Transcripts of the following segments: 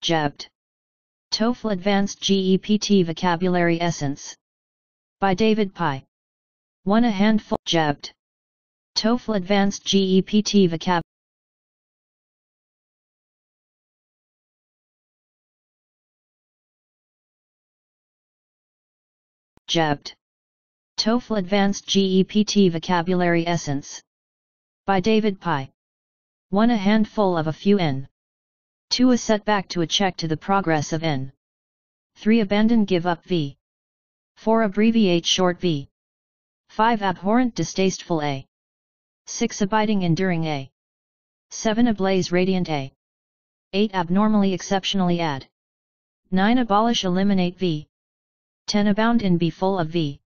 GEPT. TOEFL Advanced GEPT Vocabulary Essence. By David Pai. 1. A handful. GEPT. TOEFL Advanced GEPT Vocab. GEPT. TOEFL Advanced GEPT Vocabulary Essence. By David Pai. 1. A handful of a few n. 2. A setback to a check to the progress of n. 3. Abandon give up v. 4. Abbreviate short v. 5. Abhorrent distasteful a. 6. Abiding enduring a. 7. Ablaze radiant a. 8. Abnormally exceptionally add. 9. Abolish eliminate v. 10. Abound in be full of v.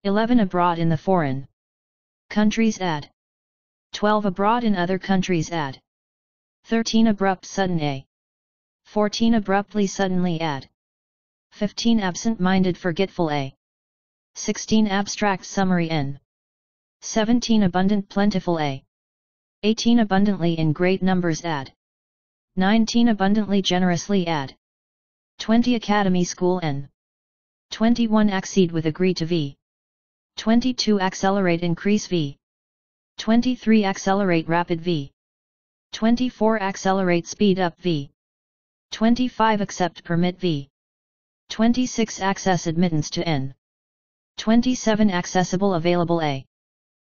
11. Abroad in the foreign countries add. 12. Abroad in other countries add. 13. Abrupt sudden a. 14. Abruptly suddenly add. 15. Absent-minded forgetful a. 16. Abstract summary n. 17. Abundant plentiful a. 18. Abundantly in great numbers add. 19. Abundantly generously add. 20. Academy school n. 21. Accede with agree to v. 22. Accelerate increase v. 23. Accelerate rapid v. 24. Accelerate speed up v. 25. Accept permit v. 26. Access admittance to n. 27. Accessible available a.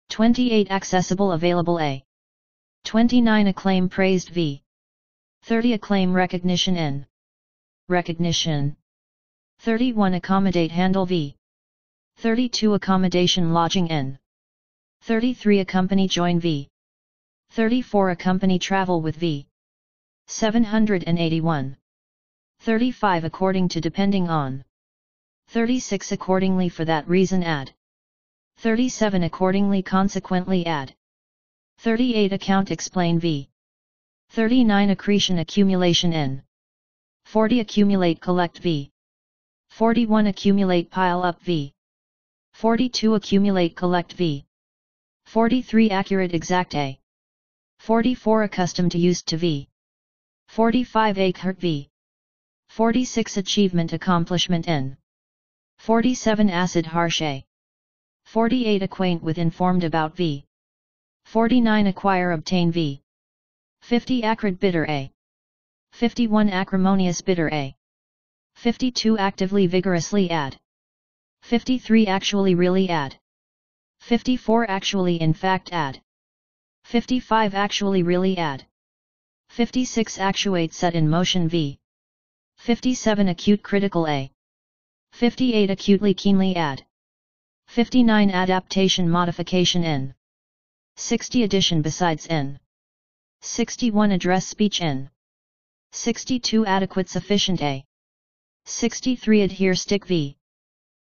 28. Accessible available a. 29. Acclaim praised v. 30. Acclaim recognition n. Recognition. 31. Accommodate handle v. 32. Accommodation lodging n. 33. Accompany join v. 34. Accompany travel with v. 781. 35. According to depending on. 36. Accordingly for that reason add. 37. Accordingly consequently add. 38. Account explain v. 39. Accretion accumulation n. 40. Accumulate collect v. 41. Accumulate pile up v. 42. Accumulate collect v. 43. Accurate exact a. 44. Accustomed to used to v. 45. Acre v. 46. Achievement accomplishment n. 47. Acid harsh a. 48. Acquaint with informed about v. 49. Acquire obtain v. 50. Acrid bitter a. 51. Acrimonious bitter a. 52. Actively vigorously add. 53. Actually really add. 54. Actually in fact add. 55. Actually really add. 56. Actuate set in motion v. 57. Acute critical a. 58. Acutely keenly add. 59. Adaptation modification n. 60. Addition besides n. 61. Address speech n. 62. Adequate sufficient a. 63. Adhere stick v.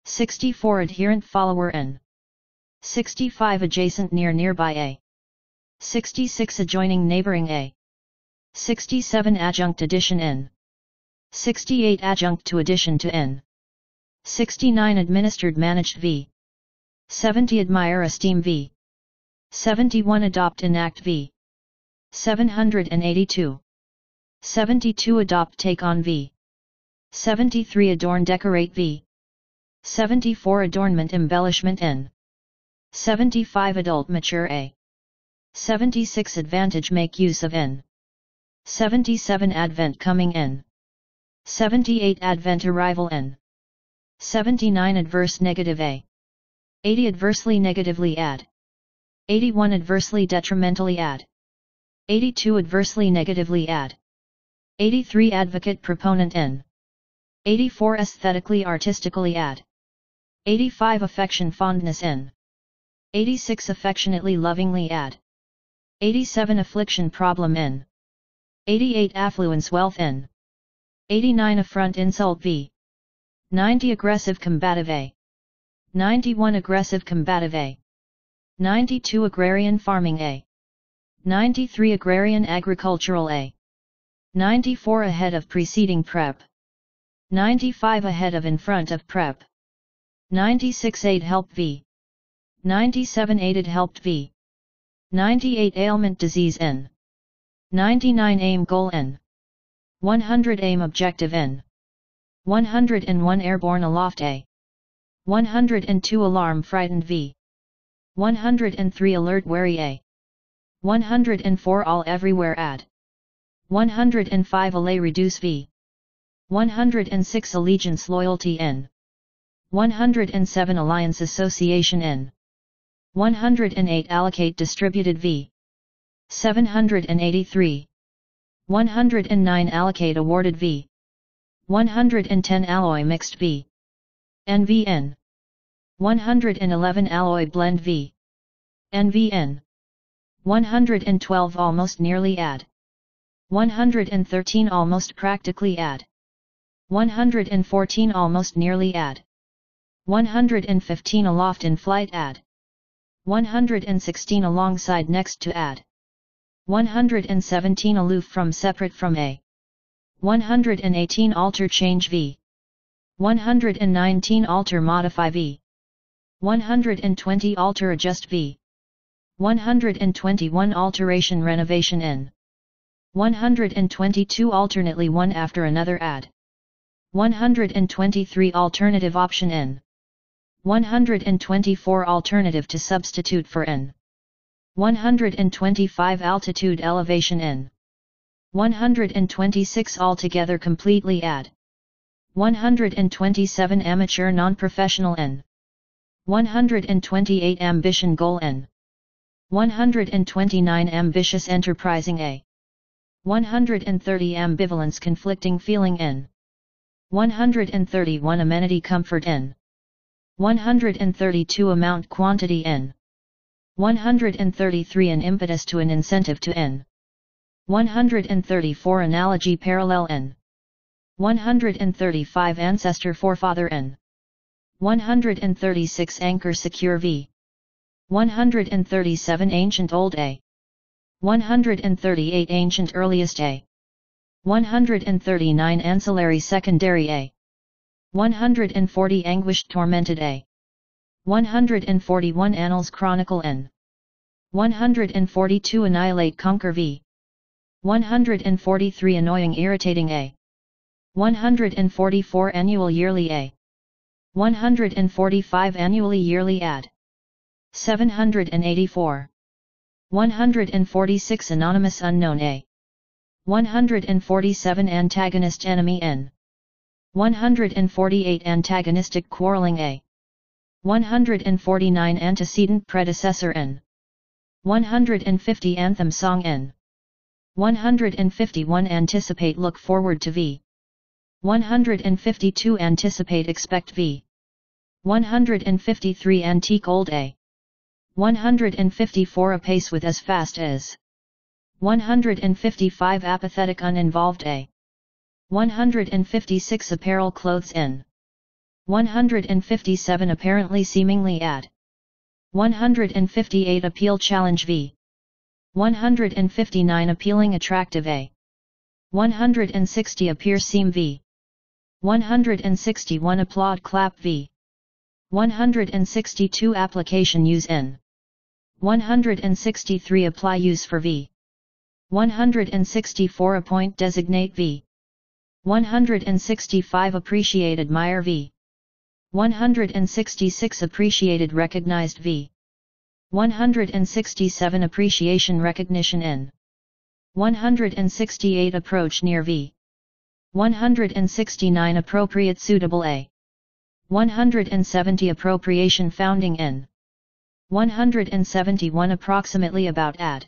64. Adherent follower n. 65. Adjacent near nearby a. 66. Adjoining neighboring a. 67. Adjunct addition n. 68. Adjunct to addition to n. 69. Administered managed v. 70. Admire esteem v. 71. Adopt enact v. 782. 72. Adopt take on v. 73. Adorn decorate v. 74. Adornment embellishment n. 75. Adult mature a. 76. Advantage make use of n. 77. Advent coming n. 78. Advent arrival n. 79. Adverse negative a. 80. Adversely negatively add. 81. Adversely detrimentally add. 82. Adversely negatively add. 83. Advocate proponent n. 84. Aesthetically artistically add. 85. Affection fondness n. 86. Affectionately lovingly add. 87. Affliction problem n. 88. Affluence wealth n. 89. Affront insult v. 90. Aggressive combative a. 91. Aggressive combative a. 92. Agrarian farming a. 93. Agrarian agricultural a. 94. Ahead of preceding prep. 95. Ahead of in front of prep. 96. Aid help v. 97. Aided helped v. 98. Ailment disease n. 99. Aim goal n. 100 aim objective in. 101 airborne aloft A. 102 alarm frightened V. 103 alert wary A. 104 all everywhere add. 105 allay reduce V. 106 allegiance loyalty N. 107 alliance association N. 108 allocate distributed V. 783. 109 allocate awarded V. 110 alloy mixed V. NVN. 111 alloy blend V. NVN. 112 almost nearly add. 113 almost practically add. 114 almost nearly add. 115 aloft in flight add. 116 alongside next to add. 117 aloof from separate from A. 118 alter change V. 119 alter modify V. 120 alter adjust V. 121 alteration renovation N. 122 alternately one after another add. 123 alternative option N. 124 alternative to substitute for N. 125 altitude elevation N. 126 altogether completely add. 127 amateur non-professional N. 128 ambition goal N. 129 ambitious enterprising A. 130 ambivalence conflicting feeling N. 131 amenity comfort N. 132 amount quantity N. 133 an impetus to an incentive to N. 134 analogy parallel N. 135 ancestor forefather N. 136 anchor secure V. 137 ancient old A. 138 ancient earliest A. 139 ancillary secondary A. 140 anguished tormented A. 141 annals chronicle N. 142 annihilate conquer V. 143 annoying irritating A. 144 annual yearly A. 145 annually yearly add. 784. 146 anonymous unknown A. 147 antagonist enemy N. 148 antagonistic quarreling A. 149 antecedent predecessor N. 150 anthem song N. 151 anticipate look forward to V. 152 anticipate expect V. 153 antique old A. 154 apace with as fast as. 155 apathetic uninvolved A. 156 apparel clothes N. 157 apparently seemingly add. 158 appeal challenge V. 159 appealing attractive A. 160 appear seem V. 161 applaud clap V. 162 application use N. 163 apply use for V. 164 appoint designate V. 165 appreciate admire V. 166 appreciated recognized V. 167 appreciation recognition N. 168 approach near V. 169 appropriate suitable A. 170 appropriation founding N. 171 approximately about add.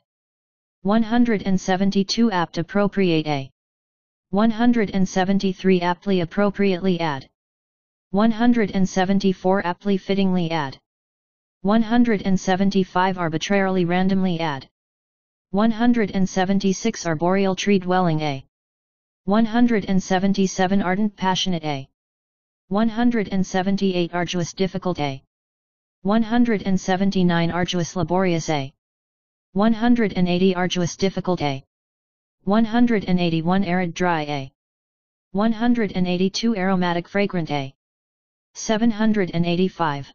172 apt appropriate A. 173 aptly appropriately add. 174 aptly fittingly add. 175 arbitrarily randomly add. 176 arboreal tree dwelling A. 177 ardent passionate A. 178 arduous difficult A. 179 arduous laborious A. 180 arduous difficult A. 181 arid dry A. 182 aromatic fragrant A. 785.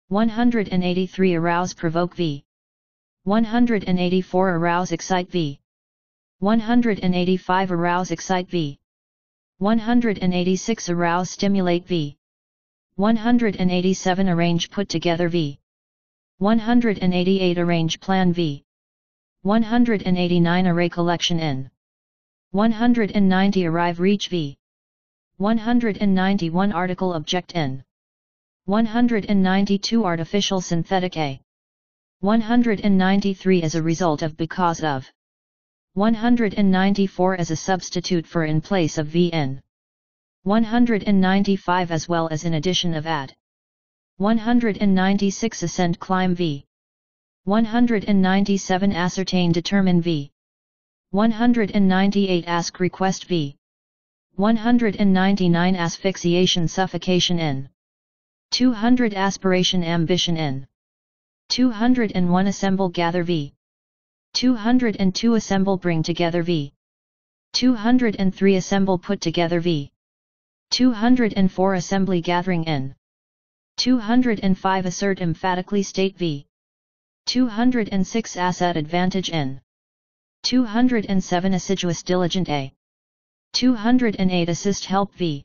183 arouse provoke V. 184 arouse excite V. 185 arouse excite v. 186 arouse stimulate v. 187 arrange put together v. 188 arrange plan v. 189 array collection n. 190 arrive reach v. 191 article object n. 192 artificial synthetic a. 193 as a result of because of. 194 as a substitute for in place of vn. 195 as well as in addition of add. 196 ascend climb v. 197 ascertain determine v. 198 ask request v. 199 asphyxiation suffocation n. 200 aspiration ambition n. 201 assemble gather v. 202 assemble bring together v. 203 assemble put together v. 204 assembly gathering n. 205 assert emphatically state v. 206 asset advantage n. 207 assiduous diligent a. 208 assist help v.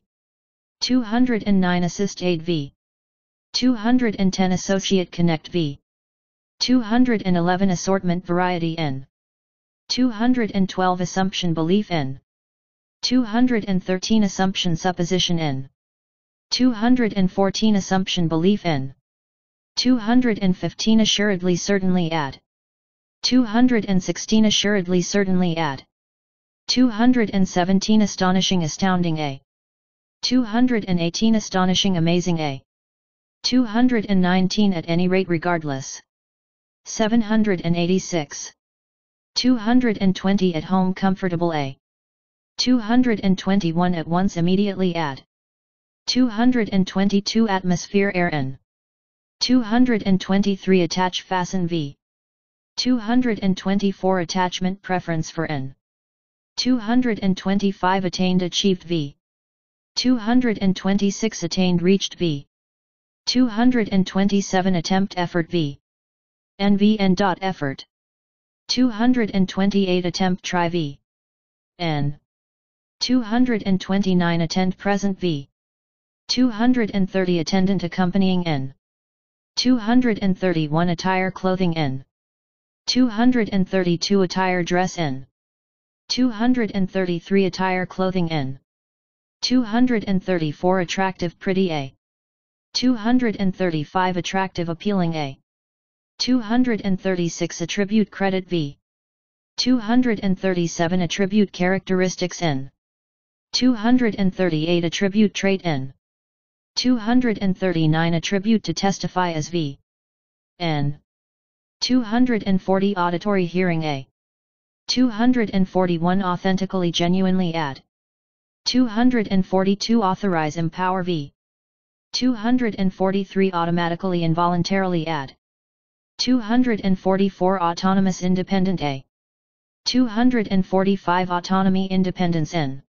209 assist aid v. 210 associate connect v. 211 assortment variety n. 212 assumption belief n. 213 assumption supposition n. 214 assumption belief n. 215 assuredly certainly add. 216 assuredly certainly add. 217 astonishing astounding a. 218 astonishing amazing a. 219 at any rate regardless. 786. 220 at home comfortable a. 221 at once immediately add. 222 atmosphere air n. 223 attach fasten v. 224 attachment preference for n. 225 attained achieved v. 226 attained reached v. 227 attempt effort v. NVN. Effort. 228 attempt try v. N. 229 attend present v. 230 attendant accompanying n. 231 attire clothing n. 232 attire dress n. 233 attire clothing n. 234 attractive pretty a. 235 attractive appealing a. 236 attribute credit v. 237 attribute characteristics n. 238 attribute trait n. 239 attribute to testify as v. n. 240 auditory hearing a. 241 authentically genuinely add. 242 authorize empower v. 243 automatically involuntarily add. 244 autonomous independent a. 245 autonomy independence n.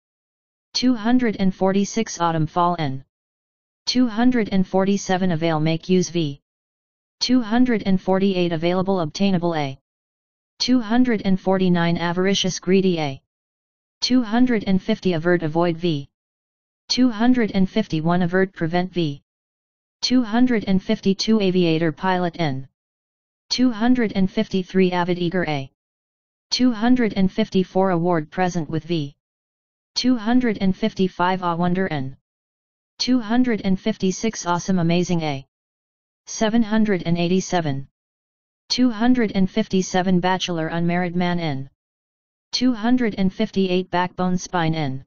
246 autumn fall n. 247 avail make use v. 248 available obtainable a. 249 avaricious greedy a. 250 avert avoid v. 251 avert prevent v. 252 aviator pilot n. 253 avid eager a. 254 award present with v. 255 awe wonder n. 256 awesome amazing a. 787. 257 bachelor unmarried man n. 258 backbone spine n.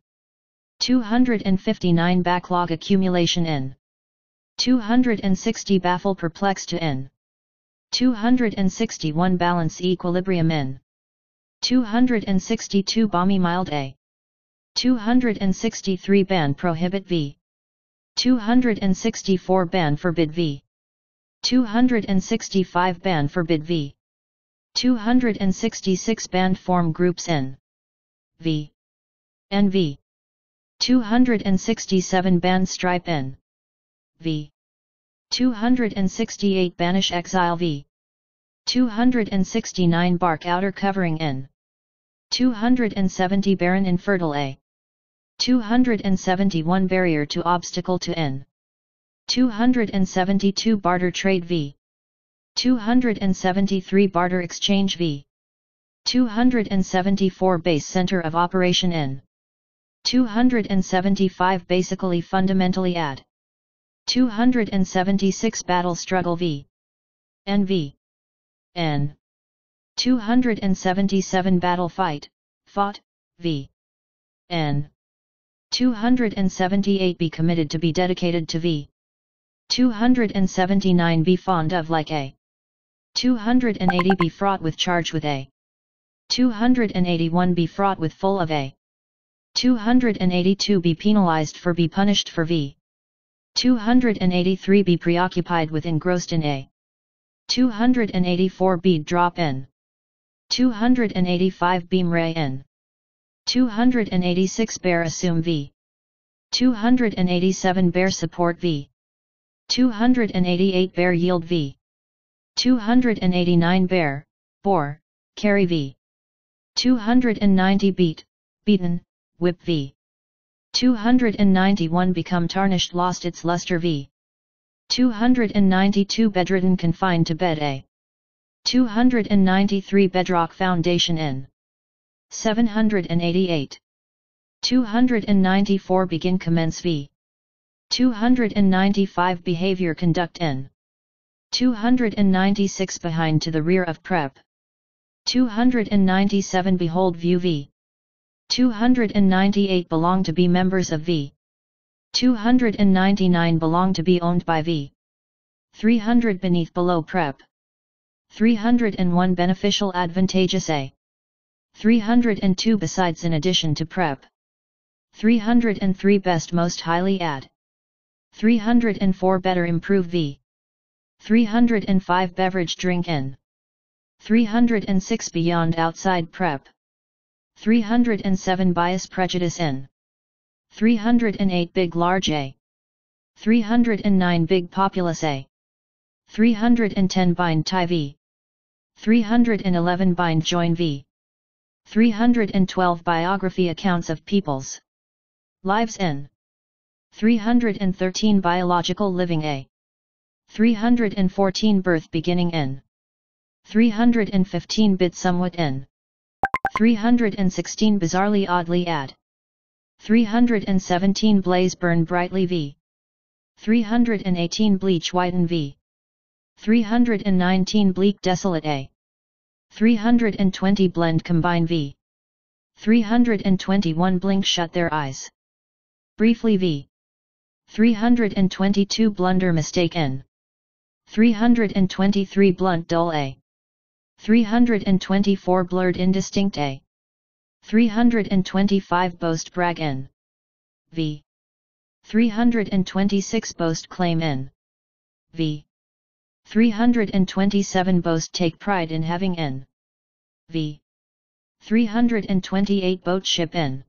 259 backlog accumulation n. 260 baffle perplexed to n. 261 balance equilibrium n. 262 balmy mild a. 263 ban prohibit v. 264 ban forbid v. 265 ban forbid v. 266 banned form groups n. v. NV. 267 ban stripe n. v. 268 banish exile v. 269 bark outer covering n. 270 barren infertile A. 271 barrier to obstacle to N. 272 barter trade V. 273 barter exchange V. 274 base center of operation N. 275 basically fundamentally add. 276 battle struggle V. NV. N. 277 battle fight, fought, V. N. 278 be committed to be dedicated to V. 279 be fond of like A. 280 be fraught with charge with A. 281 be fraught with full of A. 282 be penalized for be punished for V. 283 be preoccupied with engrossed in A. 284 be drop in. 285 beam ray in. 286 bear assume V. 287 bear support V. 288 bear yield V. 289 bear, bore, carry V. 290 beat, beaten, whip V. 291 become tarnished lost its luster V. 292 bedridden confined to bed A. 293 bedrock foundation N. 788. 294 begin commence V. 295 behavior conduct N. 296 behind to the rear of prep. 297 behold view V. 298 belong to be members of V. 299 belong to be owned by V. 300 beneath below prep. 301 beneficial advantageous A. 302 besides in addition to prep. 303 best most highly add. 304 better improve V. 305 beverage drink in. 306 beyond outside prep. 307 bias prejudice in. 308 big large A. 309 big populous A. 310 bind tie V. 311 bind join V. 312 biography accounts of people's lives in. 313 biological living A. 314 birth beginning in. 315 bit somewhat in. 316 bizarrely oddly add. 317 blaze burn brightly V. 318 bleach whiten V. 319 bleak desolate A. 320 blend combine V. 321 blink shut their eyes. Briefly V. 322 blunder mistake N. 323 blunt dull A. 324 blurred indistinct A. 325 boast brag N. V. 326 boast claim N. V. 327 boast take pride in having N. V. 328 boat ship N.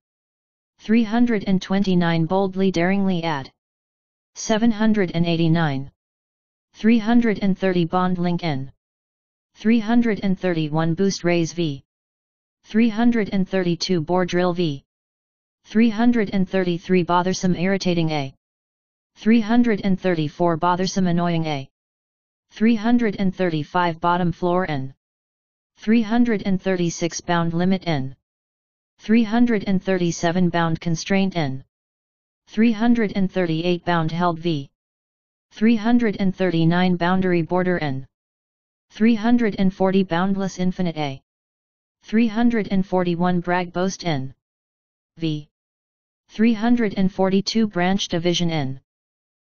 329 boldly daringly add. 789. 330 bond link N. 331 boost raise V. 332 bore drill V. 333 bothersome irritating A. 334 bothersome annoying A. 335 bottom floor N. 336 bound limit N. 337 bound constraint N. 338 bound held V. 339 boundary border N. 340 boundless infinite A. 341 brag boast N. V. 342 branch division N.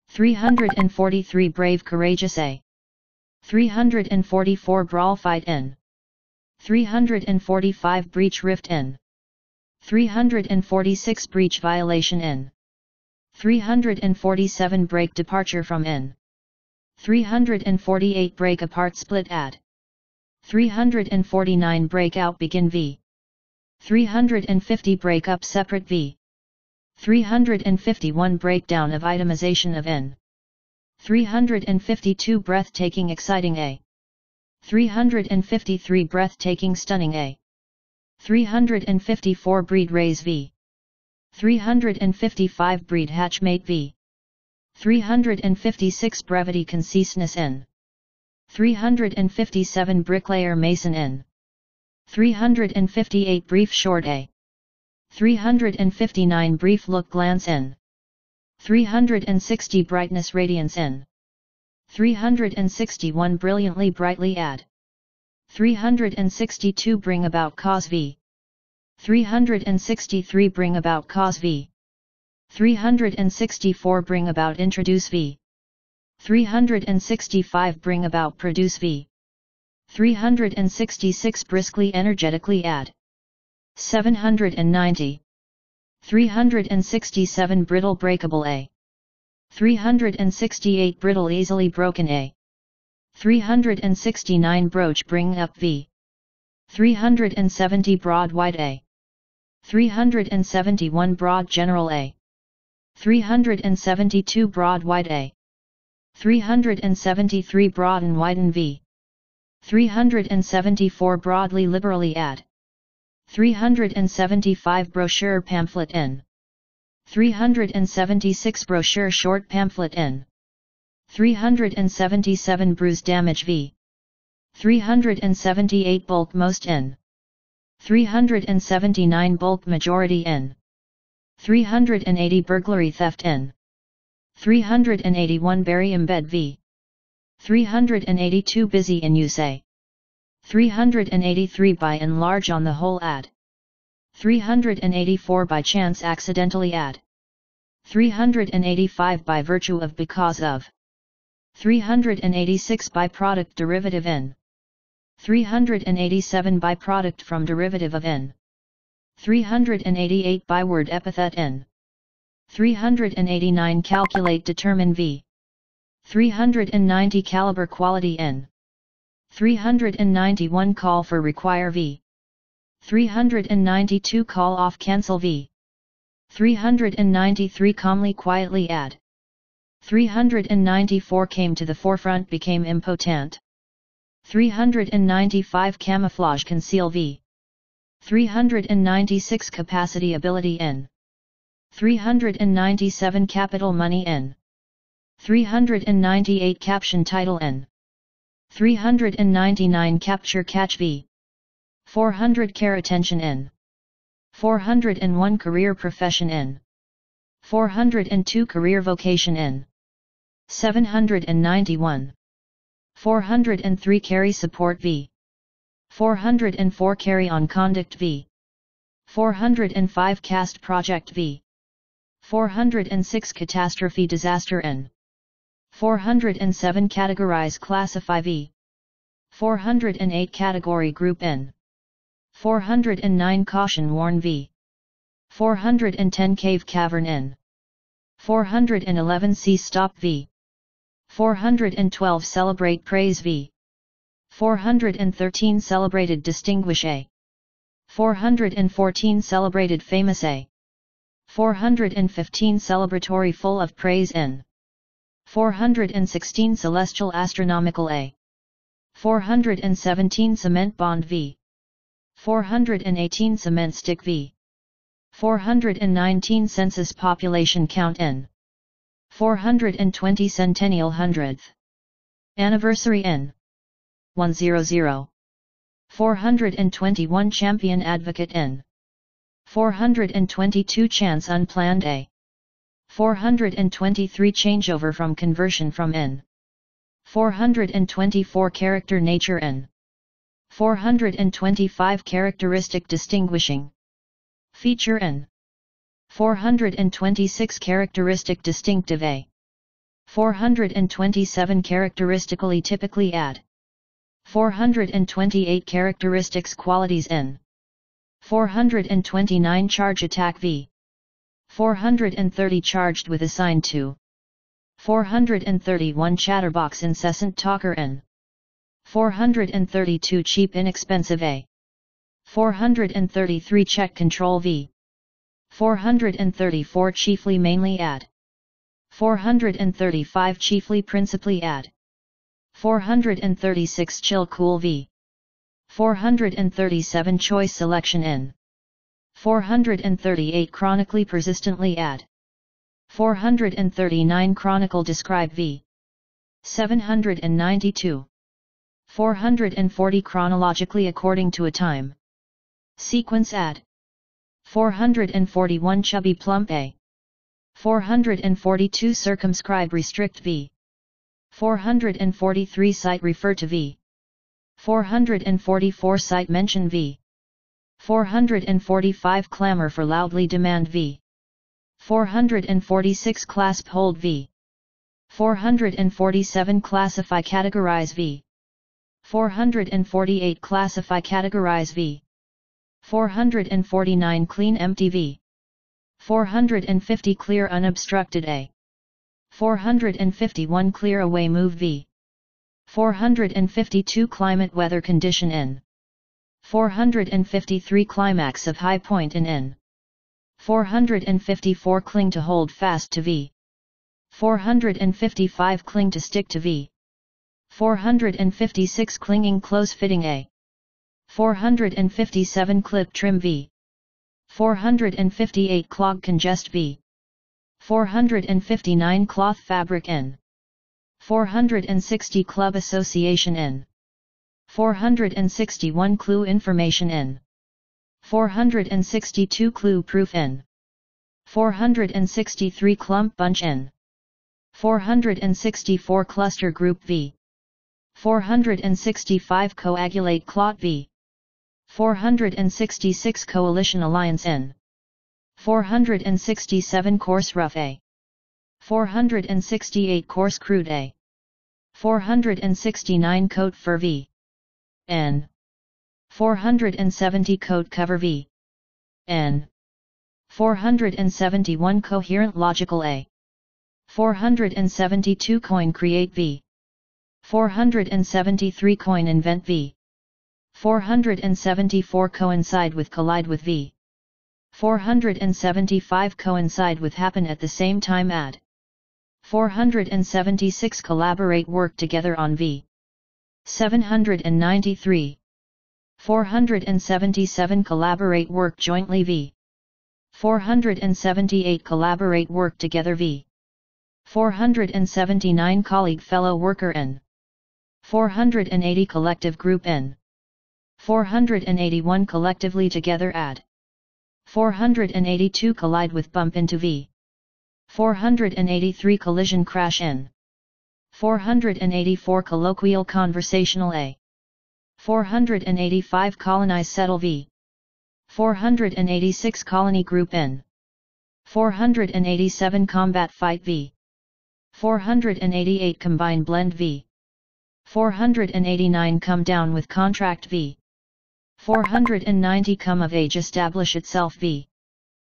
343 brave courageous A. 344 brawl fight N. 345 breach rift N. 346 breach violation N. 347 break departure from N. 348 break apart split add. 349 break out begin V. 350 break up separate V. 351 breakdown of itemization of N. 352 breathtaking exciting A. 353 breathtaking stunning A. 354 breed raise v. 355 breed hatchmate v. 356 brevity conciseness n. 357 bricklayer mason n. 358 brief short a. 359 brief look glance n. 360 brightness radiance n. 361 brilliantly brightly add. 362 bring about cause v. 363 bring about cause v. 364 bring about introduce v. 365 bring about produce v. 366 briskly energetically add. 790. 367 brittle breakable a. 368 brittle easily broken a. 369 broach bring up v. 370 broad wide a. 371 broad general a. 372 broad wide a. 373 broad and widen v. 374 broadly liberally add. 375 brochure pamphlet n. 376 brochure short pamphlet n. 377 bruise damage v. 378 bulk most n. 379 bulk majority n. 380 burglary theft n. 381 bury embed v. 382 busy in use a. 383 by and large on the whole add. 384 by chance accidentally add. 385 by virtue of because of. 386 by product derivative n. 387 by product from derivative of n. 388 by word epithet n. 389 calculate determine v. 390 caliber quality n. 391 call for require v. 392 call off cancel v. 393 calmly quietly add. 394 came to the forefront became impotent. 395 camouflage conceal v. 396 capacity ability n. 397 capital money n. 398 caption title n. 399 capture catch v. 400 care attention n. 401 career profession n. 402 career vocation n. 791. 403 carry support v. 404 carry on conduct v. 405 cast project v. 406 catastrophe disaster n. 407 categorize classify v. 408 category group n. 409 caution warn v. 410 cave cavern n. 411 see stop v. 412 celebrate praise v. 413 celebrated distinguish a. 414 celebrated famous a. 415 celebratory full of praise n. 416 celestial astronomical a. 417 cement bond v. 418 cement stick v. 419 census population count n. 420 centennial hundredth anniversary n. 100. 421 champion advocate n. 422 chance unplanned a. 423 changeover from conversion from n. 424 character nature n. 425 characteristic distinguishing feature n. 426 characteristic distinctive a. 427 characteristically typically add. 428 characteristics qualities n. 429 charge attack v. 430 charged with assigned to. 431 chatterbox incessant talker n. 432 cheap inexpensive a. 433 check control v. 434 chiefly mainly add. 435 chiefly principally add. 436 chill cool v. 437 choice selection in. 438 chronically persistently add. 439 chronicle describe v. 792. 440 chronologically according to a time sequence add. 441 chubby plump a. 442 circumscribe restrict v. 443 cite refer to v. 444 cite mention v. 445 clamor for loudly demand v. 446 clasp hold v. 447 classify categorize v. 448 classify categorize v. 449 clean empty v. 450 clear unobstructed a. 451 clear away move v. 452 climate weather condition in. 453 climax of high point in n. 454 cling to hold fast to v. 455 cling to stick to v. 456 clinging close fitting a. 457 clip trim v. 458 clog congest v. 459 cloth fabric n. 460 club association n. 461 clue information n. 462 clue proof n. 463 clump bunch n. 464 cluster group v. 465 coagulate clot v. 466 coalition alliance n. 467 course rough a. 468 course crude a. 469 coat fur v. n. 470 coat cover v. n. 471 coherent logical a. 472 coin create v. 473 coin invent v. 474 coincide with collide with v. 475 coincide with happen at the same time add. 476 collaborate work together on v. 793. 477 collaborate work jointly v. 478 collaborate work together v. 479 colleague fellow worker n. 480 collective group n. 481 collectively together add. 482 collide with bump into v. 483 collision crash n. 484 colloquial conversational a. 485 colonize settle v. 486 colony group n. 487 combat fight v. 488 combine blend v. 489 come down with contract v. 490 come of age establish itself v.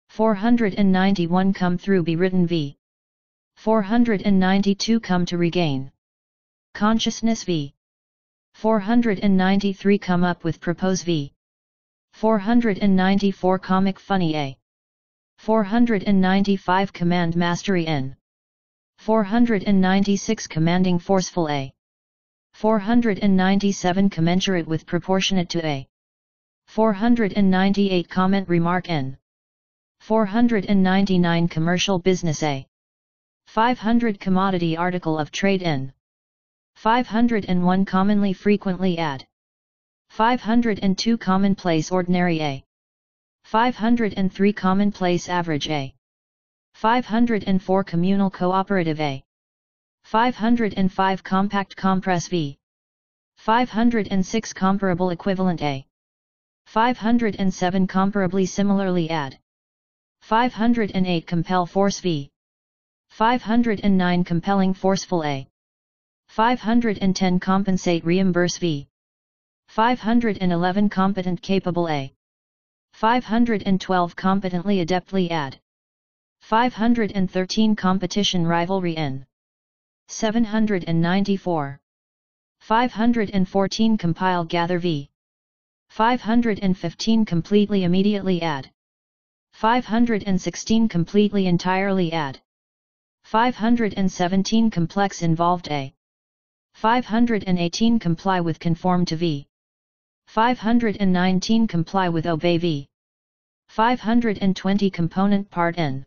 491 come through be written v. 492 come to regain consciousness v. 493 come up with propose v. 494 comic funny a. 495 command mastery n. 496 commanding forceful a. 497 commensurate with proportionate to a. 498 comment remark n. 499 commercial business a. 500 commodity article of trade n. 501 commonly frequently add. 502 commonplace ordinary a. 503 commonplace average a. 504 communal cooperative a. 505 compact compress v. 506 comparable equivalent a. 507 comparably similarly add. 508 compel force v. 509 compelling forceful a. 510 compensate reimburse v. 511 competent capable a. 512 competently adeptly add. 513 competition rivalry n. 794. 514 compile gather v. 515 completely immediately add. 516 completely entirely add. 517 complex involved a. 518 comply with conform to v. 519 comply with obey v. 520 component part n.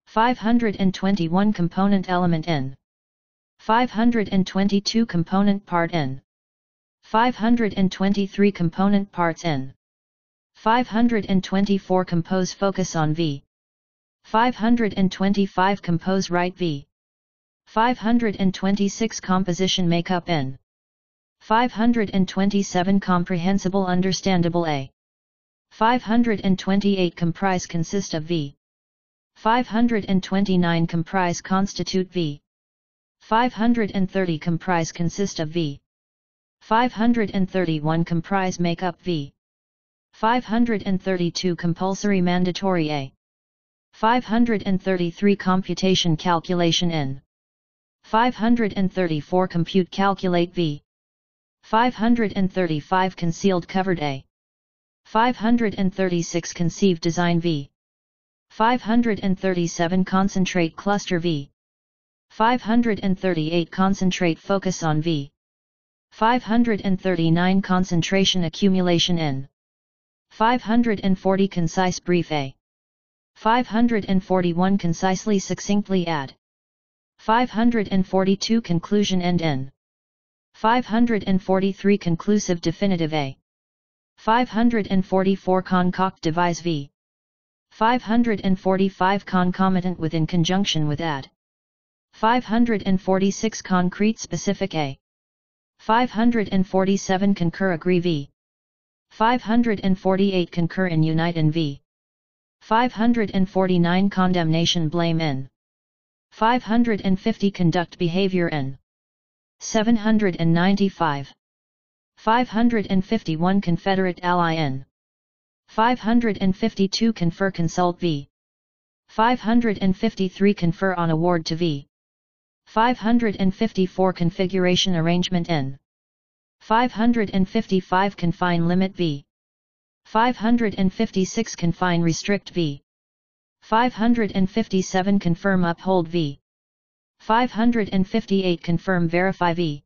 521 component element n. 522 component part n. 523 component parts n. 524 compose focus on v. 525 compose write v. 526 composition makeup n. 527 comprehensible understandable a. 528 comprise consist of v. 529 comprise constitute v. 530 comprise consist of v. 531 comprise make up v. 532 compulsory mandatory a. 533 computation calculation n. 534 compute calculate v. 535 concealed covered a. 536 conceive design v. 537 concentrate cluster v. 538 concentrate focus on v. 539 concentration accumulation n. 540 concise brief a. 541 concisely succinctly add. 542 conclusion end n. 543 conclusive definitive a. 544 concoct devise v. 545 concomitant with in conjunction with add. 546 concrete specific a. 547 concur agree v. 548 concur in unite in v. 549 condemnation blame n. 550 conduct behavior n. 795. 551 confederate ally n. 552 confer consult v. 553 confer on award to v. 554 configuration arrangement n. 555 confine limit v. 556 confine restrict v. 557 confirm uphold v. 558 confirm verify v.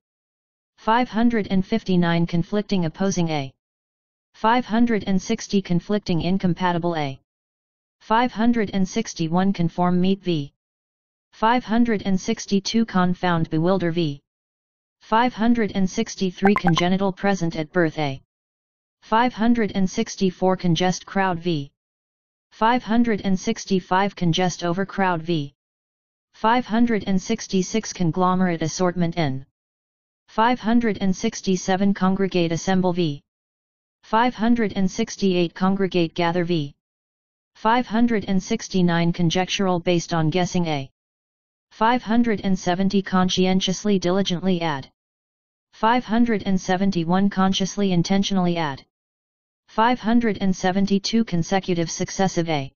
559 conflicting opposing a. 560 conflicting incompatible a. 561 conform meet v. 562 confound bewilder v. 563 congenital present at birth a. 564 congest crowd v. 565 congest overcrowd v. 566 conglomerate assortment n. 567 congregate assemble v. 568 congregate gather v. 569 conjectural based on guessing a. 570 conscientiously diligently add. 571 consciously intentionally add. 572 consecutive successive a.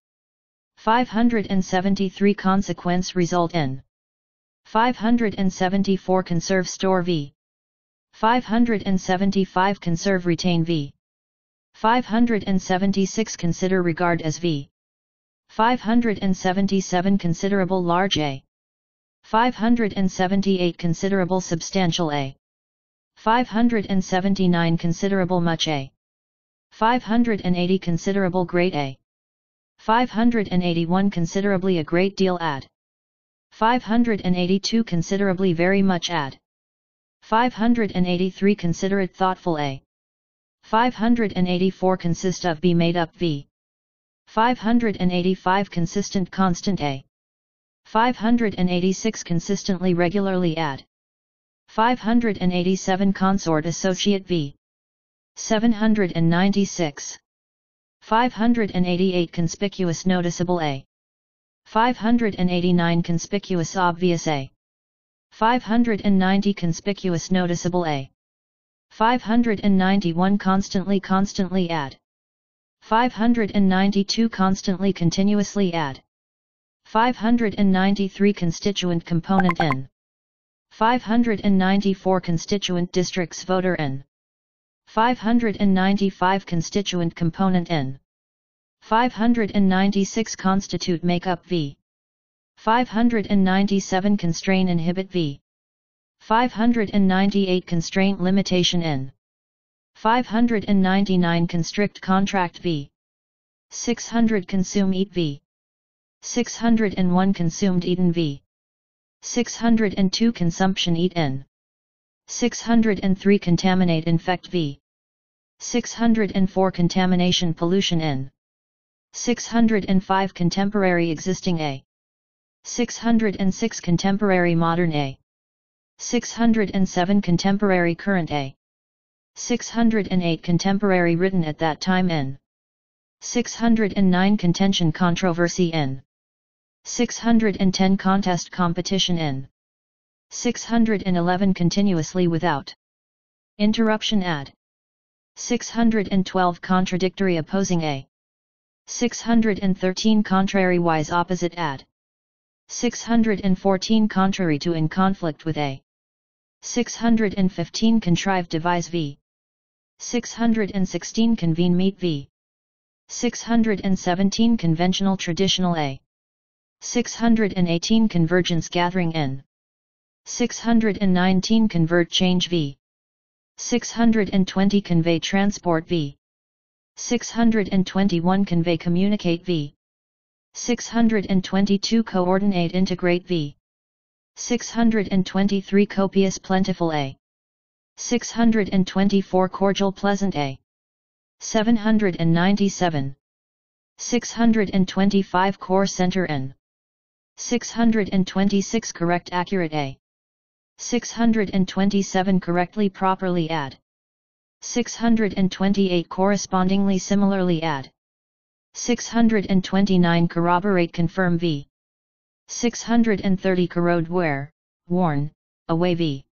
573 consequence result n. 574 conserve store v. 575 conserve retain v. 576 consider regard as v. 577 considerable large a. 578 considerable substantial a. 579 considerable much a. 580 considerable great a. 581 considerably a great deal add. 582 considerably very much add. 583 considerate thoughtful a. 584 consist of be made up v. 585 consistent constant a. 586 consistently regularly add. 587 consort associate v. 796. 588 conspicuous noticeable a. 589 conspicuous obvious a. 590 conspicuous noticeable a. 591 constantly add. 592 constantly continuously add. 593 constituent component n. 594 constituent districts voter n. 595 constituent component n. 596 constitute makeup v. 597 constrain inhibit v. 598 constraint limitation n. 599 constrict contract v. 600 consume eat v. 601 consumed eaten v. 602 consumption eat n. 603 contaminate infect v. 604 contamination pollution n. 605 contemporary existing a. 606 contemporary modern a. 607 contemporary current a. 608 contemporary written at that time n. 609 contention controversy n. 610 contest competition n. 611 continuously without interruption add. 612 contradictory opposing a. 613 contrary-wise opposite add. 614 contrary to in conflict with a. 615 contrive devise v. 616 convene meet v. 617 conventional traditional a. 618 convergence gathering n. 619 convert change v. 620 convey transport v. 621 convey communicate v. 622 coordinate integrate v. 623 copious plentiful a. 624 cordial pleasant a. 797. 625 core center n. 626 correct accurate a. 627 correctly properly add. 628 correspondingly similarly add. 629 corroborate confirm v. 630 corrode wear, worn, away v.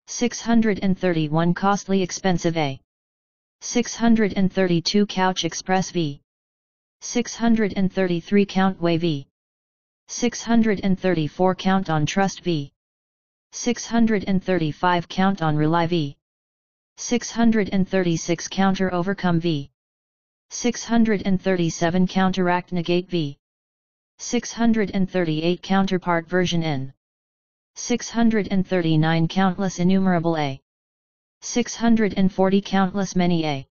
631 costly expensive a. 632 couch express v. 633 count way v. 634 count on trust v. 635 count on rely v. 636 counter overcome v. 637 counteract negate v. 638 counterpart version n. 639 countless innumerable a. 640 countless many a.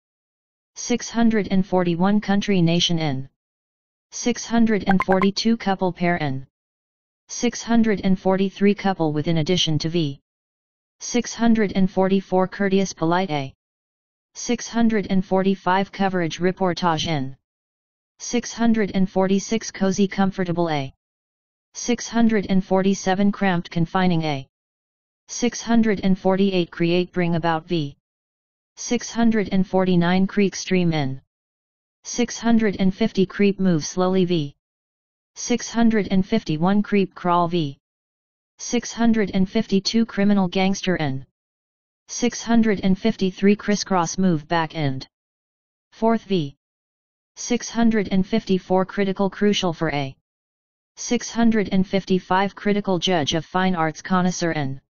641 country nation n. 642 couple pair n. 643 couple with in addition to v. 644 courteous polite a. 645 coverage reportage n. 646 cozy comfortable a. 647 cramped confining a. 648 create bring about v. 649 creek stream n. 650 creep move slowly v. 651 creep crawl v. 652 criminal gangster n. 653 crisscross move back end. 4th v. 654 critical crucial for a. 655 critical judge of fine arts connoisseur n.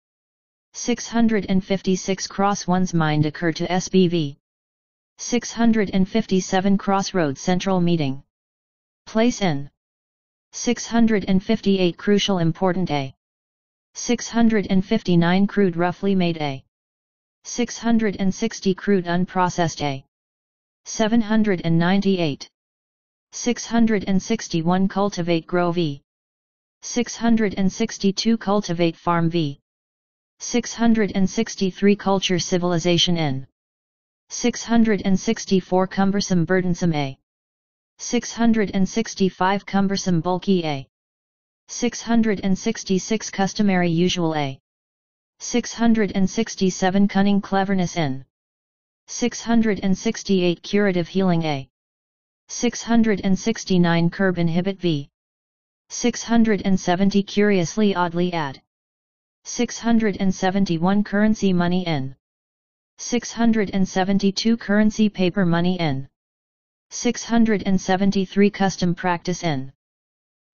656 cross one's mind occur to SBV. 657 crossroad central meeting place n. 658 crucial important a. 659 crude roughly made a. 660 crude unprocessed a. 798. 661 cultivate grow v. 662 cultivate farm v. 663 culture civilization n. 664 cumbersome burdensome a. 665 cumbersome bulky a. 666 customary usual a. 667 cunning cleverness n. 668 curative healing a. 669 curb inhibit v. 670 curiously oddly add. 671 currency money n. 672 currency paper money n. 673 custom practice n.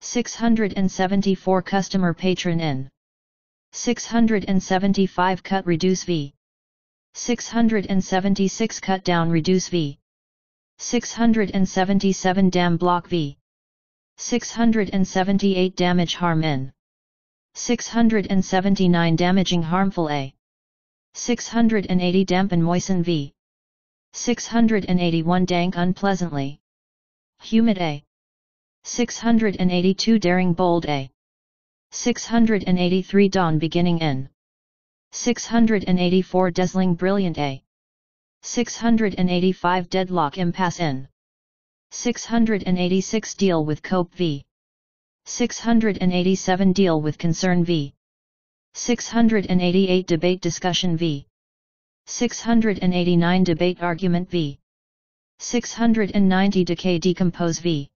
674 customer patron n. 675 cut reduce v. 676 cut down reduce v. 677 dam block v. 678 damage harm n. 679 damaging harmful a. 680 dampen moisten v. 681 dank unpleasantly. Humid A. 682 daring bold A. 683 dawn beginning N. 684 dazzling brilliant A. 685 deadlock impasse N. 686 deal with cope V. 687 deal with concern V. 688 debate discussion V. 689 debate argument V. 690 decay decompose V.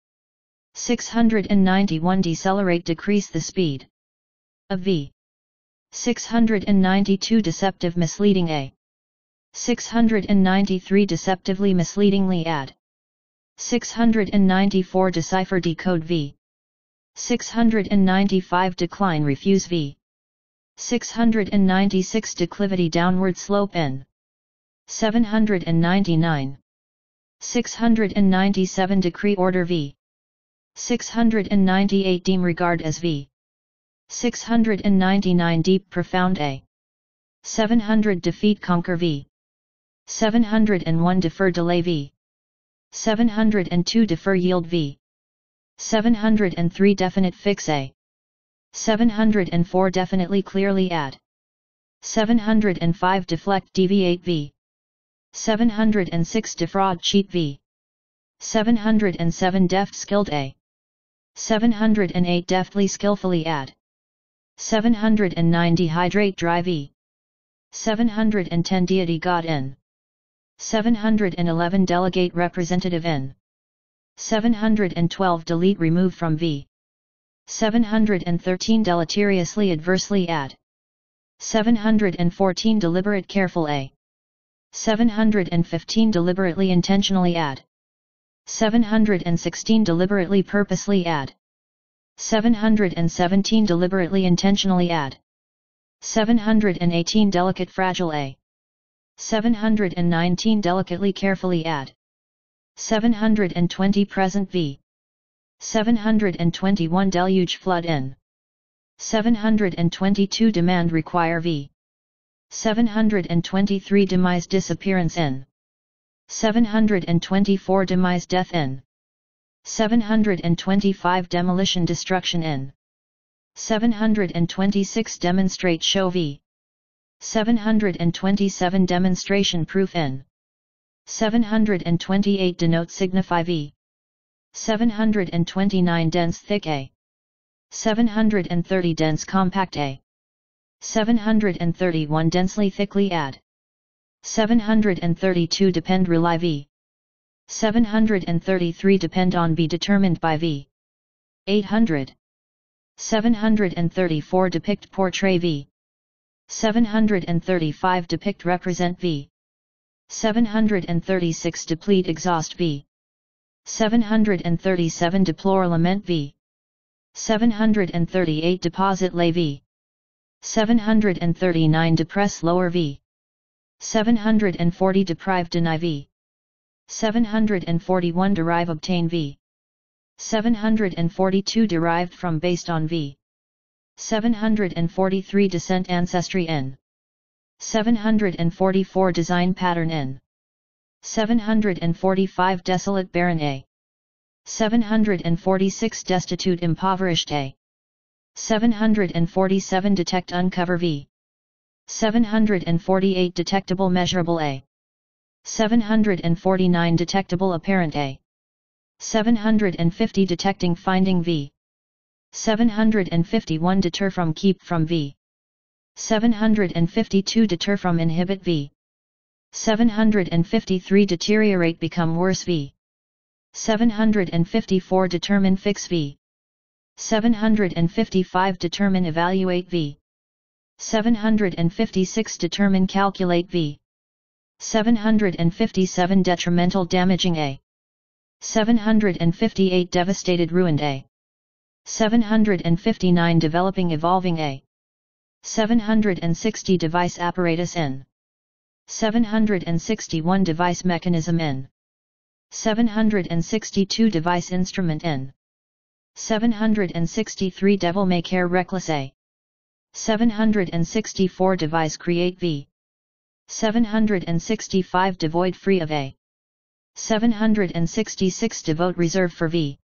691 decelerate decrease the speed of V. 692 deceptive misleading A. 693 deceptively misleadingly add. 694 decipher decode V. 695 decline refuse V. 696 declivity downward slope N. 799. 697 decree order V. 698 deem regard as V. 699 deep profound A. 700 defeat conquer V. 701 defer delay V. 702 defer yield V. 703 definite fix A. 704 definitely clearly add. 705 deflect deviate V. 706 defraud cheat V. 707 deft skilled A. 708 deftly skillfully add. 709 dehydrate dry V. 710 deity God N. 711 delegate representative N. 712 delete remove from V. 713 deleteriously adversely add. 714 deliberate careful A. 715 deliberately intentionally add. 716 deliberately purposely add. 717 deliberately intentionally add. 718 delicate fragile A. 719 delicately carefully add. 720 present V. 721 deluge flood N. 722 demand require V. 723 demise disappearance N. 724 demise death N. 725 demolition destruction N. 726 demonstrate show V. 727 demonstration proof N. 728 denote signify V. 729 dense thick A. 730 dense compact A. 731 densely thickly add. 732 depend rely V. 733 depend on be determined by V. 800. 734 depict portray V. 735 depict represent V. 736 deplete exhaust V. 737 deplore lament V. 738 deposit lay V. 739 depress lower V. 740 deprive deny V. 741 derive obtain V. 742 derived from based on V. 743 descent ancestry N. 744 design pattern N. 745 desolate barren A. 746 destitute impoverished A. 747 detect uncover V. 748 detectable measurable A. 749 detectable apparent A. 750 detecting finding V. 751 deter from keep from V. 752 deter from inhibit V. 753 deteriorate become worse V. 754 determine fix V. 755 determine evaluate V. 756 determine calculate V. 757 detrimental damaging A. 758 devastated ruined A. 759 developing evolving A. 760 device apparatus N. 761 device mechanism N. 762 device instrument N. 763 devil may care reckless A. 764 device create V. 765 devoid free of A. 766 devote reserve for V.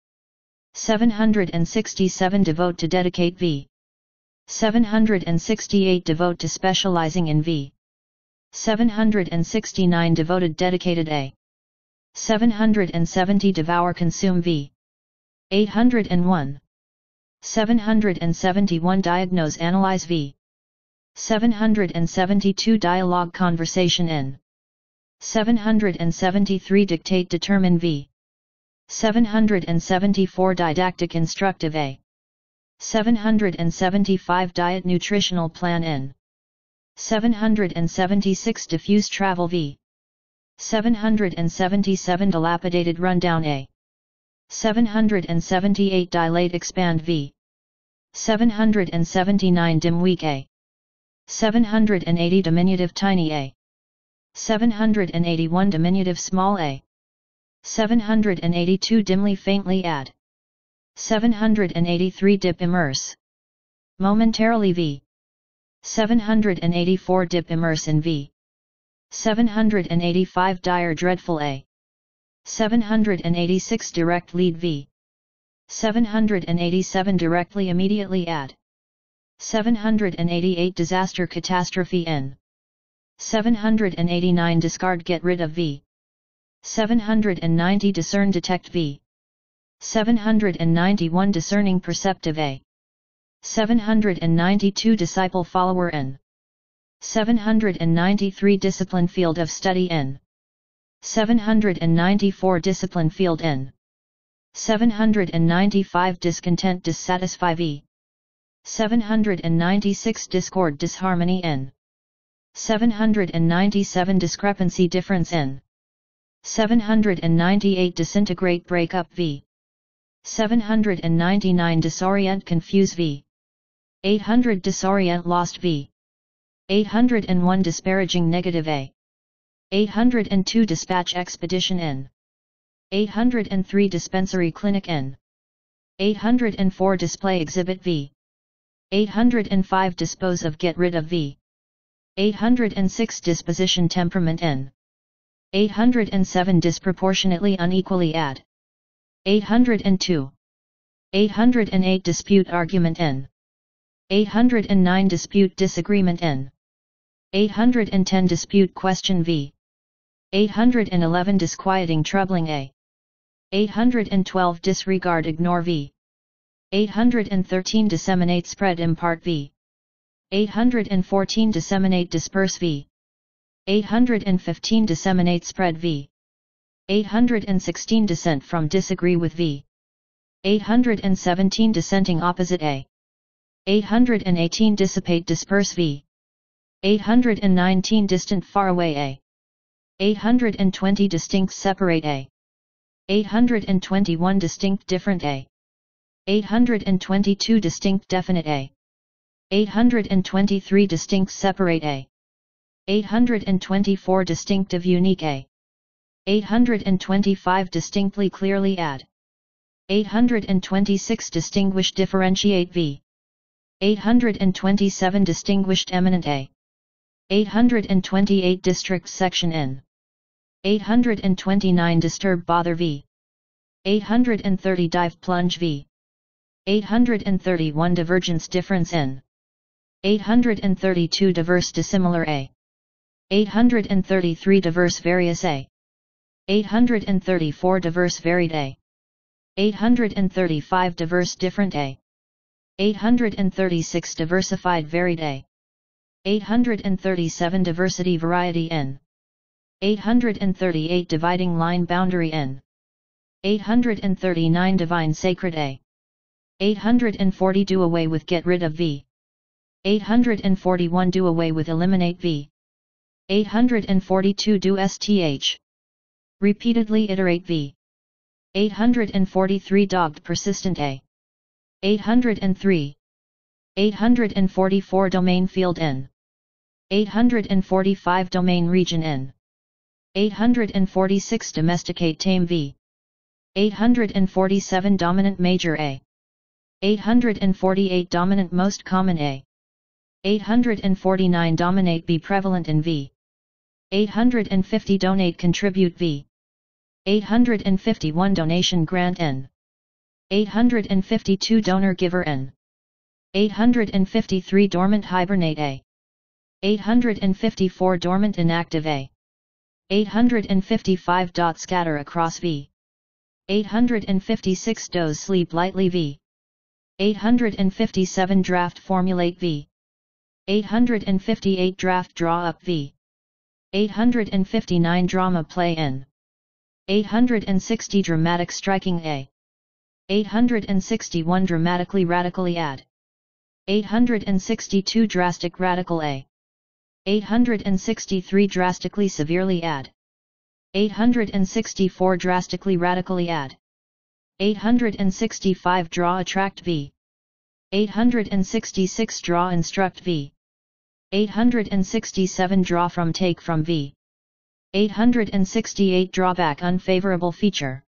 767 devote to dedicate V. 768 devote to specializing in V. 769 devoted dedicated A. 770 devour consume V. 801. 771 diagnose analyze V. 772 dialogue conversation N. 773 dictate determine V. 774 didactic instructive A. 775 diet nutritional plan N. 776 diffuse travel V. 777 dilapidated rundown A. 778 dilate expand V. 779 dim weak A. 780 diminutive tiny A. 781 diminutive small a. 782 dimly faintly add. 783 dip immerse. Momentarily V. 784 dip immerse in V. 785 dire dreadful A. 786 direct lead V. 787 directly immediately add. 788 disaster catastrophe N. 789 discard get rid of V. 790 discern detect V. 791 discerning perceptive A. 792 disciple follower N. 793 discipline field of study N. 794 discipline field N. 795 discontent dissatisfy V. 796 discord disharmony N. 797 discrepancy difference N. 798 disintegrate break up V. 799 disorient confuse V. 800 disorient lost V. 801 disparaging negative A. 802 dispatch expedition N. 803 dispensary clinic N. 804 display exhibit V. 805 dispose of get rid of V. 806 disposition temperament N. 807 disproportionately unequally add. 802. 808 dispute argument N. 809 dispute disagreement N. 810 dispute question V. 811 disquieting troubling A. 812 disregard ignore V. 813 disseminate spread impart V. 814 disseminate disperse V. 815 disseminate spread V. 816 dissent from disagree with V. 817 dissenting opposite A. 818 dissipate disperse V. 819 distant far away A. 820 distinct separate A. 821 distinct different A. 822 distinct definite A. 823 distinct separate A. 824 distinctive unique A. 825 distinctly clearly add. 826 distinguish differentiate V. 827 distinguished eminent A. 828 district section N. 829 disturb bother V. 830 dive plunge V. 831 divergence difference N. 832 diverse dissimilar A. 833 diverse various A. 834 diverse varied A. 835 diverse different A. 836 diversified varied A. 837 diversity variety N. 838 dividing line boundary N. 839 divine sacred A. 840 do away with get rid of V. 841 do away with eliminate V. 842 do sth. Repeatedly iterate V. 843 dogged persistent A. 803. 844 domain field N. 845 domain region N. 846 domesticate tame V. 847 dominant major A. 848 dominant most common A. 849 dominate be prevalent in V. 850 donate contribute v. 851 donation grant n. 852 donor giver n. 853 dormant hibernate a. 854 dormant inactive a. 855 scatter across v. 856 doze sleep lightly v. 857 draft formulate v. 858 draft draw up v. 859 drama play n. 860 dramatic striking a. 861 dramatically radically add. 862 drastic radical a. 863 drastically severely add. 864 drastically radically add. 865 draw attract v. 866 draw instruct v. 867 draw from take from v. 868 drawback unfavorable feature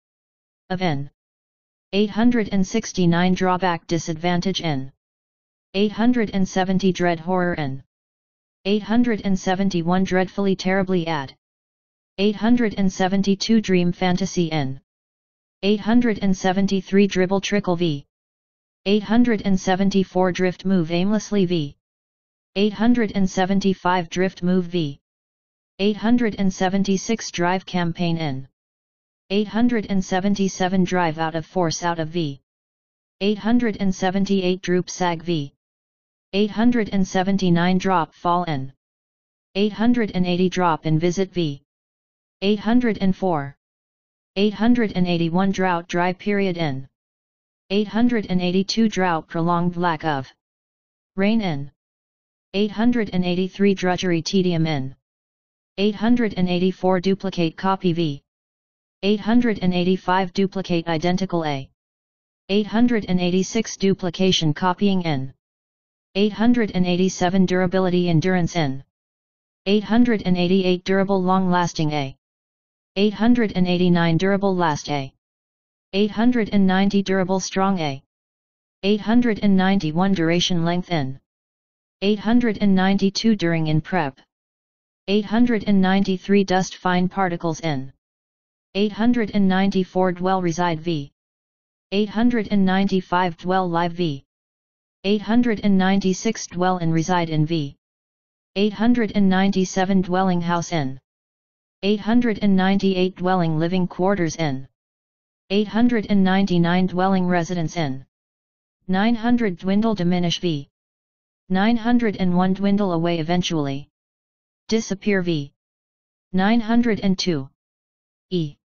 of n. 869 drawback disadvantage n. 870 dread horror n. 871 dreadfully terribly add. 872 dream fantasy n. 873 dribble trickle v. 874 drift move aimlessly v. 875 drift move v. 876 drive campaign n. 877 drive out of force out of v. 878 droop sag v. 879 drop fall n. 880 drop in visit v. 804. 881 drought dry period n. 882 drought prolonged lack of rain n. 883 drudgery tedium n. 884 duplicate copy v. 885 duplicate identical a. 886 duplication copying n. 887 durability endurance n. 888 durable long-lasting a. 889 durable last a. 890 durable strong a. 891 duration length n. 892 during in prep. 893 dust fine particles n. 894 dwell reside v. 895 dwell live v. 896 dwell and reside in v. 897 dwelling house n. 898 dwelling living quarters n. 899 dwelling residence n. 900 dwindle diminish v. 901 dwindle away eventually. Disappear v. 902. E.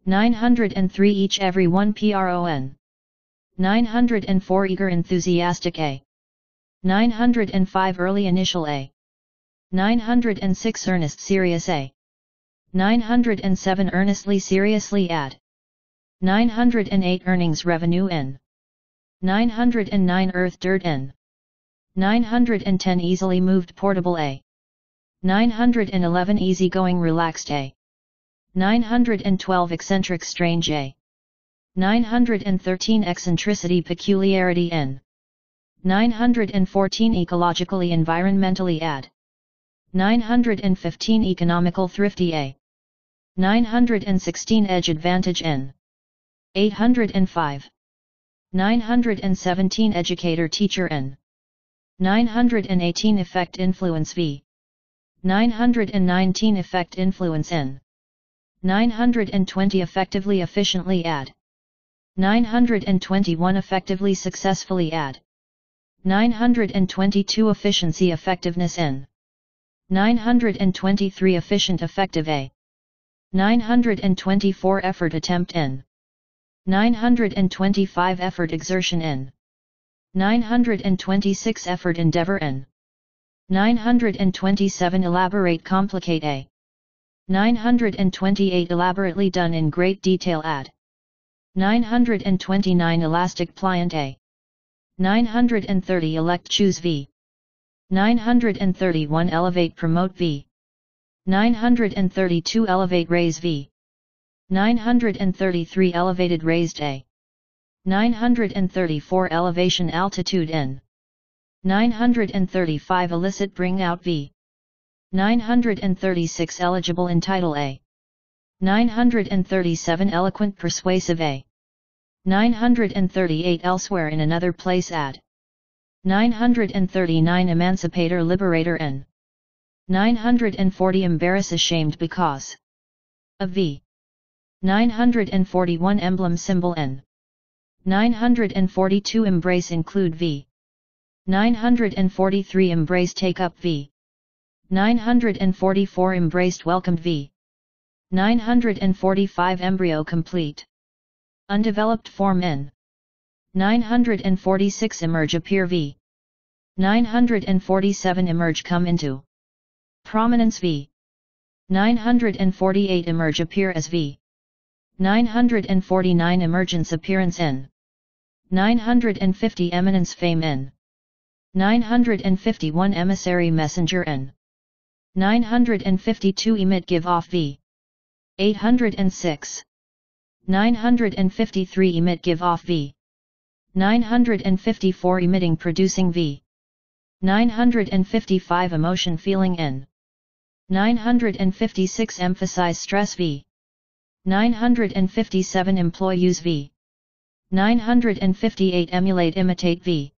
903 each every one pron. 904 eager enthusiastic a. 905 early initial a. 906 earnest serious a. 907 earnestly seriously add. 908 earnings revenue n. 909 earth dirt n. 910 easily moved portable a. 911 easygoing relaxed a. 912 eccentric strange a. 913 eccentricity peculiarity n. 914 ecologically environmentally add. 915 economical thrifty a. 916 edge advantage n. 805. 917 educator teacher n. 918 effect influence v. 919 effect influence n. 920 effectively efficiently add. 921 effectively successfully add. 922 efficiency effectiveness n. 923 efficient effective a. 924 effort attempt n. 925 effort exertion n. 926 effort endeavor n. 927 elaborate complicate a. 928 elaborately done in great detail add. 929 elastic pliant a. 930 elect choose v. 931 elevate promote v. 932 elevate raise v. 933 elevated raised a. 934 elevation altitude n. 935 elicit bring out v. 936 eligible in Title A. 937 eloquent persuasive A. 938 elsewhere in another place add. 939 emancipator liberator N. 940 embarrass ashamed because of V. 941 emblem symbol N. 942 embrace include V. 943 embrace take up V. 944 embraced welcomed V. 945 embryo complete. Undeveloped form N. 946 emerge appear V. 947 emerge come into prominence V. 948 emerge appear as V. 949 emergence appearance N. 950 eminence fame N. 951 emissary messenger N. 952 emit give off V. 806. 953 emit give off V. 954 emitting producing V. 955 emotion feeling N. 956 emphasize stress V. 957 employ use V. 958 emulate imitate V.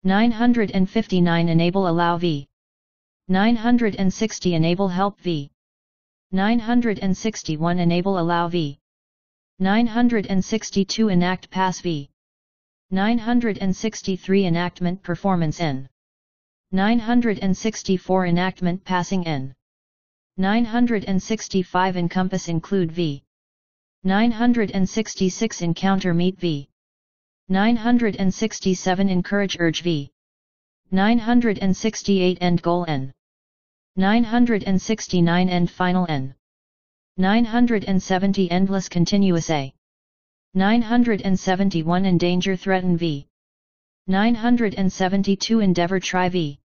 959 enable allow V. 960 enable help V. 961 enable allow V. 962 enact pass V. 963 enactment performance N. 964 enactment passing N. 965 encompass include V. 966 encounter meet V. 967 encourage urge V. 968 end goal N. 969 end final N. 970 endless continuous A. 971 endanger threaten V. 972 endeavor try V.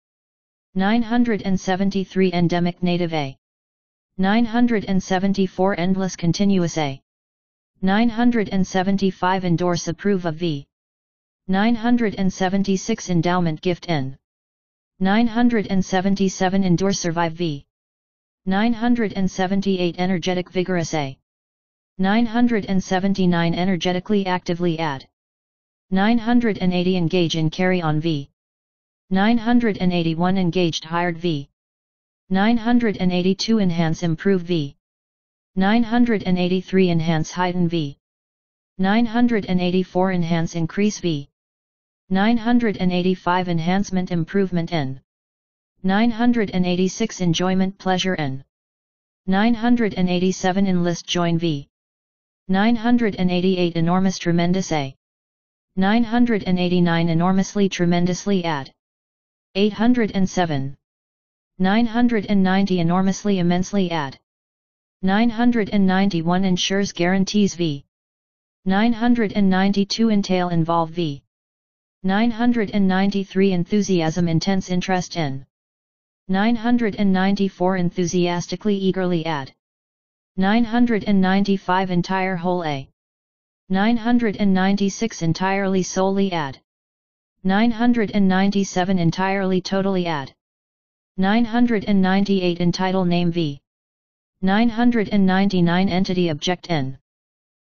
973 endemic native A. 974 endless continuous A. 975 endorse approve of V. 976 endowment gift N. 977 endure survive V. 978 energetic vigorous A. 979 energetically actively add. 980 engage in carry on V. 981 engaged hired V. 982 enhance improve V. 983 enhance heighten V. 984 enhance increase V. 985 enhancement improvement N. 986 enjoyment pleasure N. 987 enlist join V. 988 enormous tremendous A. 989 enormously tremendously add. 807. 990 enormously immensely add. 991 ensures guarantees V. 992 entail involve V. 993 enthusiasm intense interest in. 994 enthusiastically eagerly add. 995 entire whole A. 996 entirely solely add. 997 entirely totally add. 998 entitle name V. 999 entity object N.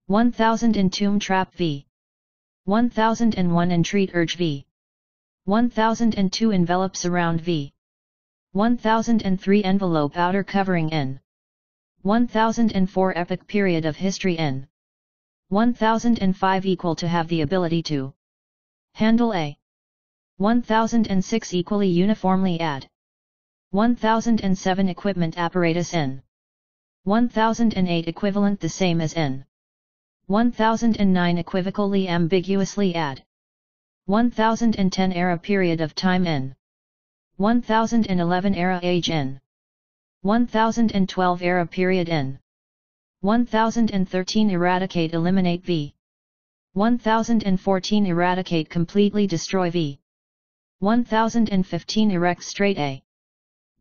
1000 entomb trap V. 1001 entreat urge V. 1002 envelope surround V. 1003 envelope outer covering N. 1004 epic period of history N. 1005 equal to have the ability to handle A. 1006 equally uniformly add. 1007 equipment apparatus N. 1008 equivalent the same as N. 1009 equivocally ambiguously add. 1010 era period of time N. 1011 era age N. 1012 era period N. 1013 eradicate eliminate V. 1014 eradicate completely destroy V. 1015 erect straight A.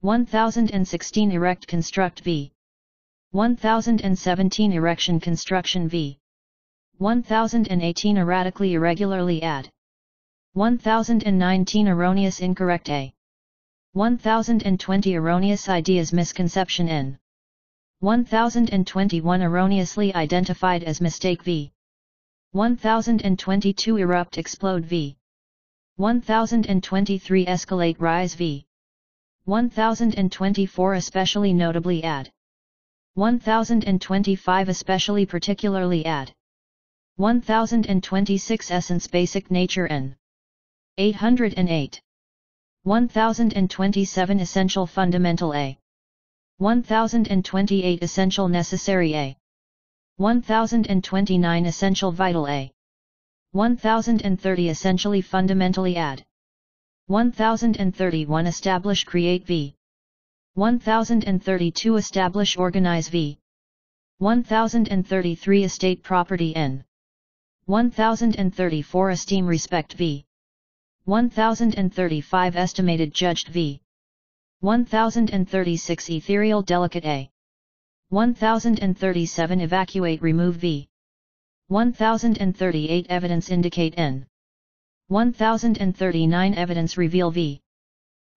1016 erect construct V. 1017 erection construction V. 1018 erratically irregularly add. 1019 erroneous incorrect A. 1020 erroneous ideas misconception in. 1021 erroneously identified as mistake v. 1022 erupt explode v. 1023 escalate rise v. 1024 especially notably add. 1025 especially particularly add. 1026 essence basic nature n. 808. 1027 essential fundamental a. 1028 essential necessary a. 1029 essential vital a. 1030 essentially fundamentally add. 1031 establish create v. 1032 establish organize v. 1033 estate property n. 1034 esteem respect v. 1035 estimated judged v. 1036 ethereal delicate a. 1037 evacuate remove v. 1038 evidence indicate n. 1039 evidence reveal v.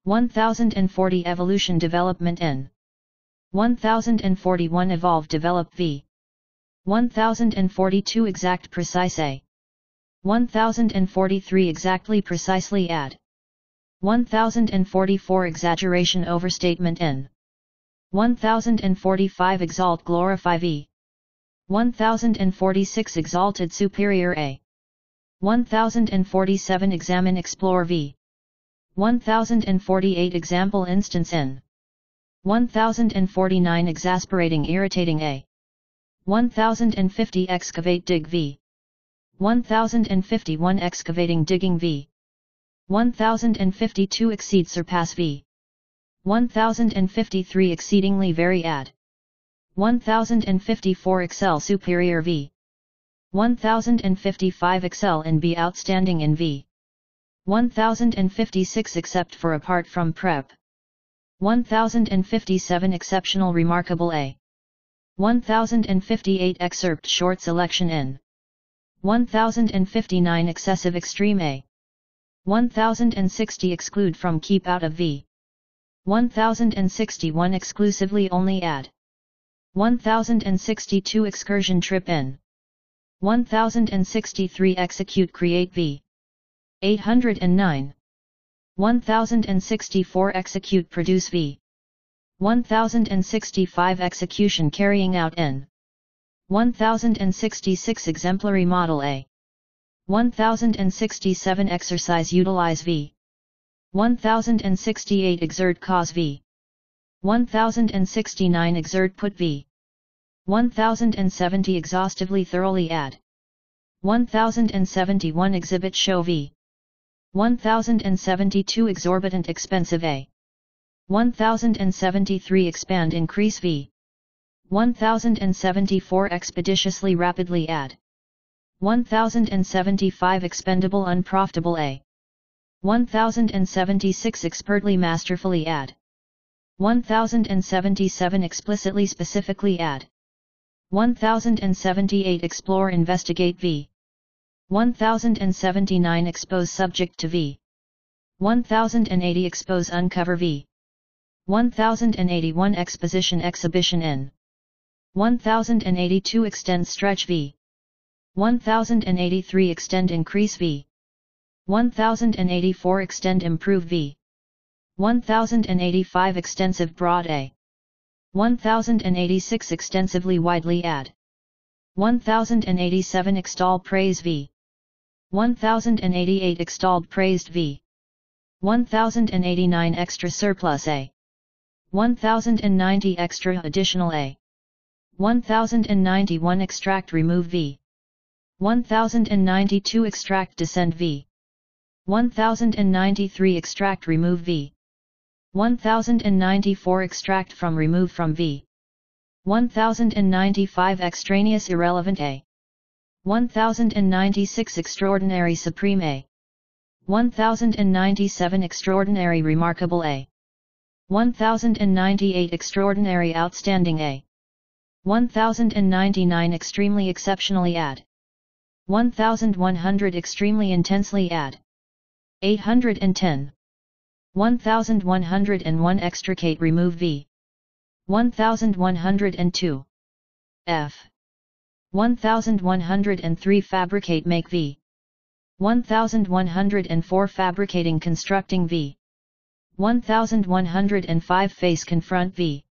1040 evolution development n. 1041 evolve develop v. 1042 exact precise a. 1043 exactly precisely add. 1044 exaggeration overstatement n. 1045 exalt glorify v. 1046 exalted superior a. 1047 examine explore v. 1048 example instance n. 1049 exasperating irritating a. 1050 excavate dig v. 1051 excavating digging v. 1052 exceed surpass v. 1053 exceedingly very add. 1054 excel superior v. 1055 excel in b outstanding in v. 1056 except for apart from prep. 1057 exceptional remarkable a. 1058 excerpt short selection in. 1059 excessive extreme a. 1060 exclude from keep out of v. 1061 exclusively only add. 1062 excursion trip in. 1063 execute create v. 809. 1064 execute produce v. 1065 execution carrying out n. 1066 exemplary model a. 1067 exercise utilize v. 1068 exert cause v. 1069 exert put v. 1070 exhaustively thoroughly add. 1071 exhibit show v. 1072 exorbitant expensive a. 1073 expand increase v. 1074 expeditiously rapidly add. 1075 expendable unprofitable a. 1076 expertly masterfully add. 1077 explicitly specifically add. 1078 explore investigate v. 1079 expose subject to v. 1080 expose uncover v. 1081 exposition exhibition n. 1082 extend stretch v. 1083 extend increase v. 1084 extend improve v. 1085 extensive broad a. 1086 extensively widely add. 1087 extol praise v. 1088 extolled praised v. 1089 extra surplus a. 1090 extra additional a. 1091 extract remove v. 1092 extract descend v. 1093 extract remove v. 1094 extract from remove from v. 1095 extraneous irrelevant a. 1096 extraordinary supreme a. 1097 extraordinary remarkable a. 1098 extraordinary outstanding a. 1099 extremely exceptionally add. 1100 extremely intensely add. 810. 1101 extricate remove v. 1102 f. 1103 fabricate make v. 1104 fabricating constructing v. 1105 face confront v.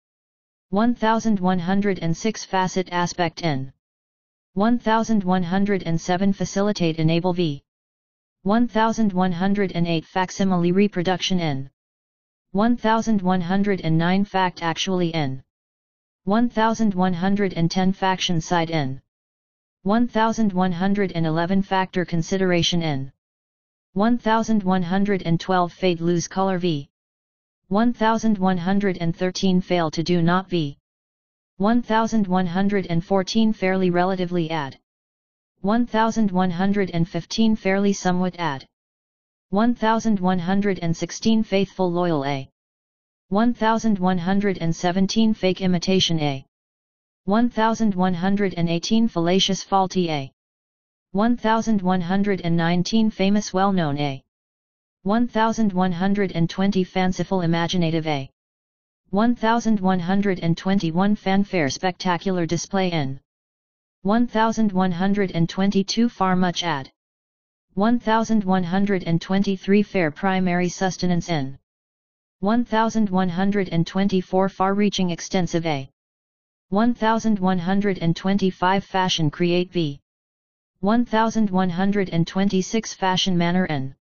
1106 facet aspect n. 1107 facilitate enable v. 1108 facsimile reproduction n. 1109 fact actually n. 1110 faction side n. 1111 factor consideration n. 1112 fade lose color v. 1113 fail to do not v. 1114 fairly relatively add. 1115 fairly somewhat add. 1116 faithful loyal a. 1117 fake imitation a. 1118 fallacious faulty a. 1119 famous well-known a. 1120 fanciful imaginative a. 1121 fanfare spectacular display n. 1122 far much add. 1123 fair primary sustenance n. 1124 far-reaching extensive a. 1125 fashion create v. 1126 fashion manner n.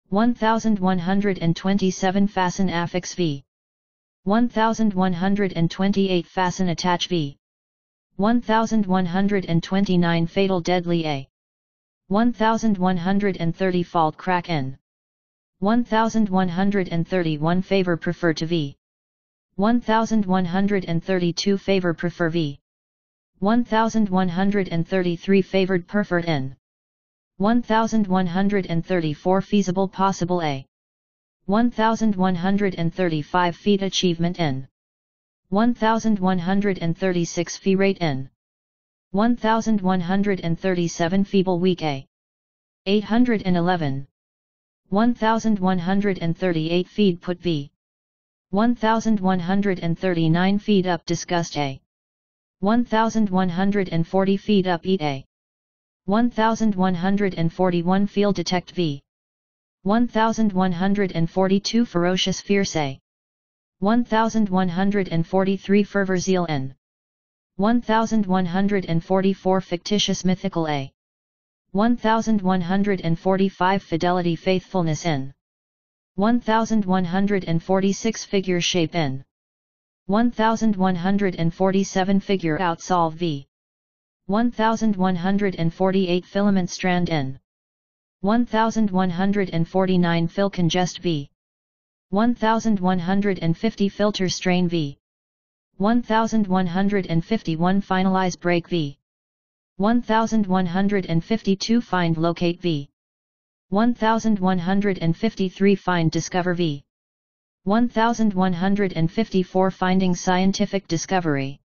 1127 fasten affix v. 1128 fasten attach v. 1129 fatal deadly a. 1130 fault crack n. 1131 favor prefer to v. 1132 favor prefer v. 1133 favored preferred n. 1134 feasible possible a. 1135 feat achievement n. 1136 fee rate n. 1137 feeble weak a. 811. 1138 feed put v. 1139 feed up disgust a. 1140 feed up eat a. 1141 feel detect v. 1142 ferocious fierce a. 1143 fervor zeal n. 1144 fictitious mythical a. 1145 fidelity faithfulness n. 1146 figure shape n. 1147 figure out solve v. 1148 filament strand n. 1149 fill congest v. 1150 filter strain v. 1151 finalize break v. 1152 find locate v. 1153 find discover v. 1154 finding scientific discovery.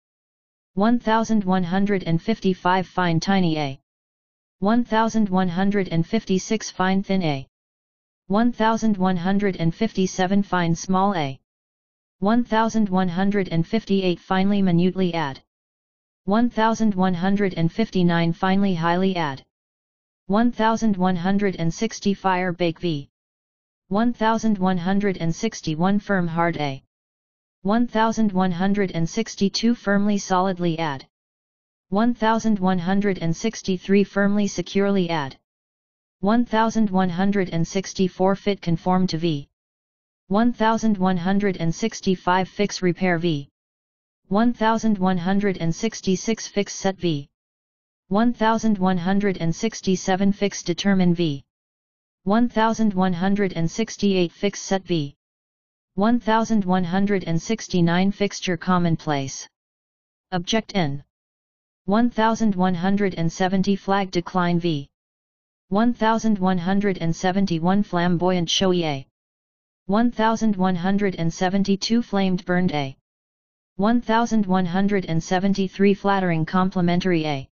1155 find tiny a. 1156 find thin a. 1157 find small a. 1158 finely minutely add. 1159 finely highly add. 1160 fire bake v. 1161 firm hard a. 1162 firmly solidly add. 1163 firmly securely add. 1164 fit conform to v. 1165 fix repair v. 1166 fix set v. 1167 fix determine v. 1168 fix set v. 1169 fixture commonplace. Object n. 1170 flag decline v. 1171 flamboyant showy a. 1172 flamed burned a. 1173 flattering complimentary a.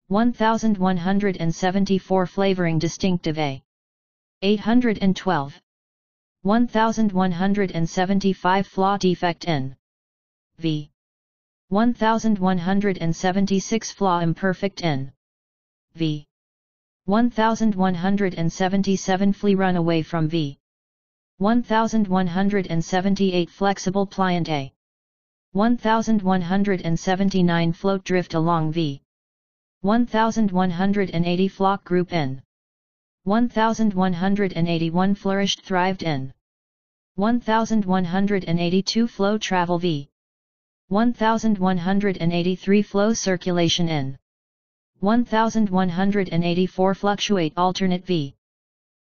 1174 flavoring distinctive a. 812. 1175 flaw defect in v. 1176 flaw imperfect in v. 1177 flee run away from v. 1178 flexible pliant a. 1179 float drift along v. 1180 flock group in 1181 flourished thrived in 1182 flow travel v. 1183 flow circulation in 1184 fluctuate alternate v.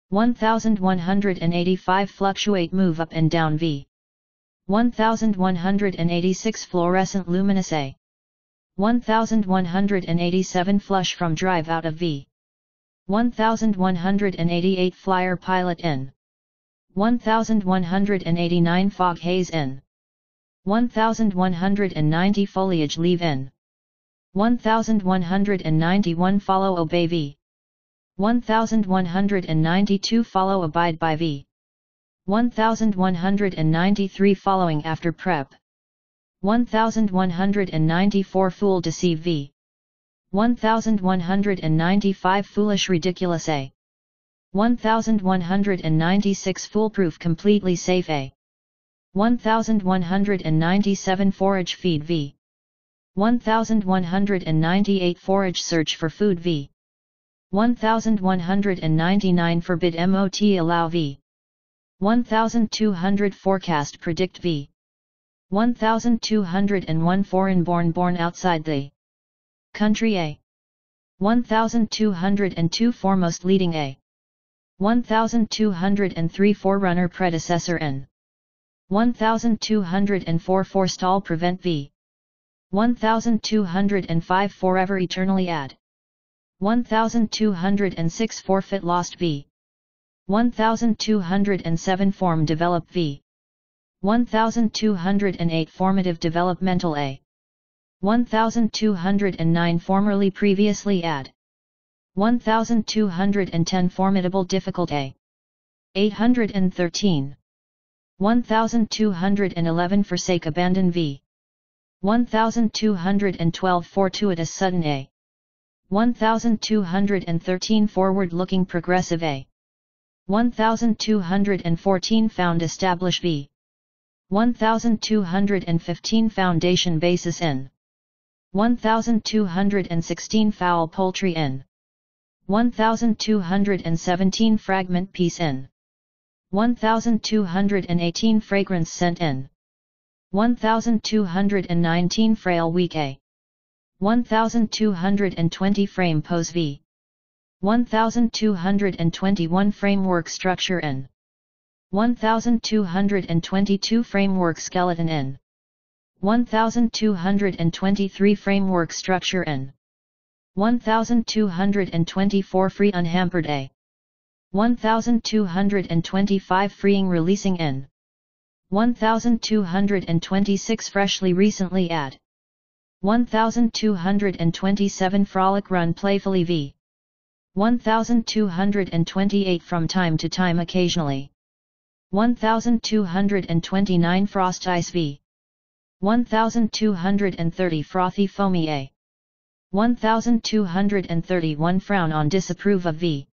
1185 fluctuate move up and down v. 1186 fluorescent luminous a. 1187 flush from drive out of v. 1188 flyer pilot in 1189 fog haze in 1190 foliage leave in 1191 follow obey v. 1192 follow abide by v. 1193 following after prep 1194 fool deceive v. 1195 foolish ridiculous a. 1196 foolproof completely safe a. 1197 forage feed v. 1198 forage search for food v. 1199 forbid mot allow v. 1200 forecast predict v. 1201 foreign born outside the country a. 1202 foremost leading a. 1203 forerunner predecessor n. 1204 forestall prevent v. 1205 forever eternally add. 1206 forfeit lost v. 1207 form develop v. 1208 formative developmental a. 1209 formerly previously add. 1210 formidable difficult a. 813. 1211 forsake abandon v. 1212 fortuitous sudden a. 1213 forward looking progressive a. 1214 found establish v. 1215 foundation basis in. 1216 fowl poultry in. 1217 fragment piece in. 1218 fragrance scent in. 1219 frail weak a. 1220 frame pose v. 1221 framework structure in. 1222 framework skeleton in. 1223 framework structure in. 1224 free unhampered a. 1225 freeing releasing in. 1226 freshly recently add. 1227 frolic run playfully v. 1228 from time to time occasionally. 1229 frost ice v. 1230 frothy foamy a. 1231 frown on disapprove of v.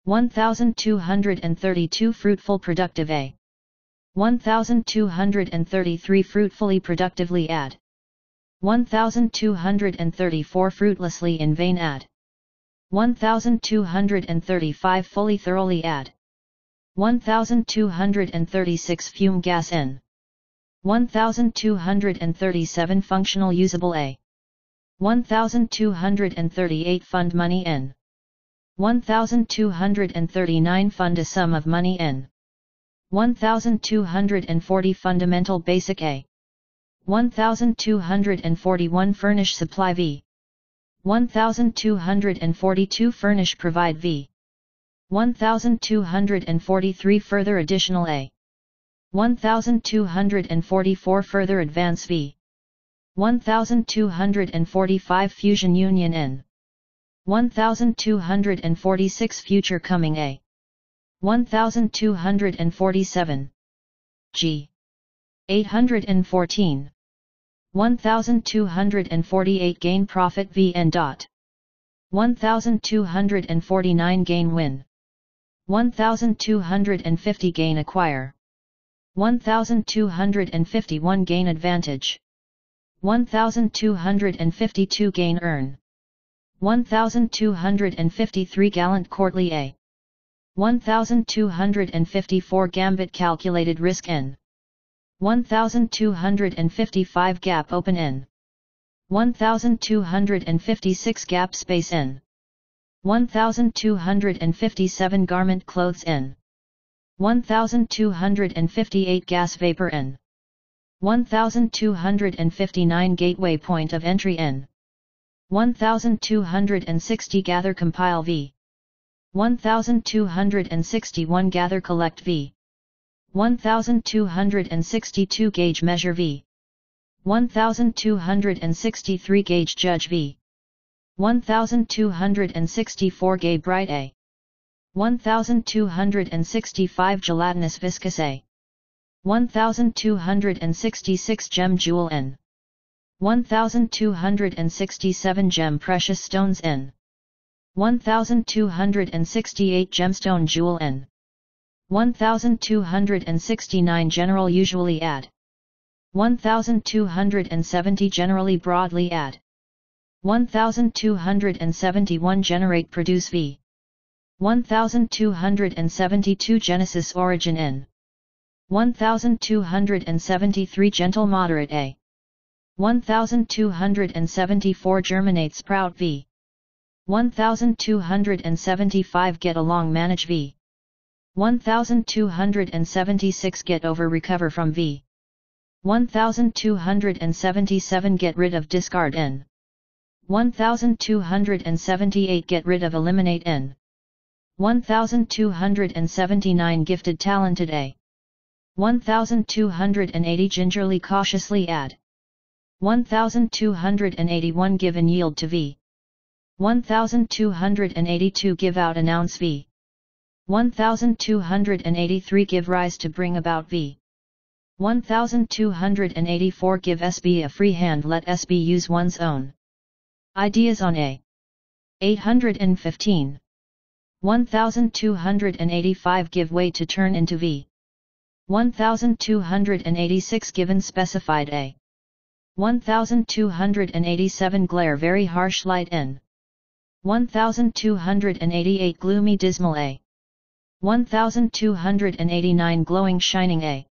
1232 fruitful productive a. 1233 fruitfully productively add. 1234 fruitlessly in vain add. 1235 fully thoroughly add. 1236 fume gas in. 1237 functional usable a. 1238 fund money in. 1239 fund a sum of money in. 1240 fundamental basic a. 1241 furnish supply v. 1242 furnish provide v. 1243 further additional a. 1244 further advance v. 1245 fusion union in. 1246 future coming a. 1247. G. 814. 1248 gain profit VN. 1249 gain win. 1250 gain acquire. 1251 gain advantage. 1252 gain earn. 1253 gallant courtly A. 1254 gambit calculated risk N. 1255 gap open N. 1256 gap space N. 1257 garment clothes N. 1258 gas vapor N. 1259 gateway point of entry N. 1260 gather compile V. 1261 gather collect V. 1262 gauge measure V. 1263 gauge judge V. 1264 gay bright A. 1265 gelatinous viscous A. 1266 gem jewel N. 1267 gem precious stones N. 1268 gemstone jewel N. 1269 general usually add. 1270 generally broadly add. 1271 generate produce V. 1272 genesis origin N. 1273 gentle moderate A. 1274 germinate sprout V. 1275 get along manage V. 1276 get over recover from V. 1277 get rid of discard N. 1278 get rid of eliminate N. 1279 gifted talented A. 1280 gingerly cautiously add. 1281 give and yield to V. 1282 give out announce V. 1283 give rise to bring about V. 1284 give SB a free hand let SB use one's own ideas on A. 815. 1285 give way to turn into V. 1286 given specified A. 1287 glare very harsh light N. 1288 gloomy dismal A. 1289 glowing shining A.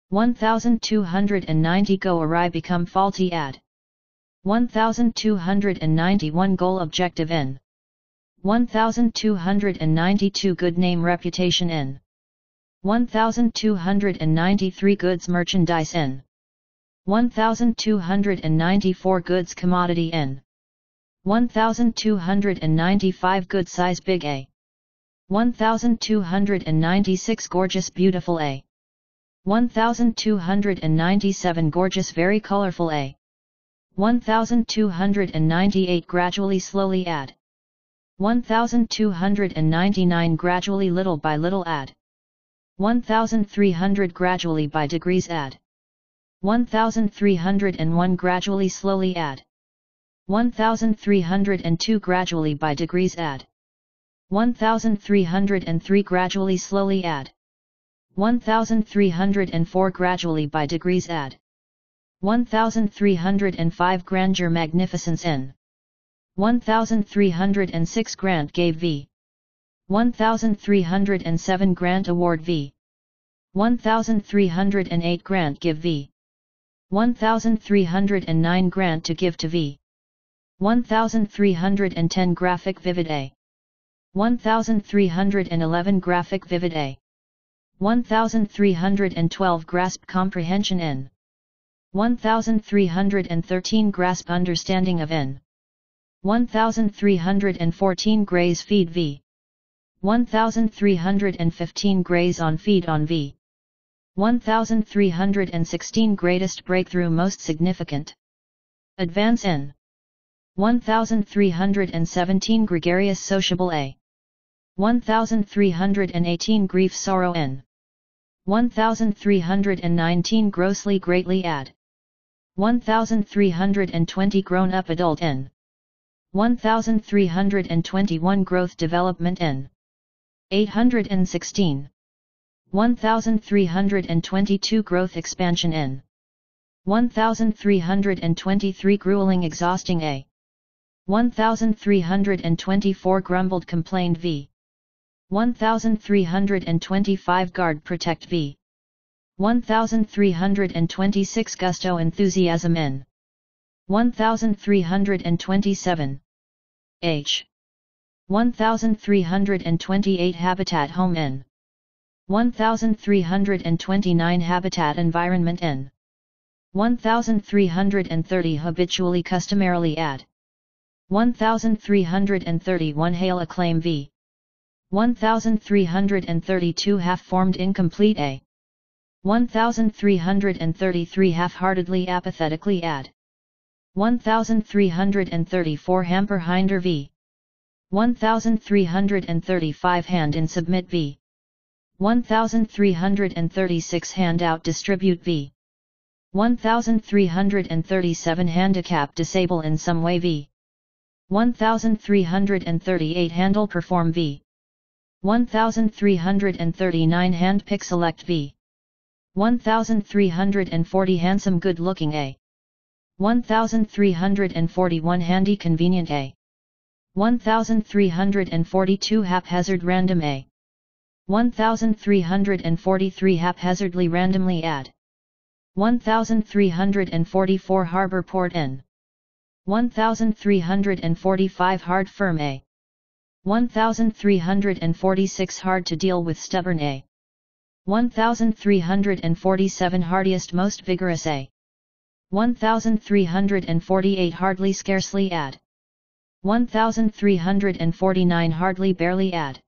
1290 go awry become faulty add. 1291 goal objective N. 1292 good name reputation N. 1293 goods merchandise N. 1294 goods commodity N. 1295 good size big A. 1296 gorgeous beautiful A. 1297 gorgeous very colorful A. 1298 gradually slowly add. 1299 gradually little by little add. 1300 gradually by degrees add. 1301 gradually slowly add. 1302 gradually by degrees add. 1303 gradually slowly add. 1304 gradually by degrees add. 1305 grandeur magnificence N. 1306 grant gave V. 1307 grant award V. 1308 grant give V. 1309 grant to give to V. 1310 graphic vivid A. 1311 graphic vivid A. 1312 grasp comprehension N. 1313 grasp understanding of N. 1314 graze feed V. 1315 graze on feed on V. 1316 greatest breakthrough most significant advance N. 1317 gregarious sociable A. 1318 grief sorrow n. 1319 grossly greatly add. 1320 grown up adult n. 1321 growth development n. 816. 1322 growth expansion n. 1323 grueling exhausting a. 1324 grumbled complained v. 1325 guard protect v. 1326 gusto enthusiasm n. 1327. H. 1328 habitat home n. 1329 habitat environment n. 1330 habitually customarily add. 1331 hail acclaim v. 1332 half-formed incomplete a. 1333 half-heartedly apathetically add. 1334 hamper hinder v. 1335 hand in submit v. 1336 handout distribute v. 1337 handicap disable in some way v. 1338 handle perform v. 1339 hand pick select v. 1340 handsome good looking a. 1341 handy convenient a. 1342 haphazard random a. 1343 haphazardly randomly add. 1344 harbor port n. 1345 hard firm a. 1346 hard to deal with stubborn a. 1347 hardiest most vigorous a. 1348 hardly scarcely add. 1349 hardly barely add.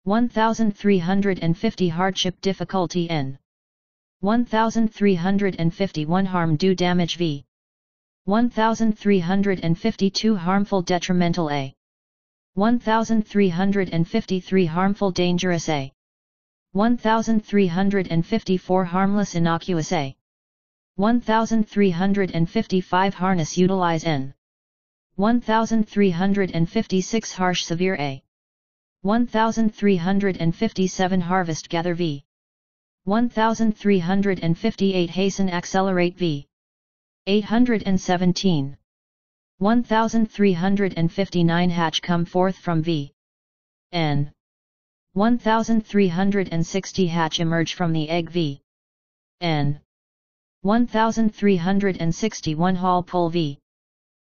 1350 hardship difficulty n. 1351 harm do damage v. 1352 harmful detrimental a. 1353 harmful dangerous a. 1354 harmless innocuous a. 1355 harness utilize n. 1356 harsh severe a. 1357 harvest gather v. 1358 hasten accelerate v. 817. 1359 hatch come forth from v. n. 1360 hatch emerge from the egg v. n. 1361 haul pull v.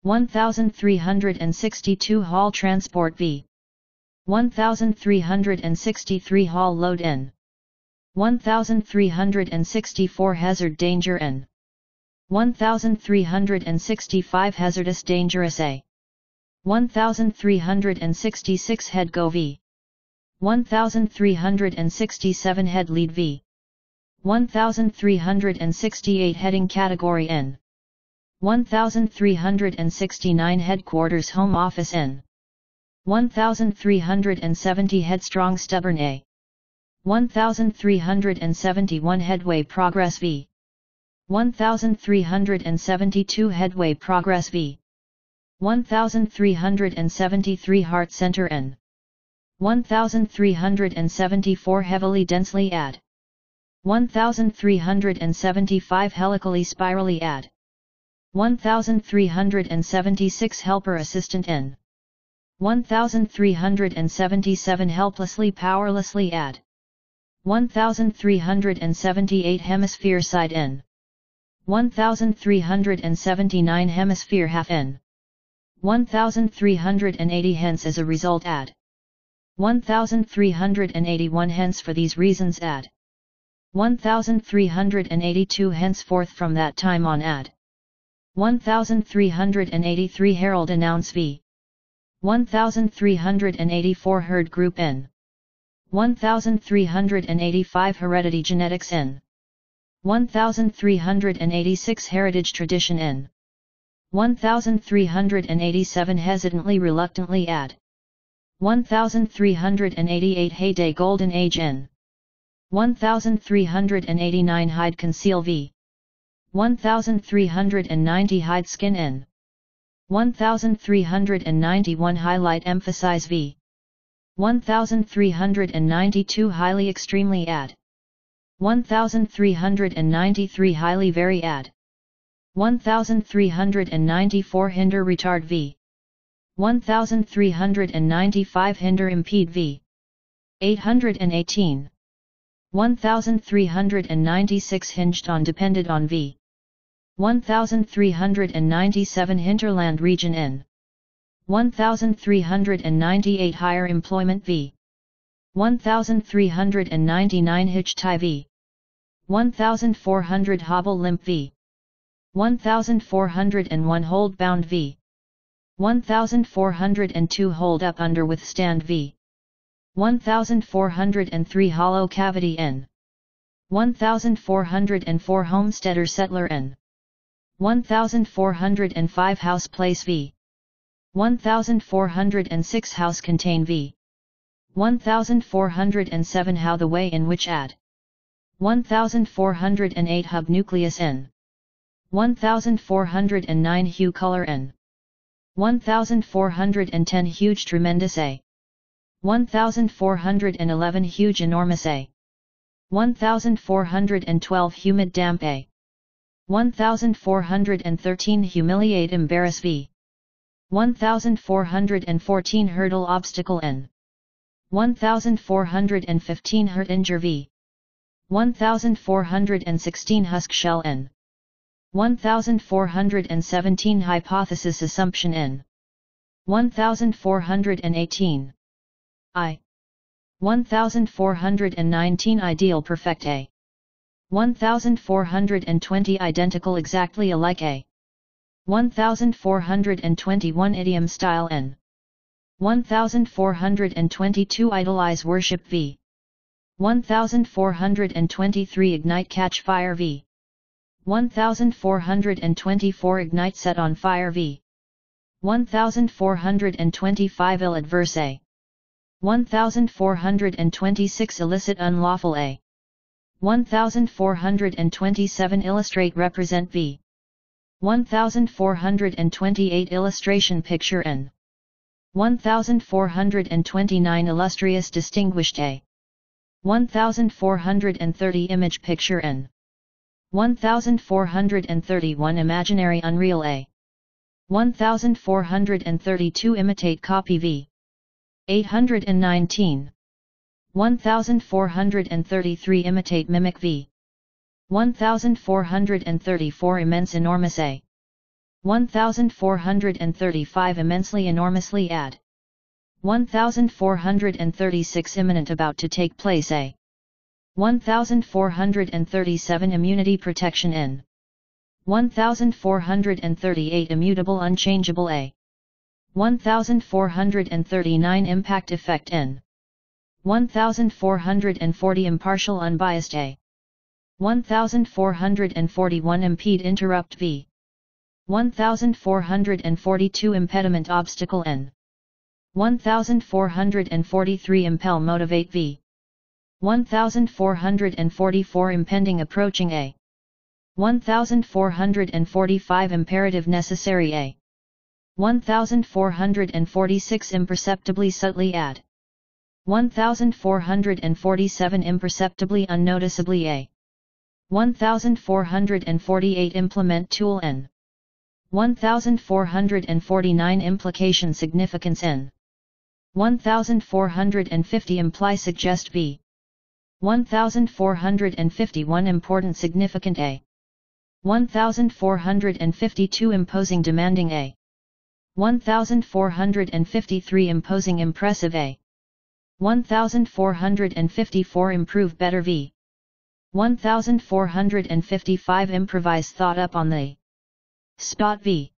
1362 haul transport v. 1363 haul load n. 1364 hazard danger n. 1365 hazardous dangerous a. 1366 head go v. 1367 head lead v. 1368 heading category n. 1369 headquarters home office n. 1370 headstrong stubborn a. 1371 headway progress v. 1372 headway progress v. 1373 heart center n. 1374 heavily densely add. 1375 helically spirally add. 1376 helper assistant n. 1377 helplessly powerlessly add. 1378 hemisphere side n. 1379 hemisphere half n. 1380 hence as a result add. 1381 hence for these reasons add. 1382 henceforth from that time on add. 1383 herald announce v. 1384 herd group n. 1385 heredity genetics n. 1386 heritage tradition n. 1387 hesitantly reluctantly add. 1388 Heyday Golden Age N. 1389 Hide Conceal V. 1390 Hide Skin N. 1391 Highlight Emphasize V. 1392 Highly Extremely Add. 1393 Highly Very Add. 1394 Hinder Retard V. 1395 Hinder Impede V. 818. 1396 Hinged on Depended on V. 1397 Hinterland Region N. 1398 Higher Employment V. 1399 Hitch Tie V. 1400 Hobble Limp V. 1401 Hold Bound V. 1402 Hold Up Under Withstand V. 1403 Hollow Cavity N. 1404 Homesteader Settler N. 1405 House Place V. 1406 House Contain V. 1407 How the Way in which Add. 1408 Hub Nucleus N. 1409 Hue Color N. 1410 Huge Tremendous A. 1411 Huge Enormous A. 1412 Humid Damp A. 1413 Humiliate Embarrass V. 1414 Hurdle Obstacle N. 1415 Hurt Injure V. 1416 Husk Shell N. 1417 Hypothesis Assumption N. 1418 I. 1419 Ideal Perfect A. 1420 Identical Exactly Alike A. 1421 Idiom Style N. 1422 Idolize Worship V. 1423 Ignite Catch Fire V. 1424 Ignite Set on Fire V. 1425 Ill Adverse A. 1426 Illicit Unlawful A. 1427 Illustrate Represent V. 1428 Illustration Picture N. 1429 Illustrious Distinguished A. 1430 Image Picture N. 1431 Imaginary Unreal A. 1432 Imitate Copy V. 819. 1433 Imitate Mimic V. 1434 Immense Enormous A. 1435 Immensely Enormously Add. 1436 Imminent About to Take Place A. 1437 Immunity Protection N. 1438 Immutable Unchangeable A. 1439 Impact Effect N. 1440 Impartial Unbiased A. 1441 Impede Interrupt V. 1442 Impediment Obstacle N. 1443 Impel Motivate V. 1444 Impending Approaching A. 1445 Imperative Necessary A. 1446 Imperceptibly Subtly Add. 1447 Imperceptibly Unnoticeably A. 1448 Implement Tool N. 1449 Implication Significance N. 1450 Imply Suggest V. 1451 Important Significant A. 1452 Imposing Demanding A. 1453 Imposing Impressive A. 1454 Improve Better V. 1455 Improvise Thought Up on the Spot V.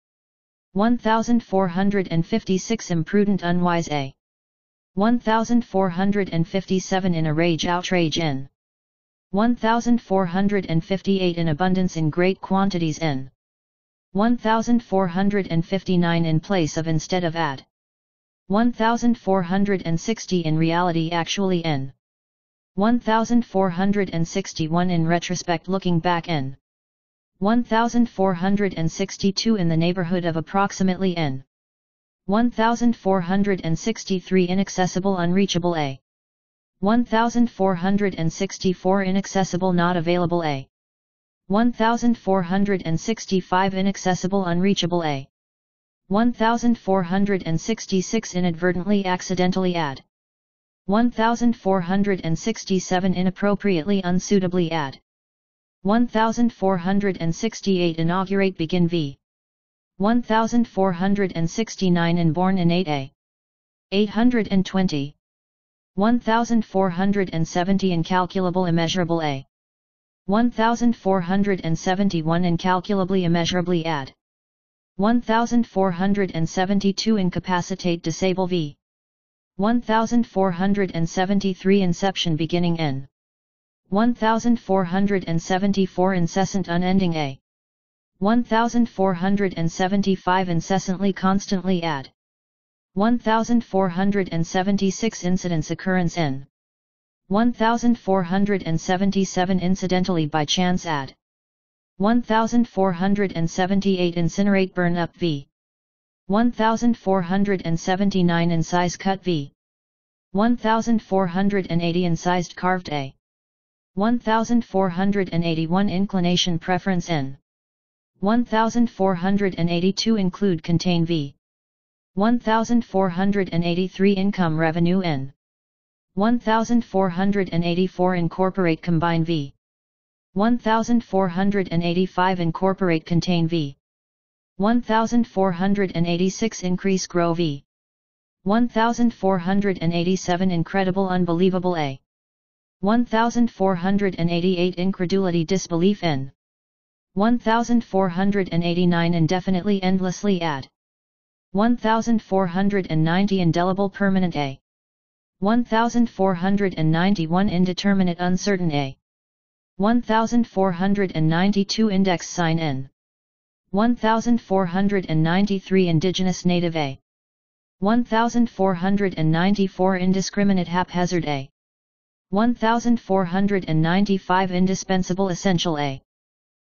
1456 Imprudent Unwise A. 1457 In a Rage Outrage N. 1458 In abundance in great quantities N. 1459 In place of instead of add. 1460 in reality actually in. 1461 in retrospect looking back in. 1462 in the neighborhood of approximately in. 1463 inaccessible unreachable a. 1464 inaccessible not available a. 1465 inaccessible unreachable a. 1466 inadvertently accidentally add. 1467 inappropriately unsuitably add. 1468 inaugurate begin v. 1469 inborn innate a. 820. 1470 incalculable immeasurable a. 1471 incalculably immeasurably add. 1472 incapacitate disable v. 1473 inception beginning in. 1474 incessant unending a. 1475 incessantly constantly add. 1476 incidents occurrence in. 1477 incidentally by chance add. 1478 incinerate burn up v. 1479 incise cut v. 1480 incised carved a. 1481 inclination preference in. 1482 include contain v. 1483 income revenue in. 1484 incorporate combine v. 1485 incorporate contain v. 1486 increase grow v. 1487 incredible unbelievable a. 1488 incredulity disbelief in. 1489 indefinitely endlessly add. 1490 indelible permanent a. 1491 indeterminate uncertain a. 1492 index sign in. 1493 indigenous native a. 1494 indiscriminate haphazard a. 1495 indispensable essential a.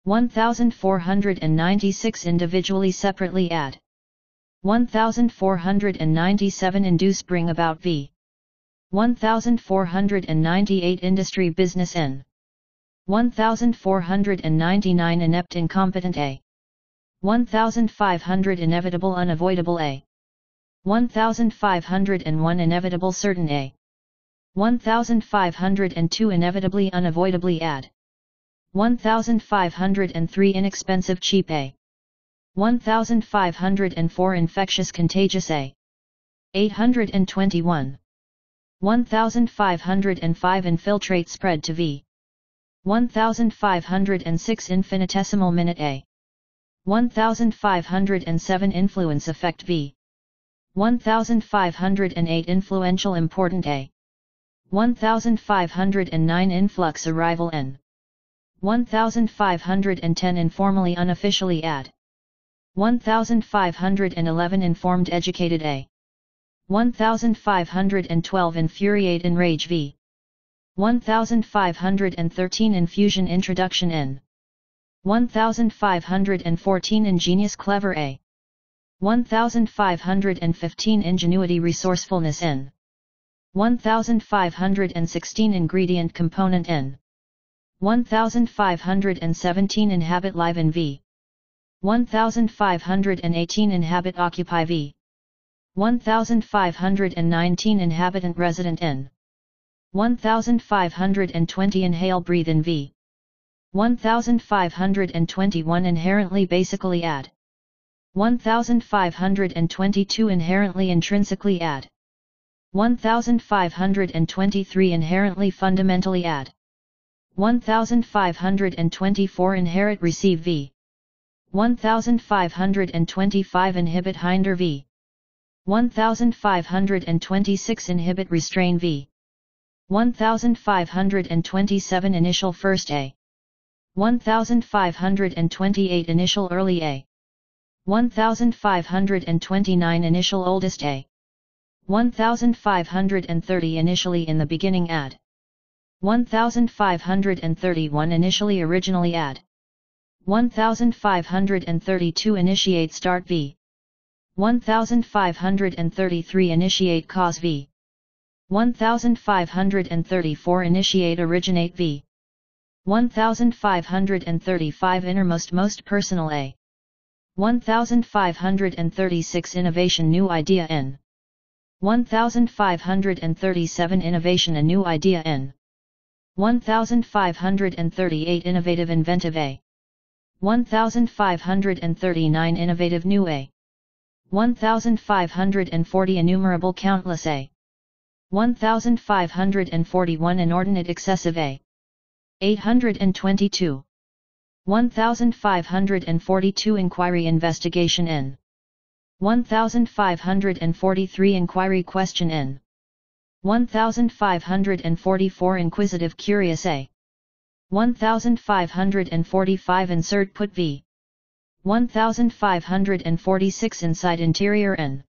1496 individually separately add. 1497 induce bring about v. 1498 industry business in. 1499 inept incompetent a. 1500 inevitable unavoidable a. 1501 inevitable certain a. 1502 inevitably unavoidably add. 1503 inexpensive cheap a. 1504 infectious contagious a. 821. 1505 infiltrate spread to v. 1506 infinitesimal minute a. 1507 influence effect v. 1508 influential important a. 1509 influx arrival n. 1510 informally unofficially add. 1511 informed educated a. 1512 infuriate enrage v. 1513 infusion introduction in. 1514 ingenious clever a. 1515 ingenuity resourcefulness in. 1516 ingredient component in. 1517 inhabit live in v. 1518 inhabit occupy v. 1519 inhabitant resident in. 1520 inhale breathe in v. 1521 inherently basically add. 1522 inherently intrinsically add. 1523 inherently fundamentally add. 1524 inherit receive v. 1525 inhibit hinder v. 1526 inhibit restrain v. 1527 initial first a. 1528 initial early a. 1529 initial oldest a. 1530 initially in the beginning add. 1531 initially originally add. 1532 initiate start v. 1533 initiate cause v. 1534 initiate originate v. 1535 innermost most personal a. 1536 innovation new idea n. 1537 innovation a new idea n. 1538 innovative inventive a. 1539 innovative new a. 1540 innumerable countless a. 1541 inordinate excessive a. 822. 1542 inquiry investigation n. 1543 inquiry question n. 1544 inquisitive curious a. 1545 insert put v. 1546 insight interior n.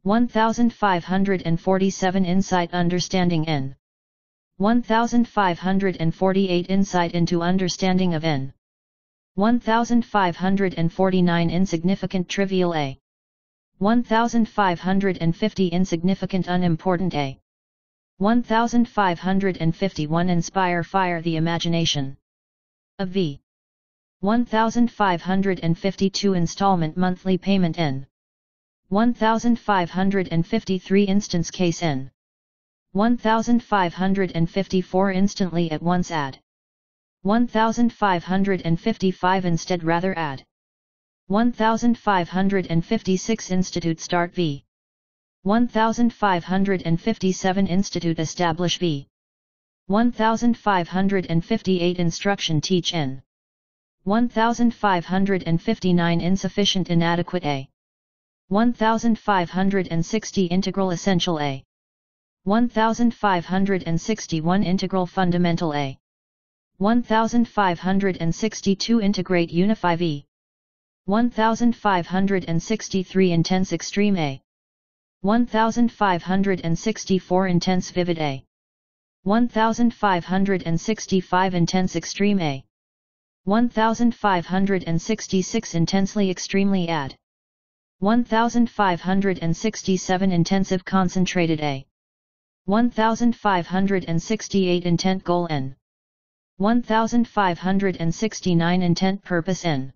1547 insight understanding n. 1548 insight into understanding of n. 1549 insignificant trivial a. 1550 insignificant unimportant a. 1551 inspire fire the imagination of v. 1552 installment monthly payment n. 1553 instance case n. 1554 instantly at once add. 1555 instead rather add. 1556 institute start v. 1557 institute establish v. 1558 instruction teach n. 1559 insufficient inadequate a. 1560 integral essential a. 1561 integral fundamental a. 1562 integrate unify v. 1563 intense extreme a. 1564 intense vivid a. 1565 intense extreme a. 1566 intensely extremely add. 1567 intensive concentrated a. 1568 intent goal n. 1569 intent purpose n.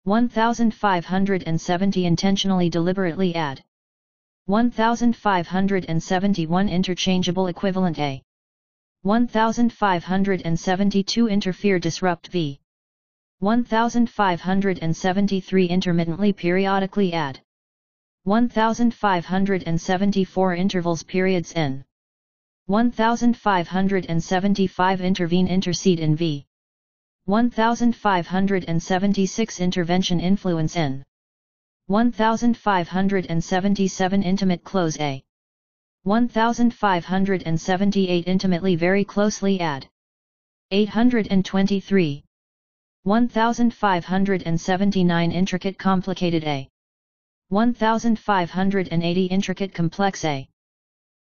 1570 intentionally deliberately add. 1571 interchangeable equivalent a. 1572 interfere disrupt v. 1573 intermittently periodically add. 1574 intervals periods n. 1575 intervene intercede in v. 1576 intervention influence n. 1577 intimate close a. 1578 intimately very closely add. 823. 1579 intricate complicated a. 1580 intricate complex a.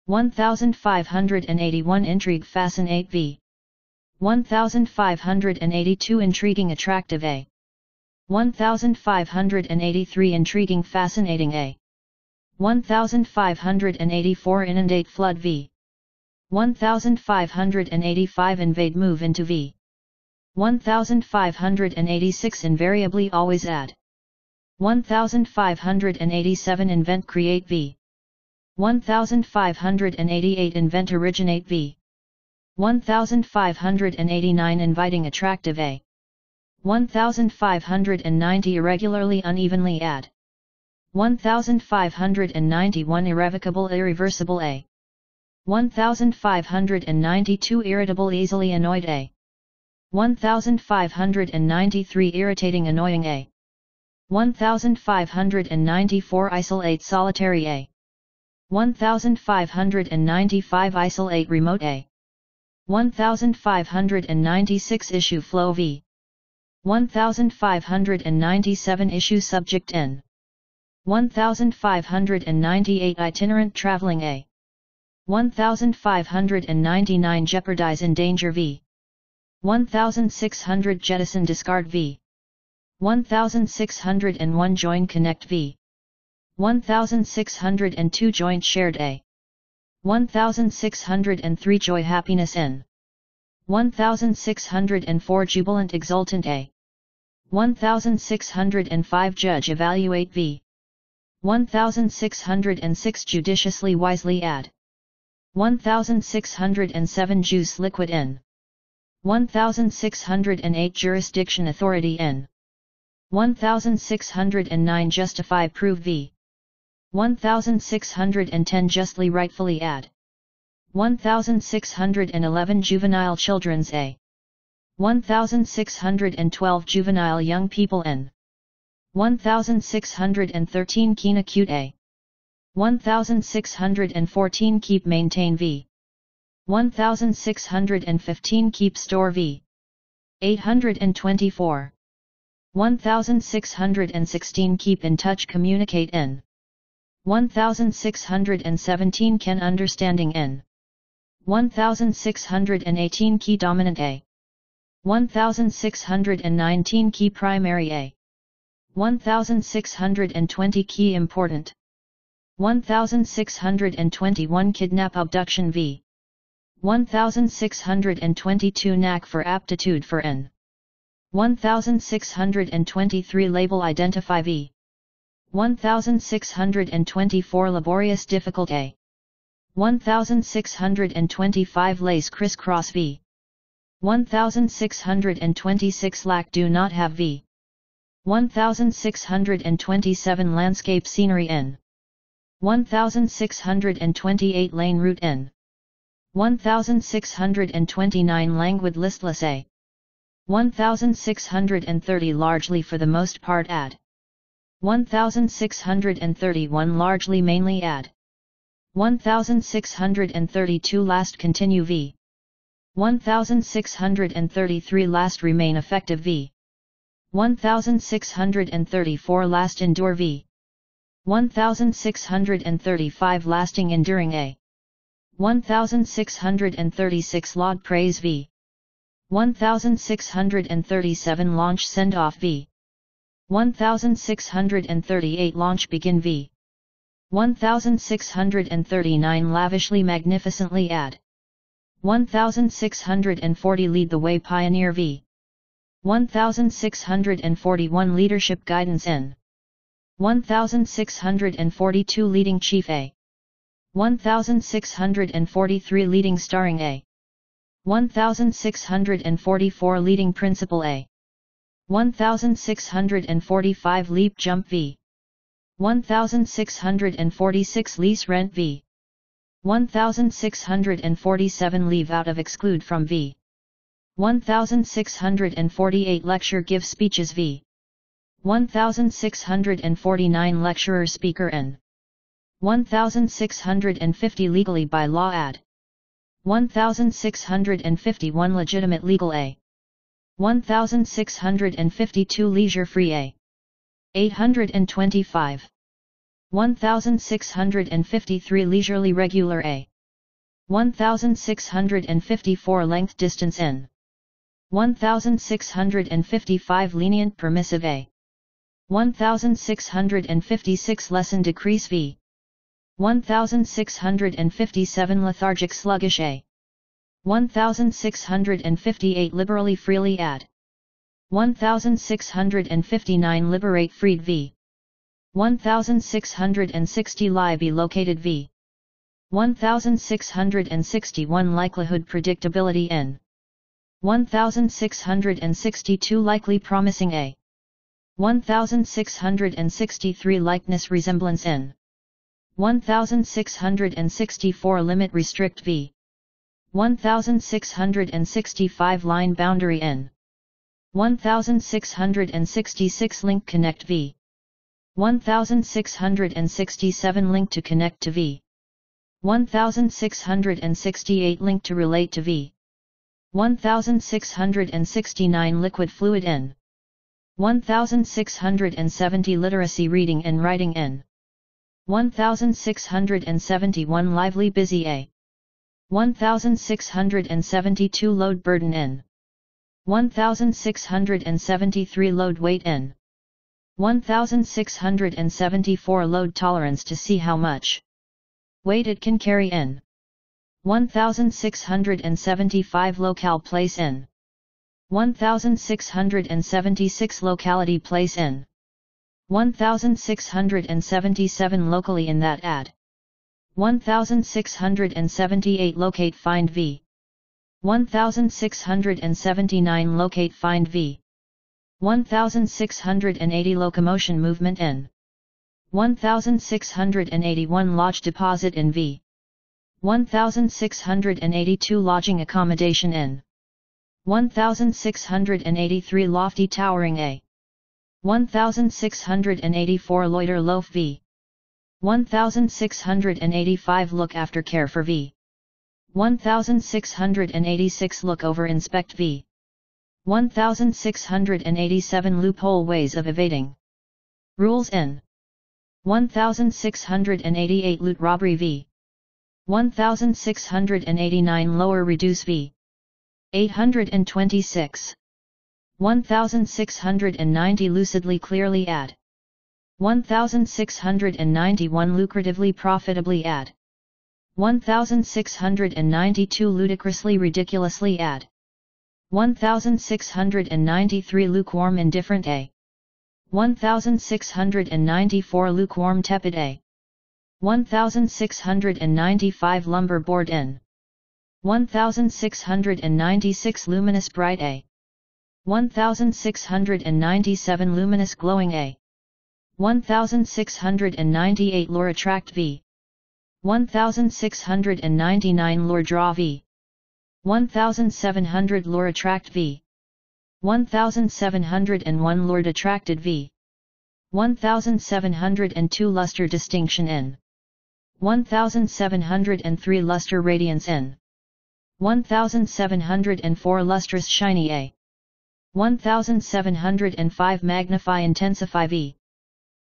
1581 intrigue fascinate v. 1582 intriguing attractive a. 1583 intriguing fascinating a. 1584 inundate flood v. 1585 invade move into v. 1586 invariably always add. 1587 invent create v. 1588 invent originate v. 1589 inviting attractive a. 1590 irregularly unevenly add. 1591 irrevocable irreversible a. 1592 irritable easily annoyed a. 1593 irritating annoying a. 1594 isolate solitary a. 1595 isolate remote a. 1596 issue flow v. 1597 issue subject n. 1598 itinerant traveling A. 1599 jeopardize endanger V. 1600 jettison discard V. 1601 join connect V. 1602 joint shared A. 1603 joy happiness N. 1604 jubilant exultant A. 1605 judge evaluate V. 1606 judiciously wisely add. 1607 juice liquid N. 1608 jurisdiction authority N. 1609 justify prove V. 1610 justly rightfully add. 1611 juvenile children's A. 1612 juvenile young people N. 1613 keen acute A. 1614 keep maintain V. 1615 keep store V. 824. 1616 keep in touch communicate N. 1617 can understanding N. 1618 key dominant A. 1619 key primary A. 1620 key important. 1621 kidnap abduction V. 1622 knack for aptitude for N. 1623 label identify V. 1624 laborious difficult A. 1625 lace crisscross V. 1626 lack do not have V. 1627 landscape scenery N. 1628 lane route N. 1629 languid listless A. 1630 largely for the most part add. 1631 largely mainly add. 1632 last continue V. 1633 last remain effective V. 1634 last endure V. 1635 lasting enduring A. 1636 laud praise V. 1637 launch send off V. 1638 launch begin V. 1639 lavishly magnificently add. 1640 lead the way pioneer V. 1641 leadership guidance N. 1642 leading chief A. 1643 leading starring A. 1644 leading principal A. 1645 leap jump V. 1646 lease rent V. 1647 leave out of exclude from V. 1648 lecture give speeches V. 1649 lecturer speaker N. 1650 legally by law add. 1651 legitimate legal A. 1652 leisure free A. 825. 1653 leisurely regular A. 1654 length distance N. 1655 lenient permissive A. 1656 lesson decrease V. 1657 lethargic sluggish A. 1658 liberally freely add. 1659 liberate freed V. 1660 lie be located V. 1661 likelihood predictability N. 1662 likely promising A. 1663 likeness resemblance N. 1664 limit restrict V. 1665 line boundary N. 1666 link connect V. 1667 link to connect to V. 1668 link to relate to V. 1669 liquid fluid N. 1670 literacy reading and writing in. 1671 lively busy a. 1672 load burden in. 1673 load weight in. 1674 load tolerance to see how much weight it can carry in. 1675 locale place in. 1676 locality place in. 1677 locally in that add. 1678 locate find v. 1679 locate find v. 1680 locomotion movement in. 1681 lodge deposit in v. 1682 lodging accommodation in. 1683 lofty towering a. 1684 loiter loaf v. 1685 look after care for v. 1686 look over inspect v. 1687 loophole ways of evading rules in. 1688 loot robbery v. 1689 lower reduce v. 826. 1690 lucidly clearly add. 1691 lucratively profitably add. 1692 ludicrously ridiculously add. 1693 lukewarm indifferent a. 1694 lukewarm tepid a. 1695 lumber board in. 1696 luminous bright a. 1697 luminous glowing a. 1698 lure attract v. 1699 lure draw v. 1700 lure attract v. 1701 lured attracted v. 1702 luster distinction in. 1703 luster radiance in. 1704 lustrous shiny a. 1705 magnify intensify v.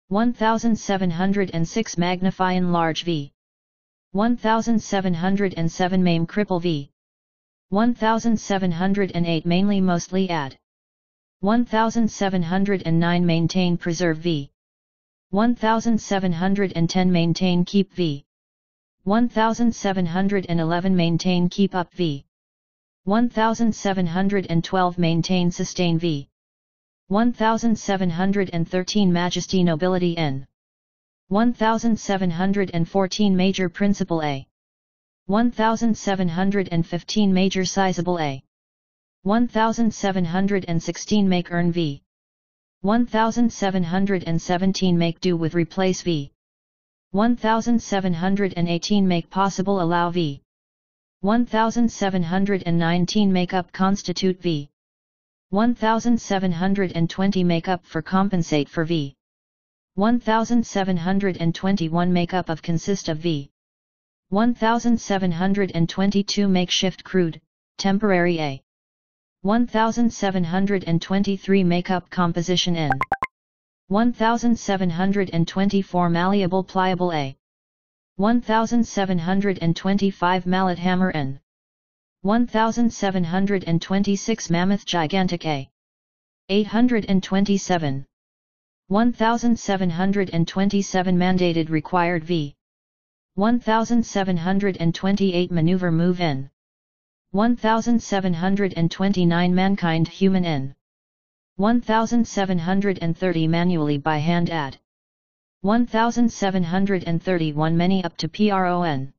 1706 magnify enlarge v. 1707 maim cripple v. 1708 mainly mostly add. 1709 maintain preserve v. 1710 maintain keep v. 1711 maintain keep up v. 1712 maintain sustain v. 1713 majesty nobility in. 1714 major principle a. 1715 major sizable a. 1716 make earn v. 1717 make do with replace v. 1718 make possible allow v. 1719 make up constitute v. 1720 make up for compensate for v. 1721 make up of consist of v. 1722 makeshift crude, temporary a. 1723 make up composition in. 1724 malleable pliable a. 1725 mallet hammer in. 1726 mammoth gigantic a. 827. 1727 mandated required v. 1728 maneuver move in. 1729 mankind human in. 1730 manually by hand add. 1731 many up to PRON.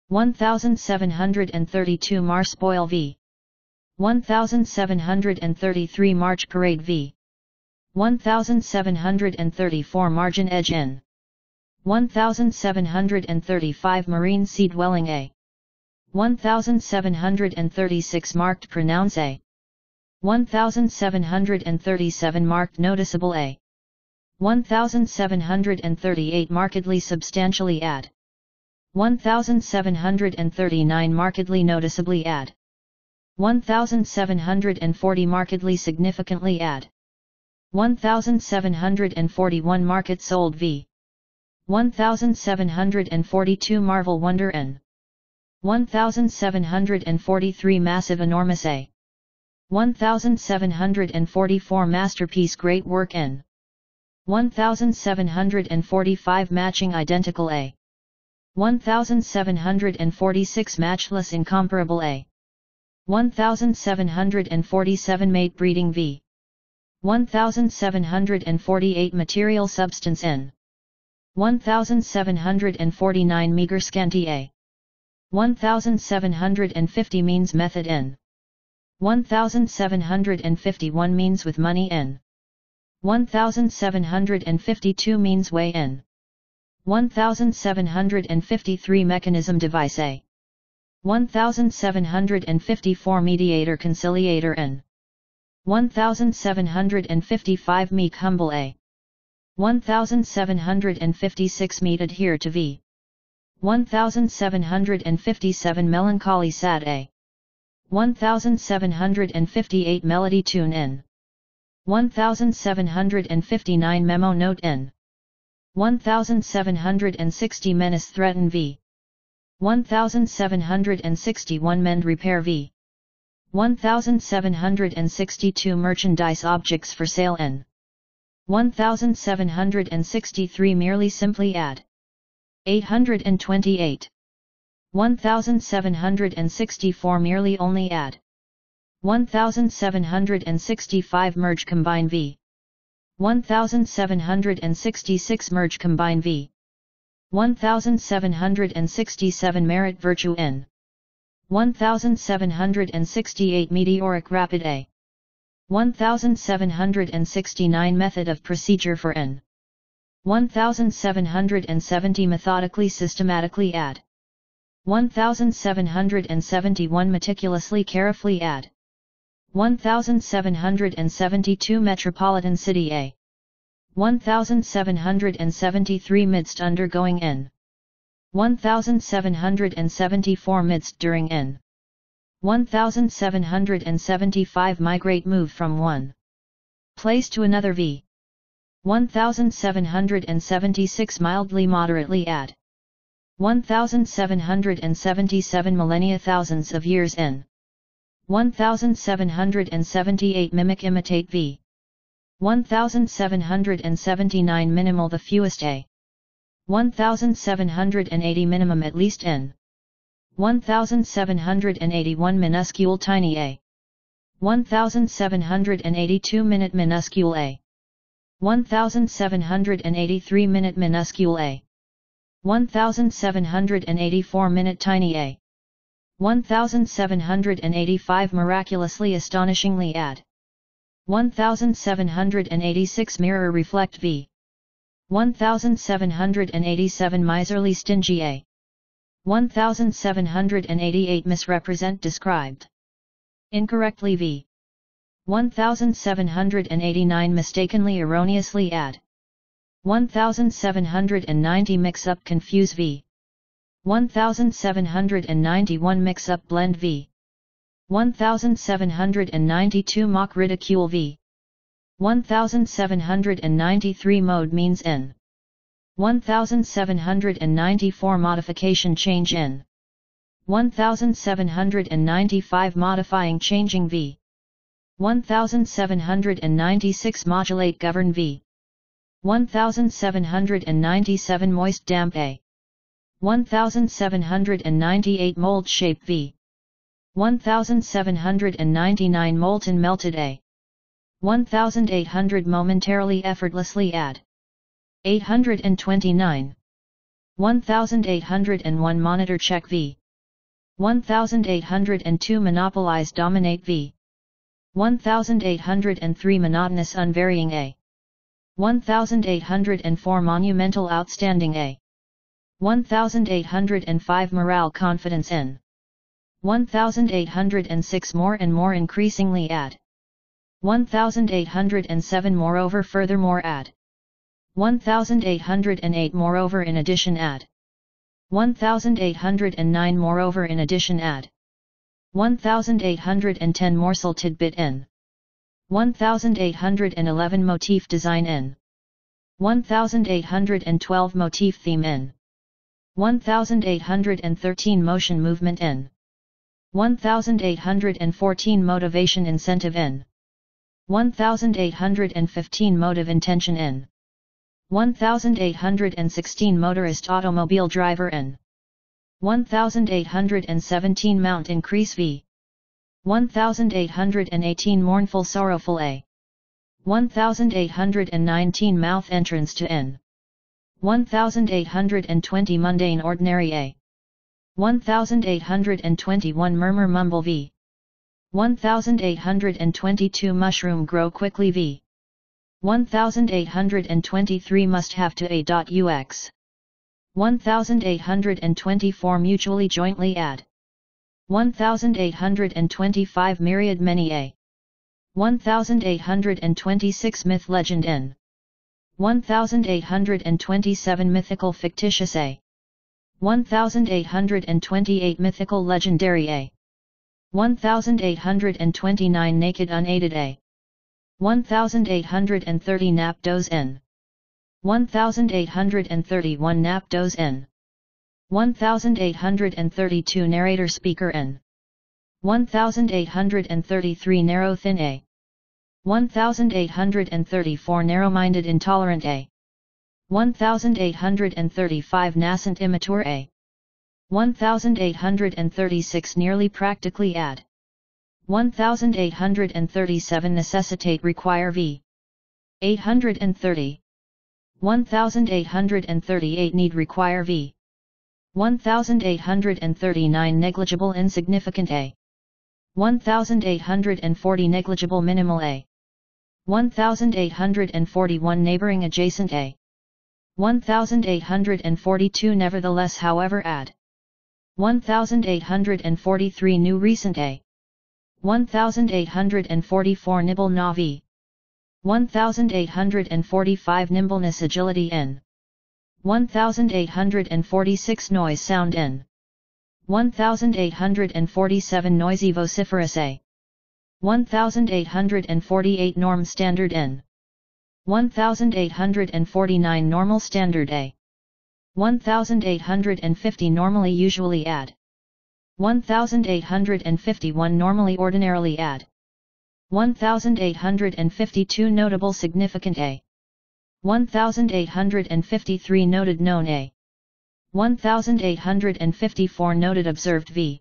1732 Mar spoil v. 1733 March parade v. 1734 margin edge in. 1735 marine sea dwelling a. 1736 marked pronounce a. 1737 marked noticeable a. 1738 markedly substantially add. 1739 markedly noticeably add. 1740 markedly significantly add. 1741 market sold v. 1742 marvel wonder n. 1743 massive enormous a. 1744 masterpiece great work n. 1745 matching identical a. 1746 matchless incomparable a. 1747 mate breeding v. 1748 material substance n. 1749 meager scanty a. 1750 means method n. 1751 means with money n. 1752 means way n. 1753 mechanism device a. 1754 mediator conciliator n. 1755 meek humble a. 1756 meet adhere to v. 1757 melancholy sad a. 1758 melody tune n. 1759 memo note n. 1760 menace threaten v. 1761 mend repair v. 1762 merchandise objects for sale n. 1763 merely simply add. 828. 1764 merely only add. 1765 merge combine v. 1766 merge combine v. 1767 merit virtue n. 1768 meteoric rapid a. 1769 method of procedure for n. 1770 methodically systematically add. 1771 meticulously carefully add. 1772 metropolitan city a. 1773 midst undergoing n. 1774 midst during n. 1775 migrate move from one place to another v. 1776 mildly moderately add. 1777 millennia thousands of years n. 1778 mimic imitate v. 1779 minimal the fewest a. 1780 minimum at least n. 1781 minuscule tiny a. 1782 minute minuscule a. 1783 minute minuscule a. 1784 minute tiny a. 1785 miraculously astonishingly add. 1786 mirror reflect v. 1787 miserly stingy a. 1788 misrepresent described incorrectly v. 1789 mistakenly erroneously add. 1790 mix up confuse v. 1791 mix up blend v. 1792 mock ridicule v. 1793 mode means n. 1794 modification change n. 1795 modifying changing v. 1796 modulate govern v. 1797 moist damp a. 1798 mold shape v. 1799 molten melted a. 1800 momentarily effortlessly add. 829. 1801 monitor check v. 1802 monopolize dominate v. 1803 monotonous unvarying a. 1804 monumental outstanding a. 1805 morale confidence n. 1806 more and more increasingly add. 1807 moreover furthermore add. 1808 moreover in addition add. 1809 moreover in addition add. 1810 morsel tidbit n. 1811 motif design in. 1812 motif theme in. 1813 motion movement in. 1814 motivation incentive in. 1815 motive intention in. 1816 motorist automobile driver in. 1817 mount increase v. 1818 mournful sorrowful a. 1819 mouth entrance to in. 1820 mundane ordinary a. 1821 murmur mumble v. 1822 mushroom grow quickly v. 1823 must have to a.ux. 1824 mutually jointly add. 1825 myriad many a. 1826 myth legend in. 1827 mythical fictitious a. 1828 mythical legendary a. 1829 naked unaided a. 1830 nap doze in. 1831 nap doze in. 1832 narrator speaker in. 1833 narrow thin a. 1834 narrow-minded intolerant a. 1835 nascent immature a. 1836 nearly practically add. 1837 necessitate require v. 830. 1838 need require v. 1839 negligible insignificant a. 1840 negligible minimal a. 1841 neighboring adjacent a. 1842 nevertheless however add. 1843 new recent a. 1844 nibble na v. 1845 nimbleness agility in. 1846 noise sound in. 1847 noisy vociferous a. 1848 norm standard in. 1849 normal standard a. 1850 normally usually add. 1851 normally ordinarily add. 1852 notable significant a. 1853 noted known a. 1854 noted observed v.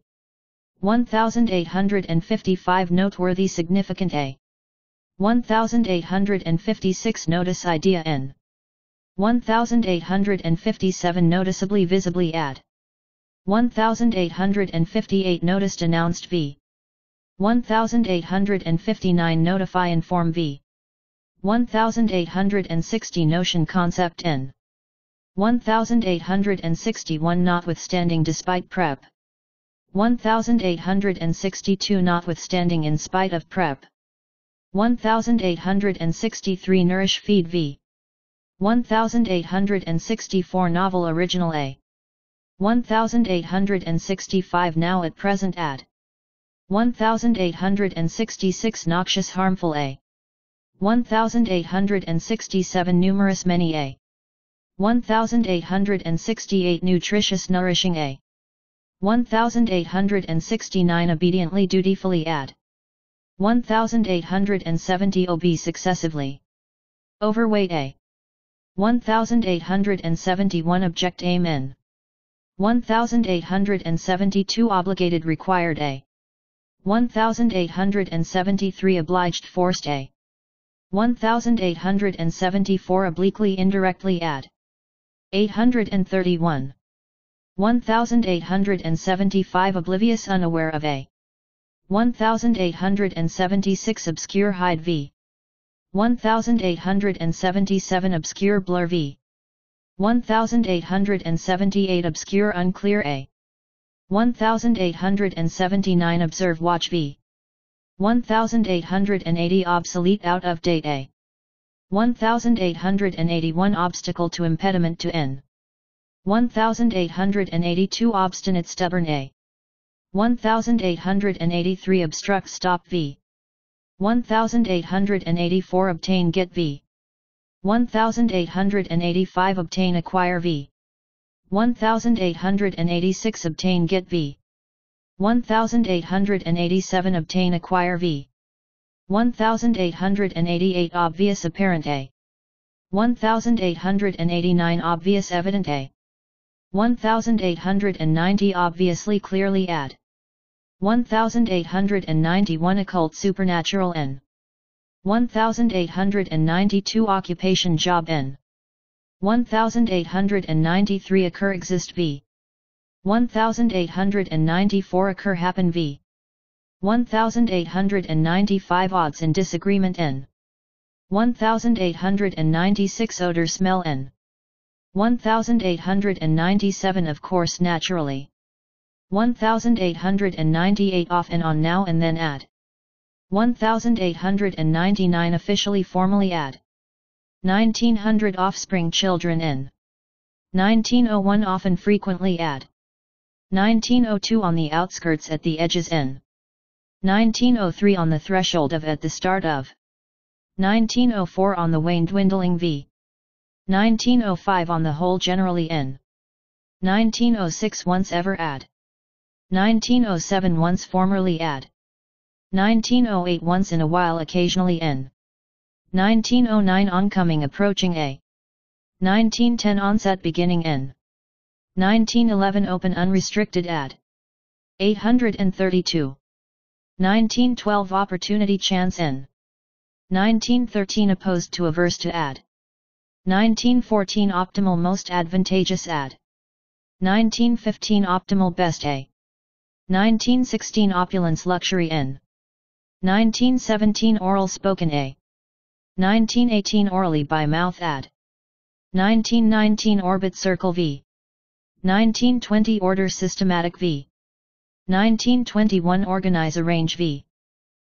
1855 noteworthy significant a. 1856 notice idea n. 1857 noticeably visibly add. 1858 noticed announced v. 1859 notify inform v. 1860 notion concept n. 1861 notwithstanding despite prep. 1862 notwithstanding in spite of prep. 1863 nourish feed v. 1864 novel original a. 1865 now at present add. 1866 noxious harmful a. 1867 numerous many a. 1868 nutritious nourishing a. 1869 obediently dutifully add. 1870 obese excessively. Overweight a. 1871 object amen. 1872 obligated required a. 1873 obliged forced a. 1874 obliquely indirectly add. 831. 1875 oblivious unaware of a. 1876 obscure hide v. 1877 obscure blur v. 1878 obscure unclear a. 1879 observe watch v. 1880 obsolete out of date a. 1881 obstacle to impediment to n. 1882 obstinate stubborn a. 1883 obstruct stop v. 1884 obtain get v. 1885 obtain acquire v. 1886 obtain get v. 1887 obtain acquire v. 1888 obvious apparent a. 1889 obvious evident a. 1890 obviously clearly add. 1891 occult supernatural n. 1892 occupation job n. 1893 occur exist v. 1894 occur happen v. 1895 odds and disagreement n. 1896 odor smell n. 1897 of course naturally. 1898 off and on now and then add. 1899 officially formally add. 1900 offspring children in. 1901 often frequently add. 1902 on the outskirts at the edges in. 1903 on the threshold of at the start of. 1904 on the wane dwindling v. 1905 on the whole generally in. 1906 once ever add. 1907 once formerly add. 1908 once in a while occasionally in. 1909 oncoming approaching a. 1910 onset beginning in. 1911 open unrestricted add. 832. 1912 opportunity chance in. 1913 opposed to averse to add. 1914 optimal most advantageous add. 1915 optimal best a. 1916 opulence luxury in. 1917 oral spoken a. 1918 orally by mouth add. 1919 orbit circle v. 1920 order systematic v. 1921 organize arrange v.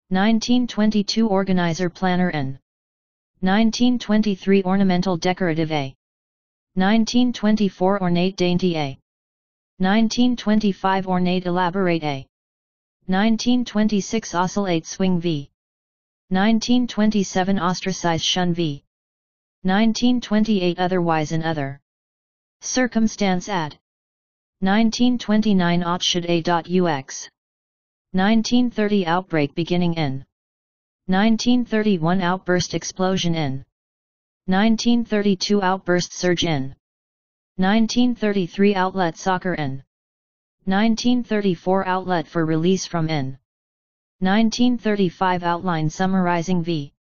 1922 organizer planner n. 1923 ornamental decorative a. 1924 ornate dainty a. 1925 ornate elaborate a. 1926 oscillate swing v. 1927 ostracize shun v. 1928 otherwise in other circumstance add. 1929 ought should a.ux. 1930 outbreak beginning in. 1931 outburst explosion in. 1932 outburst surge in. 1933 outlet soccer in. 1934 outlet for release from in. 1935 outline summarizing v.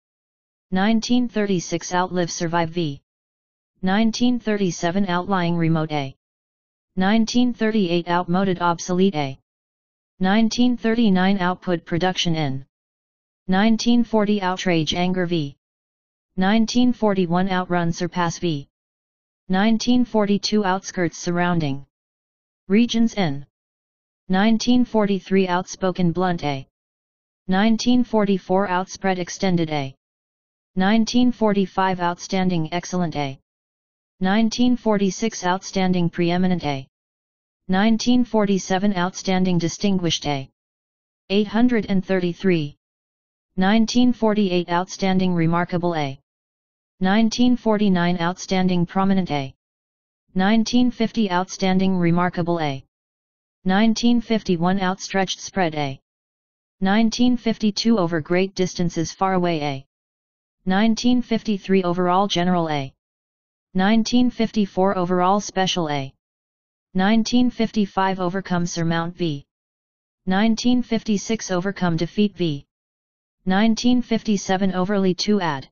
1936 outlive survive v. 1937 outlying remote a. 1938 outmoded obsolete a. 1939 output production in. 1940 outrage anger v. 1941 outrun surpass v. 1942 outskirts surrounding regions in. 1943 outspoken blunt a. 1944 outspread extended a. 1945 outstanding excellent a. 1946 outstanding preeminent a. 1947 outstanding distinguished a. 833. 1948 outstanding remarkable a. 1949 outstanding prominent a. 1950 outstanding remarkable a. 1951 outstretched spread a. 1952 over great distances far away a. 1953 overall general a. 1954 overall special a. 1955 overcome surmount v. 1956 overcome defeat v. 1957 overly to add.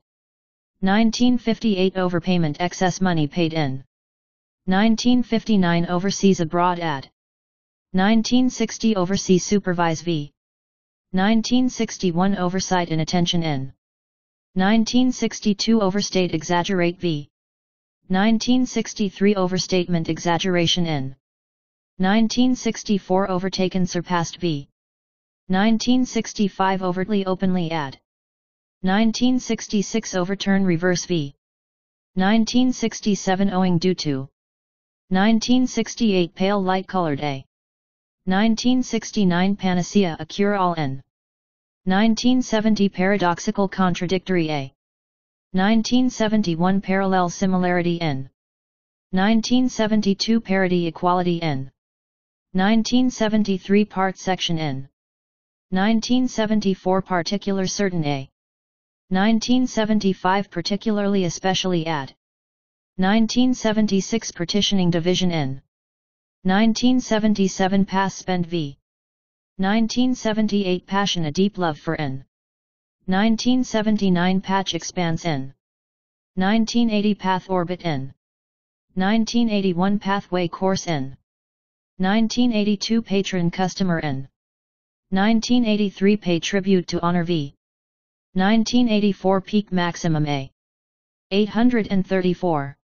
1958 overpayment excess money paid in. 1959 overseas abroad add. 1960 overseas supervise v. 1961 oversight inattention in. 1962 overstate exaggerate v. 1963 overstatement exaggeration in. 1964 overtaken surpassed v. 1965 overtly openly add. 1966 overturn reverse v. 1967 owing due to. 1968 pale light colored a. 1969 panacea a cure all n. 1970 paradoxical contradictory A. 1971 parallel similarity N. 1972 parity equality N. 1973 part section N. 1974 particular certain A. 1975 particularly especially add. 1976 partitioning division N. 1977 pass spend V. 1978 passion a deep love for N. 1979 patch expanse N. 1980 path orbit N. 1981 pathway course N. 1982 patron customer N. 1983 pay tribute to honor V. 1984 peak maximum A. 834.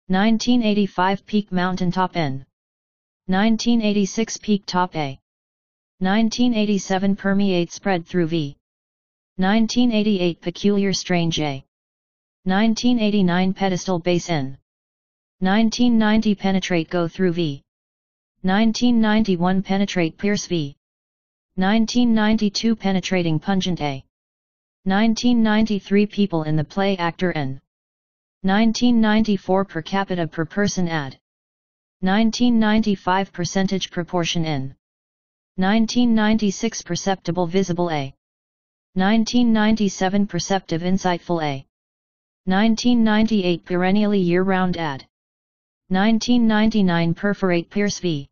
1985 peak mountaintop N. 1986 peak top A. 1987 permeate spread through V. 1988 peculiar strange A. 1989 pedestal base N. 1990 penetrate go through V. 1991 penetrate pierce V. 1992 penetrating pungent A. 1993 people in the play actor N. 1994 per capita per person add. 1995 percentage proportion N. 1996 perceptible visible A. 1997 perceptive insightful A. 1998 perennially year-round add. 1999 perforate pierce V.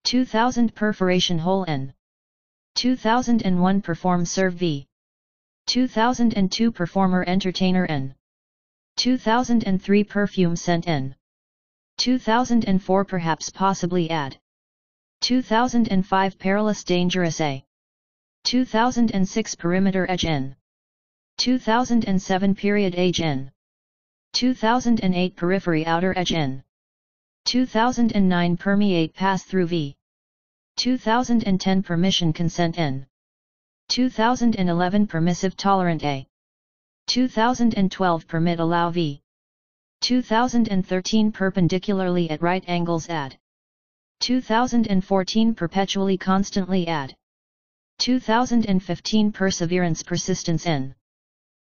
2000 perforation hole N. 2001 perform serve V. 2002 performer entertainer N. 2003 perfume scent N. 2004 perhaps possibly add. 2005 perilous dangerous A. 2006 perimeter edge N. 2007 period age N. 2008 periphery outer edge N. 2009 permeate pass through V. 2010 permission consent N. 2011 permissive tolerant A. 2012 permit allow V. 2013 perpendicularly at right angles add. 2014 perpetually constantly add. 2015 perseverance persistence N.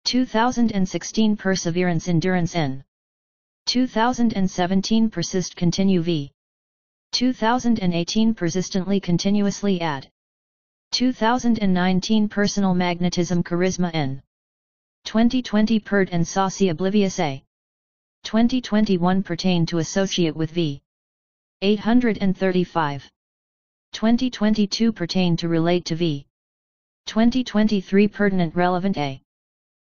2016 perseverance endurance N. 2017 persist continue V. 2018 persistently continuously add. 2019 personal magnetism charisma N. 2020 pert and saucy oblivious A. 2021 pertain to associate with V. 835. 2022 pertain to relate to V. 2023 pertinent relevant A.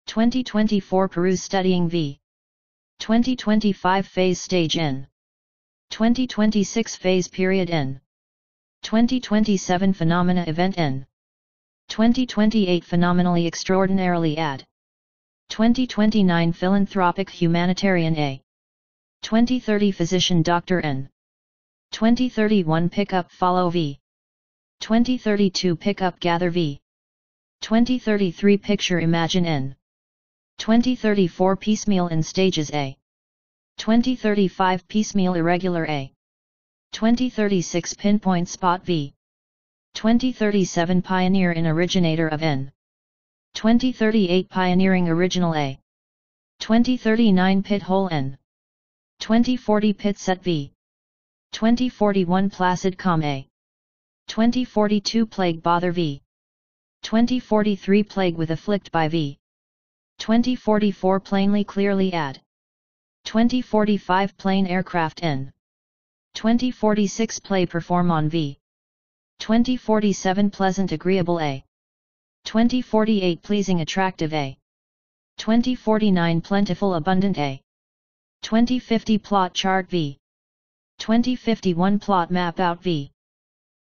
2024 peruse studying V. 2025 phase stage N. 2026 phase period N. 2027 phenomena event N. 2028 phenomenally extraordinarily add. 2029 philanthropic humanitarian A. 2030 physician doctor N. 2031 pick up follow V. 2032 pick up gather V. 2033 picture imagine N. 2034 piecemeal in stages A. 2035 piecemeal irregular A. 2036 pinpoint spot V. 2037 pioneer in originator of N. 2038 pioneering original A. 2039 pit hole N. 2040 pit set V. 2041 placid calm A. 2042 plague bother V. 2043 plague with afflict by V. 2044 plainly clearly add. 2045 plain aircraft N. 2046 play perform on V. 2047 pleasant agreeable A. 2048 pleasing attractive A. 2049 plentiful abundant A. 2050 plot chart V. 2051 plot map out V.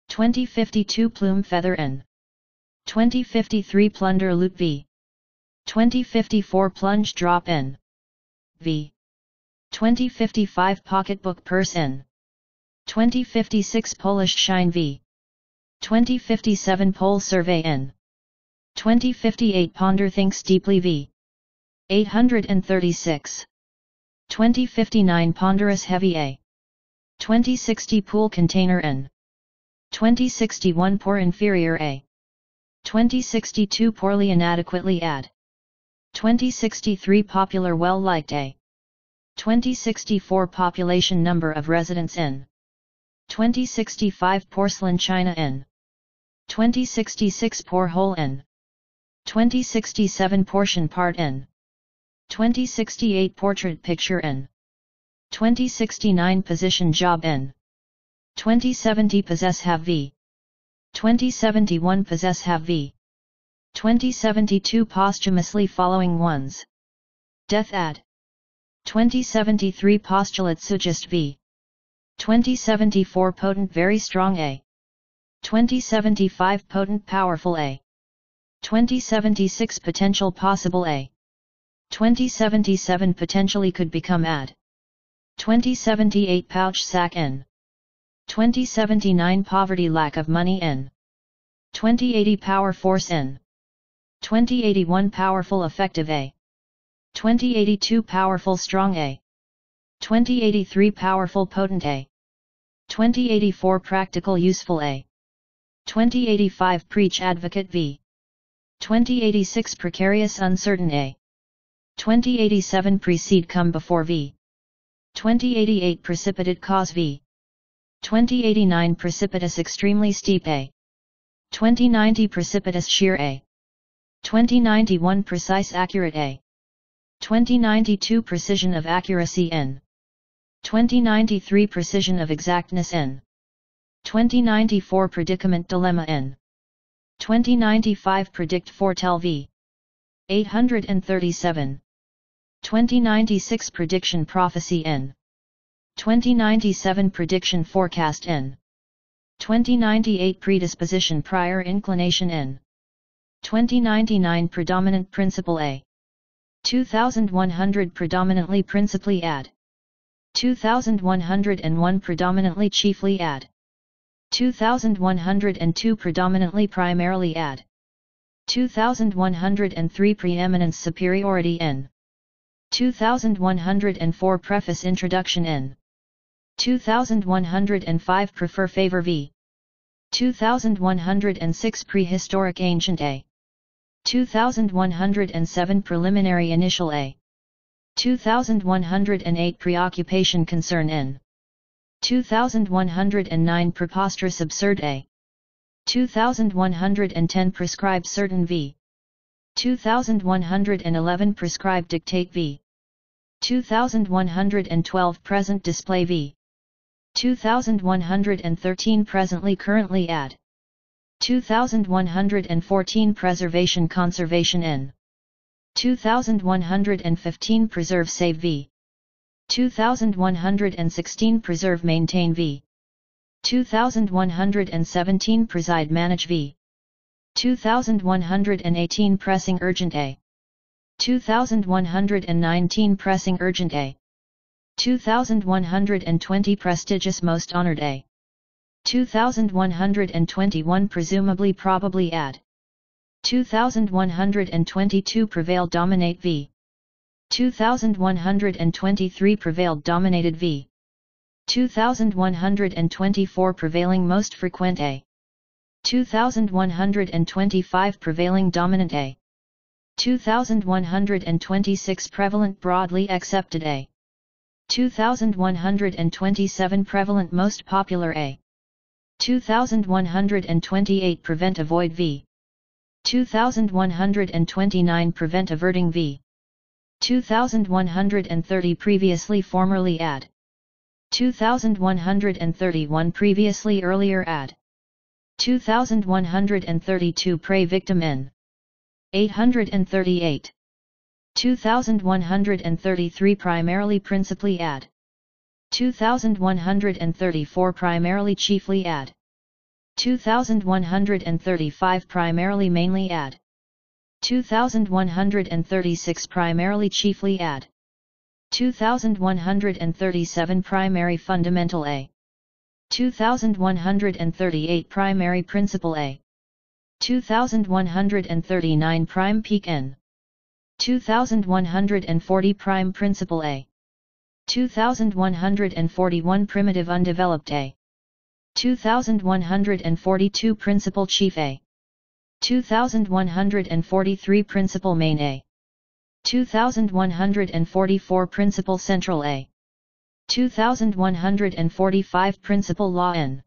2052 plume feather N. 2053 plunder loot V. 2054 plunge drop N. V. 2055 pocketbook purse N. 2056 Polish shine V. 2057 poll survey N. 2058 ponder thinks deeply V. 836. 2059 ponderous heavy A. 2060 pool container N. 2061 poor inferior A. 2062 poorly inadequately add. 2063 popular well liked a. 2064 population number of residents in. 2065 porcelain china in. 2066 pour hole in. 2067 portion part in. 2068 portrait picture in. 2069 position job in. 2070 possess have v. 2071 possess have v. 2072 posthumously following ones. Death add. 2073 postulate suggest v. 2074 potent very strong a. 2075 potent powerful a. 2076 potential possible a. 2077 potentially could become add. 2078 pouch sack in. 2079 poverty lack of money in. 2080 power force in. 2081 powerful effective a. 2082 powerful strong a. 2083 powerful potent a. 2084 practical useful a. 2085 preach advocate v. 2086 precarious uncertain a. 2087 precede come before v. 2088 precipitate cause v. 2089 precipitous extremely steep a. 2090 precipitous sheer a. 2091 precise accurate a. 2092 precision of accuracy in. 2093 precision of exactness in. 2094 predicament dilemma in. 2095 predict foretell v. 837. 2096 prediction prophecy in. 2097 prediction forecast in. 2098 predisposition prior inclination in. 2099 predominant principle a. 2100 predominantly principally add. 2101 predominantly chiefly add. 2102 predominantly primarily add. 2103 preeminence superiority in. 2104 preface introduction in. 2105 prefer favor v. 2106 prehistoric ancient a. 2107 preliminary initial a. 2108 preoccupation concern in. 2109 preposterous absurd a. 2110 prescribe certain v. 2111 prescribe dictate v. 2112 present display v. 2113 presently currently add. 2114 preservation conservation in. 2115 preserve save v. 2116 preserve maintain v. 2117 preside manage v. 2118 pressing urgent a. 2119 pressing urgent a. 2120 prestigious most honored a. 2121 presumably probably add. 2122 prevail dominate v. 2123 prevailed dominated v. 2124 prevailing most frequent a. 2125 prevailing dominant a. 2126 prevalent broadly accepted a. 2127 prevalent most popular a. 2128 prevent avoid v. 2129 prevent averting v. 2130 previously formerly add. 2131 previously earlier add. 2132 prey victim in. 838. 2133 primarily principally add. 2134 primarily chiefly add. 2135 primarily mainly add. 2136 primarily chiefly add. 2137 primary fundamental a. 2138 primary principle a. 2139 prime peak n. 2140 prime principle a. 2141 primitive undeveloped a. 2142 principal chief a. 2143 Principal Main A. 2144 Principal Central A. 2145 Principal Law N.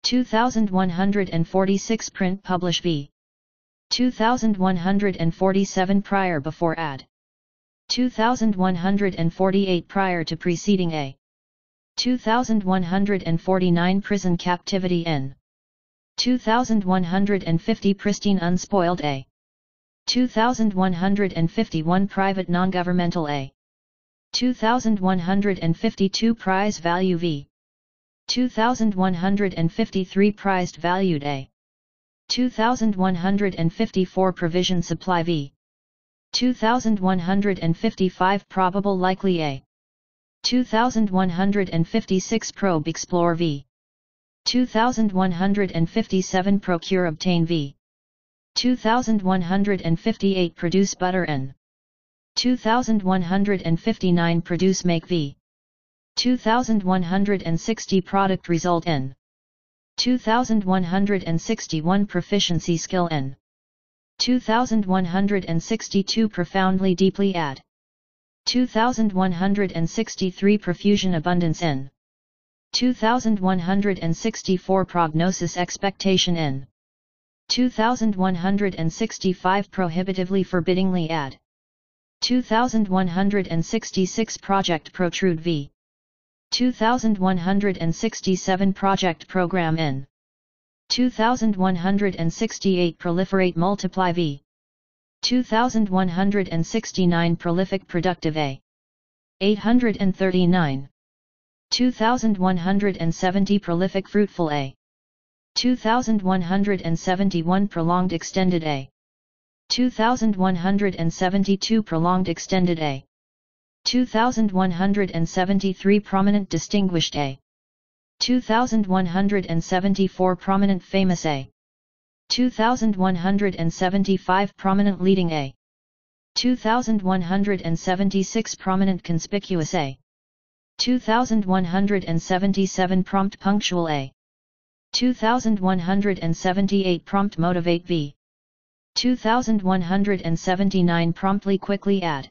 2146 Print Publish V. 2147 Prior Before Add. 2148 Prior to Preceding A. 2149 Prison Captivity N. 2150 Pristine Unspoiled A. 2151 Private Non-Governmental A. 2152 Prize Value V. 2153 Prized Valued A. 2154 Provision Supply V. 2155 Probable Likely A. 2156 Probe Explore V. 2157 Procure Obtain V. 2158 Produce Butter N. 2159 Produce Make V. 2160 Product Result N. 2161 Proficiency Skill N. 2162 Profoundly Deeply Add. 2163 Profusion Abundance N. 2164 Prognosis Expectation N. 2165 Prohibitively Forbiddingly Add. 2166 Project Protrude V. 2167 Project Program N. 2168 Proliferate Multiply V. 2169 Prolific Productive A. 839. 2170 Prolific Fruitful A. 2171 Prolonged Extended A. 2172 Prolonged Extended A. 2173 Prominent Distinguished A. 2174 Prominent Famous A. 2175 Prominent Leading A. 2176 Prominent Conspicuous A. 2177 Prompt Punctual A. 2178 Prompt Motivate V. 2179 Promptly Quickly Add.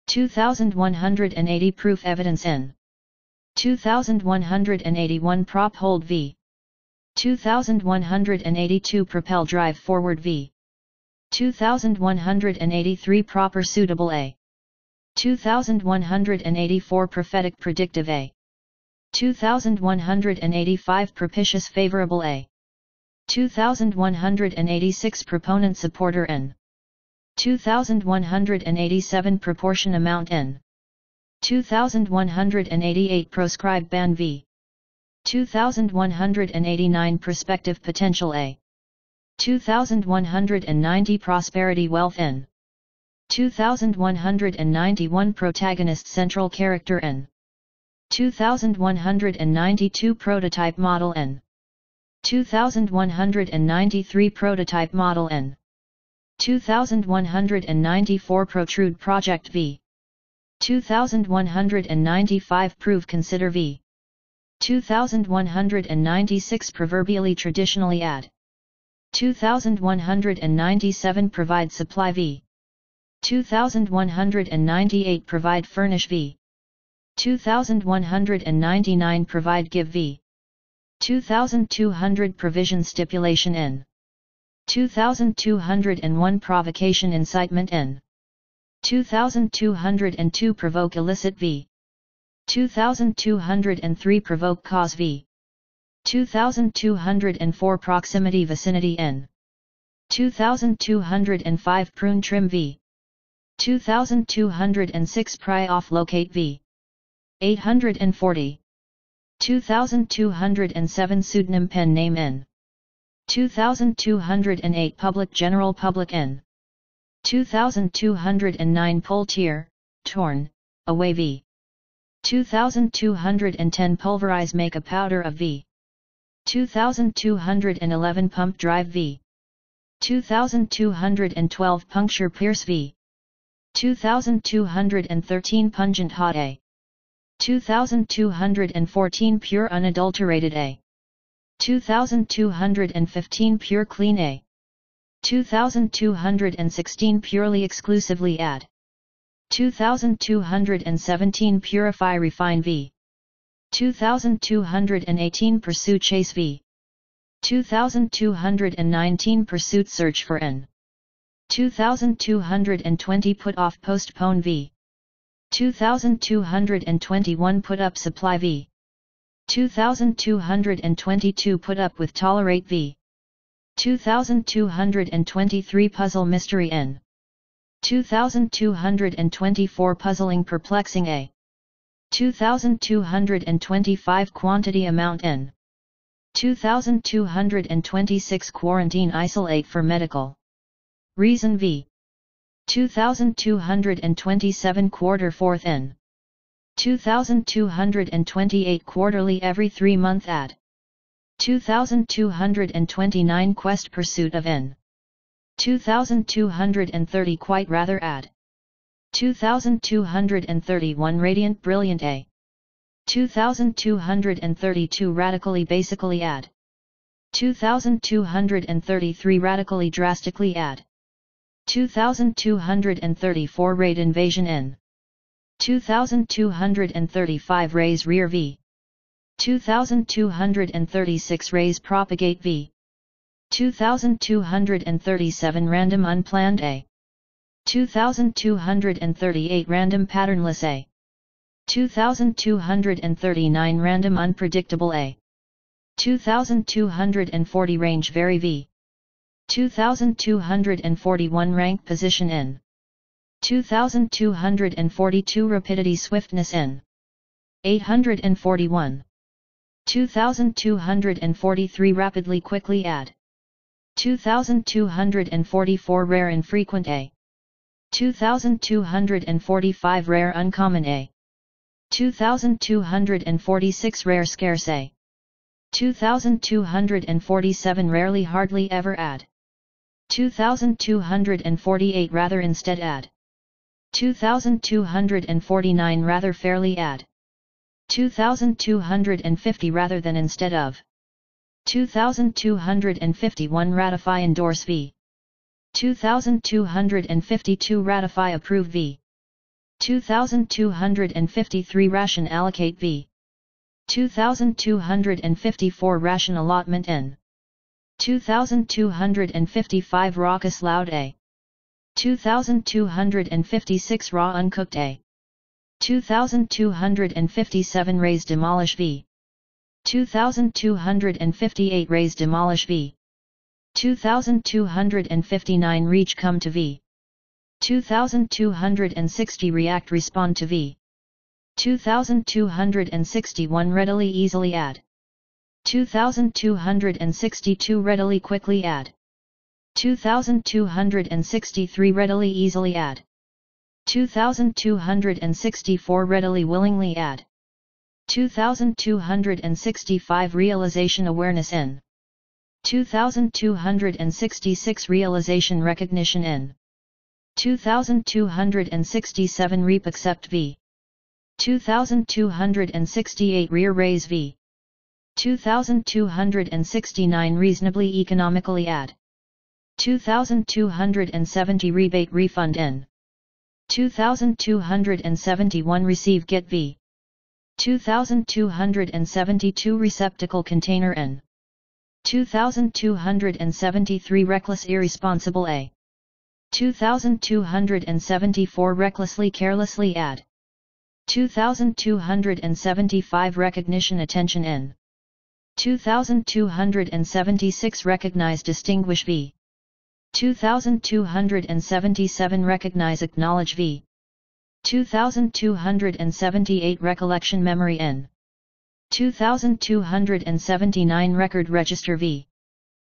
2180 Proof Evidence N. 2181 Prop Hold V. 2182 Propel Drive Forward V. 2183 Proper Suitable A. 2184 Prophetic Predictive A. 2185 Propitious Favorable A. 2186 Proponent Supporter N. 2187 Proportion Amount N. 2188 Proscribe Ban V. 2189 Prospective Potential A. 2190 Prosperity Wealth N. 2191 Protagonist Central Character N. 2192 Prototype Model N. 2193 Prototype Model N. 2194 Protrude Project V. 2195 Prove Consider V. 2196 Proverbially Traditionally Add. 2197 Provide Supply V. 2198 Provide Furnish V. 2199 Provide Give V. 2200 Provision Stipulation N. 2201 Provocation Incitement N. 2202 Provoke Illicit V. 2203 Provoke Cause V. 2204 Proximity Vicinity N. 2205 Prune Trim V. 2206 Pry Off Locate V. 840. 2207 Pseudonym Pen Name N. 2208 Public General Public N. 2209 Pull Tear, Torn, Away V. 2210 Pulverize Make a Powder of V. 2211 Pump Drive V. 2212 Puncture Pierce V. 2213 Pungent Hot A. 2214 Pure Unadulterated A. 2215 Pure Clean A. 2216 purely exclusively add. 2217 purify refine v. 2218 pursue chase v. 2219 pursuit search for n. 2220 put off postpone v. 2221 put up supply v. 2222 put up with tolerate v. 2223 puzzle mystery n. 2224 puzzling perplexing a. 2225 quantity amount n. 2226 quarantine isolate for medical reason v. 2227 quarter fourth n. 2228 quarterly every 3 month add. 2229 quest pursuit of n. 2230 quite rather add. 2231 radiant brilliant a. 2232 radically basically add. 2233 radically drastically add. 2234 raid invasion n. 2235 raise rear v. 2236 raise propagate v. 2237 random unplanned a. 2238 random patternless a. 2239 random unpredictable a. 2240 range vary v. 2241 rank position n. 2242 rapidity swiftness n. 841. 2243 rapidly quickly add. 2244 rare infrequent a. 2245 rare uncommon a. 2246 rare scarce a. 2247 rarely hardly ever add. 2248 rather instead add. 2249 rather fairly add. 2250 rather than instead of. 2251 ratify endorse v. 2252 ratify approve v. 2253 ration allocate v. 2254 ration allotment n. 2255 raucous loud a. 2256 raw uncooked a. 2257 raise demolish v. 2258 raise demolish v. 2259 reach come to v. 2260 react respond to v. 2261 readily easily add. 2262 readily quickly add. 2263 readily easily add. 2264 readily willingly add. 2265 realization awareness n. 2266 realization recognition n. 2267 reap accept v. 2268 rear raise v. 2269 reasonably economically add. 2270 rebate refund n. 2271 receive get v. 2272 receptacle container n. 2273 reckless irresponsible a. 2274 recklessly carelessly add. 2275 recognition attention n. 2276 recognize distinguish v. 2277 recognize acknowledge v. 2278 recollection memory n. 2279 record register v.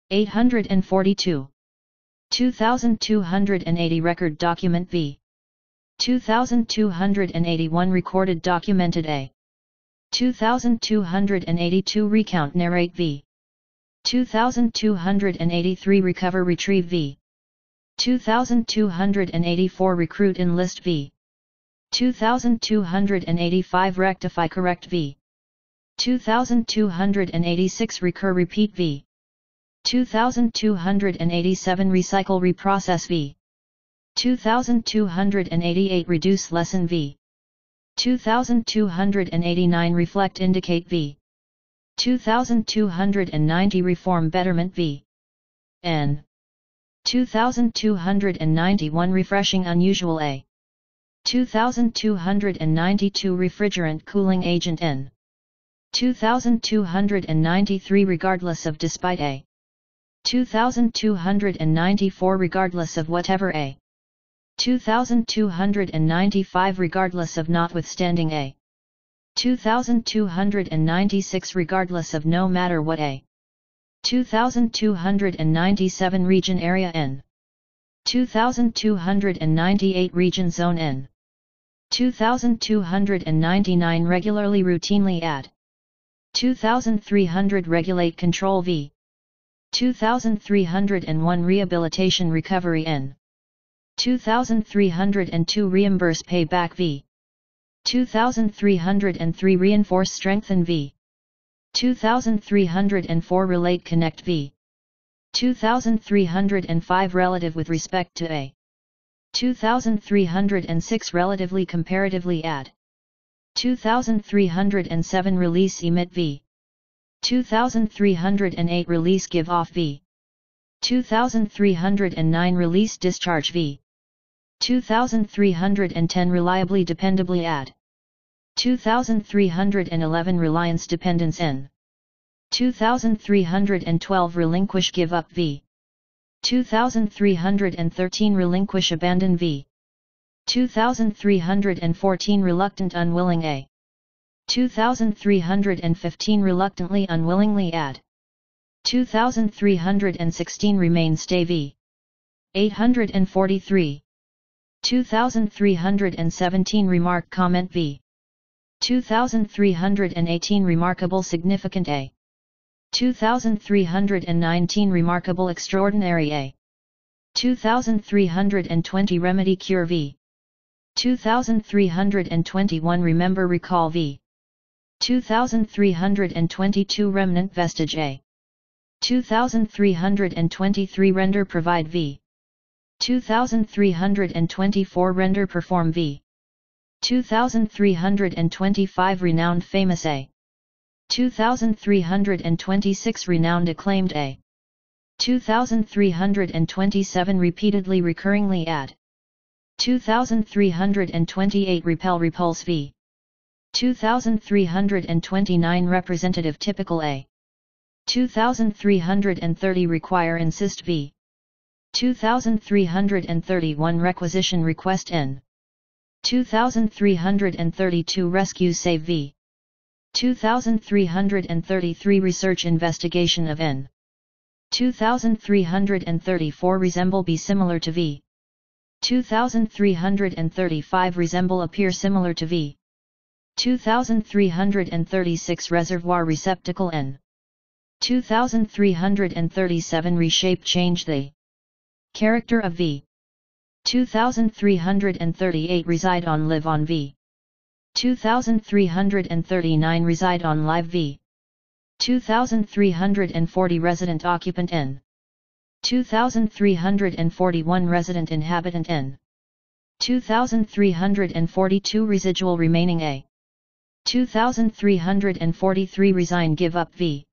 842. 2280 record document v. 2281 recorded documented a. 2282 recount narrate v. 2283 recover retrieve v. 2284 recruit enlist v. 2285 rectify correct v. 2286 recur repeat v. 2287 Recycle reprocess v. 2288 Reduce lesson v. 2289 Reflect indicate v. 2290 Reform betterment v. N. 2291 Refreshing unusual a. 2292 Refrigerant cooling agent N. 2293 Regardless of despite a. 2294 Regardless of whatever a. 2295 Regardless of notwithstanding a. 2296 Regardless of no matter what a. 2297 Region area N. 2298 Region zone N. 2299 Regularly routinely add. 2300 Regulate control v. 2301 Rehabilitation recovery N. 2302 Reimburse payback v. 2303 Reinforce strengthen v. 2304 Relate connect v. 2305 Relative with respect to a. 2306 Relatively comparatively add. 2307 Release emit v. 2308 Release give off v. 2309 Release discharge v. 2310 Reliably dependably add. 2311 Reliance dependence N. 2312 Relinquish give up v. 2313 Relinquish abandon v. 2314 Reluctant unwilling a. 2315 Reluctantly unwillingly add. 2316 Remain stay v. 843. 2317 Remark comment v. 2318 Remarkable significant a. 2319 Remarkable extraordinary a. 2320 Remedy cure v. 2321 Remember recall v. 2322 Remnant vestige a. 2323 Render provide v. 2324 Render perform v. 2325 Renowned famous a. 2326 Renowned acclaimed a. 2327 Repeatedly recurringly add. 2328 Repel repulse v. 2329 Representative typical a. 2330 Require insist v. 2331 Requisition request n. 2332 Rescue save v. 2333 Research investigation of n. 2334 Resemble be similar to v. 2335 Resemble appear similar to v. 2336 Reservoir receptacle n. 2337 Reshape change the character of v. 2338 Reside on live on v. 2339 Reside on live v. 2340 Resident occupant n. 2341 Resident inhabitant n. 2342 Residual remaining a. 2343 Resign give up v.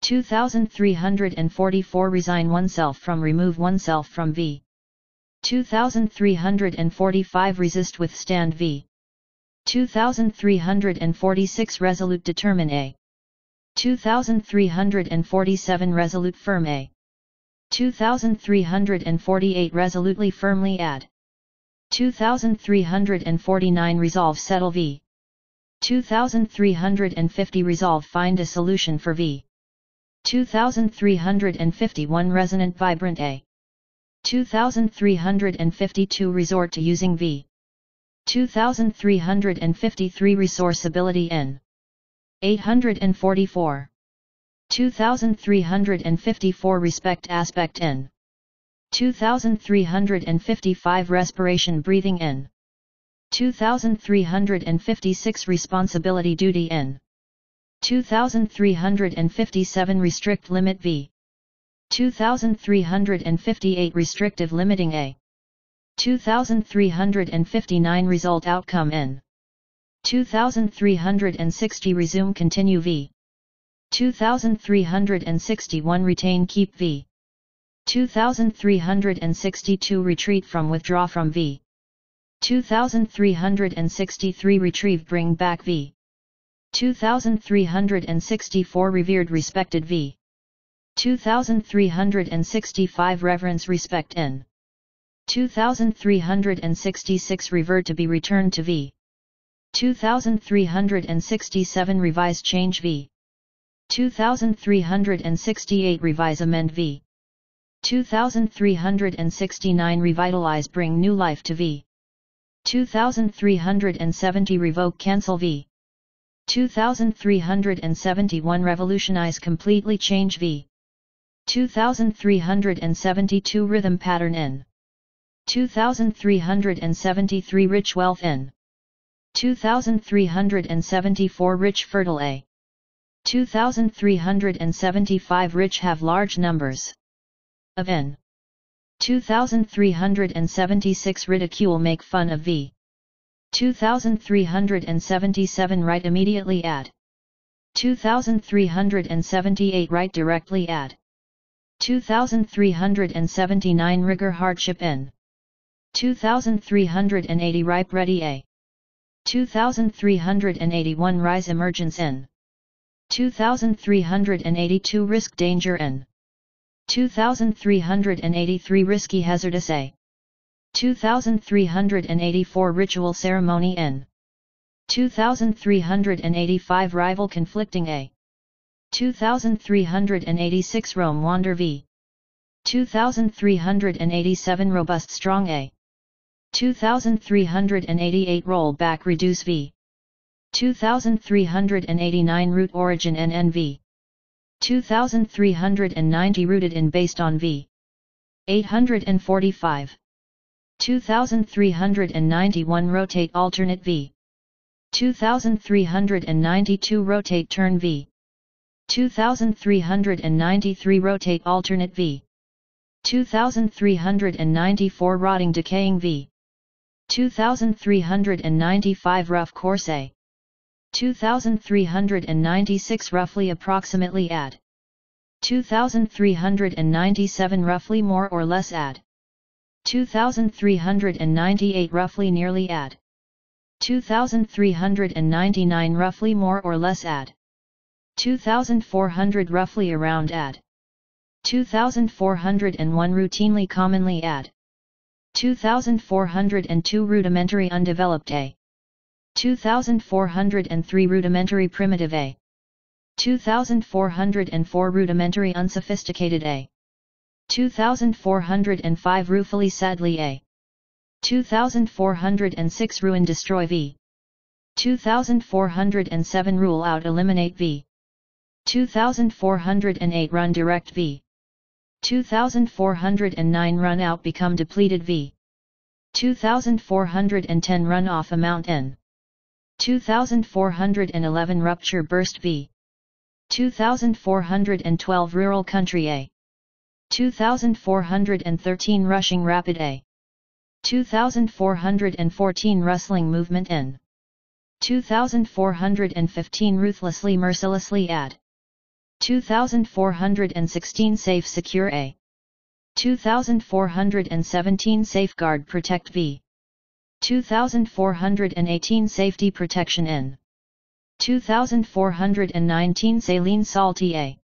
2344 Resign oneself from remove oneself from v. 2345 Resist withstand v. 2346 Resolute determine a. 2347 Resolute firm a. 2348 Resolutely firmly add. 2349 Resolve settle v. 2350 Resolve find a solution for v. 2351 Resonant vibrant a. 2352 Resort to using v. 2353 Resourceability n. 844. 2354 Respect aspect n. 2355 Respiration breathing n. 2356 Responsibility duty n. 2357 Restrict limit v. 2358 restrictive limiting A. 2359 result outcome N. 2360 resume continue V. 2361 retain keep V. 2362 retreat from withdraw from V. 2363 retrieve bring back V. 2364 revered respected V. 2365 reverence respect N. 2366 revert to be returned to V. 2367 revise change V. 2368 revise amend V. 2369 revitalize bring new life to V. 2370 revoke cancel V. 2371 revolutionize completely change V. 2372 rhythm pattern N. 2373 rich wealth N. 2374 rich fertile A. 2375 rich have large numbers of N. 2376 ridicule make fun of V. 2377 write immediately add. 2378 write directly add. 2379 rigor hardship N. 2380 ripe ready A. 2381 rise emergence N. 2382 risk danger N. 2383 risky hazardous A. 2384 ritual ceremony N. 2385 rival conflicting A. 2386 roam wander V. 2387 robust strong A. 2388 roll back reduce V. 2389 root origin NNV. 2390 rooted in based on V. 845. 2391 rotate alternate V. 2392 rotate turn V. 2393 rotate alternate V. 2394 rotting decaying V. 2395 rough course A. 2396 roughly approximately add. 2397 roughly more or less add. 2398 roughly nearly add. 2399 roughly more or less add. 2400 roughly around add. 2401 routinely commonly add. 2402 rudimentary undeveloped A. 2403 rudimentary primitive A. 2404 rudimentary unsophisticated A. 2405 ruefully sadly A. 2406 ruin destroy V. 2407 rule out eliminate V. 2408 run direct V. 2409 run out become depleted V. 2410 run off amount N. 2411 rupture burst V. 2412 rural country A. 2413 rushing rapid A. 2414 rustling movement N. 2415 ruthlessly mercilessly add. 2416 safe secure A. 2417 safeguard protect V. 2418 safety protection N. 2419 saline salty A.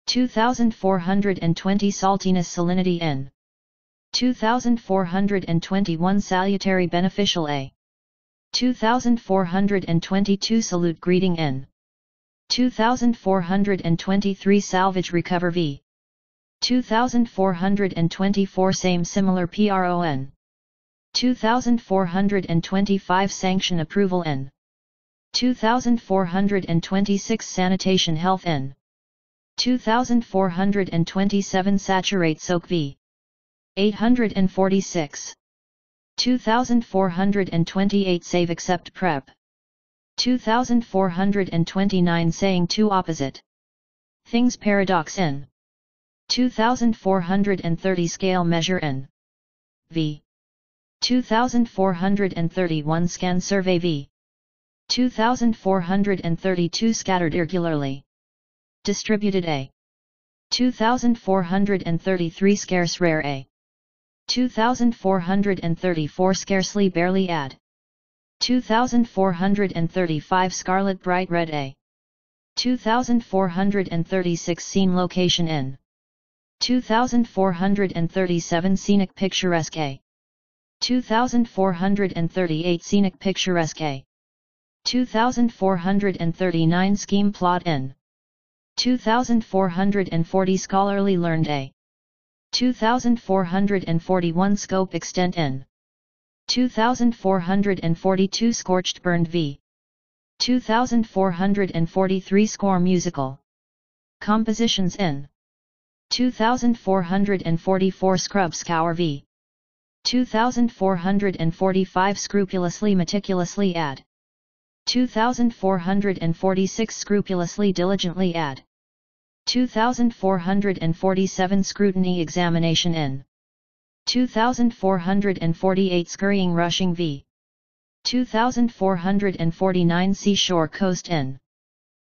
2420 saltiness salinity N. 2421 salutary beneficial A. 2422 salute greeting N. 2423 salvage recover V. 2424 same similar PRON. 2425 sanction approval N. 2426 sanitation health N. 2427 saturate soak V. 846. 2428 save accept prep. 2429 saying two opposite things paradox N. 2430 scale measure in V. 2431 scan survey V. 2432 scattered irregularly distributed A. 2433 scarce rare A. 2434 scarcely barely add. 2435 scarlet bright red A. 2436 scene location in. 2437 scenic picturesque A. 2438 scenic picturesque A. 2439 scheme plot in. 2440 scholarly learned A. 2441 scope extent in. 2442 scorched burned V. 2443 score musical compositions in. 2444 scrub scour V. 2445 scrupulously meticulously add. 2446 scrupulously diligently add. 2447 scrutiny examination in. 2448 scurrying rushing V. 2449 seashore coast in.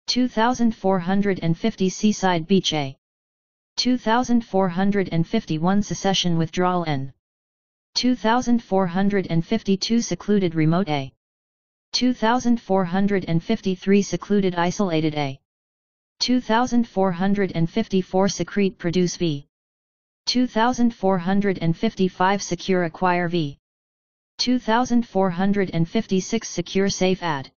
2450 seaside beach A. 2451 secession withdrawal in. 2452 secluded remote A. 2453 secluded isolated A. 2454 secrete produce V. 2455 secure acquire V. 2456 secure safe add.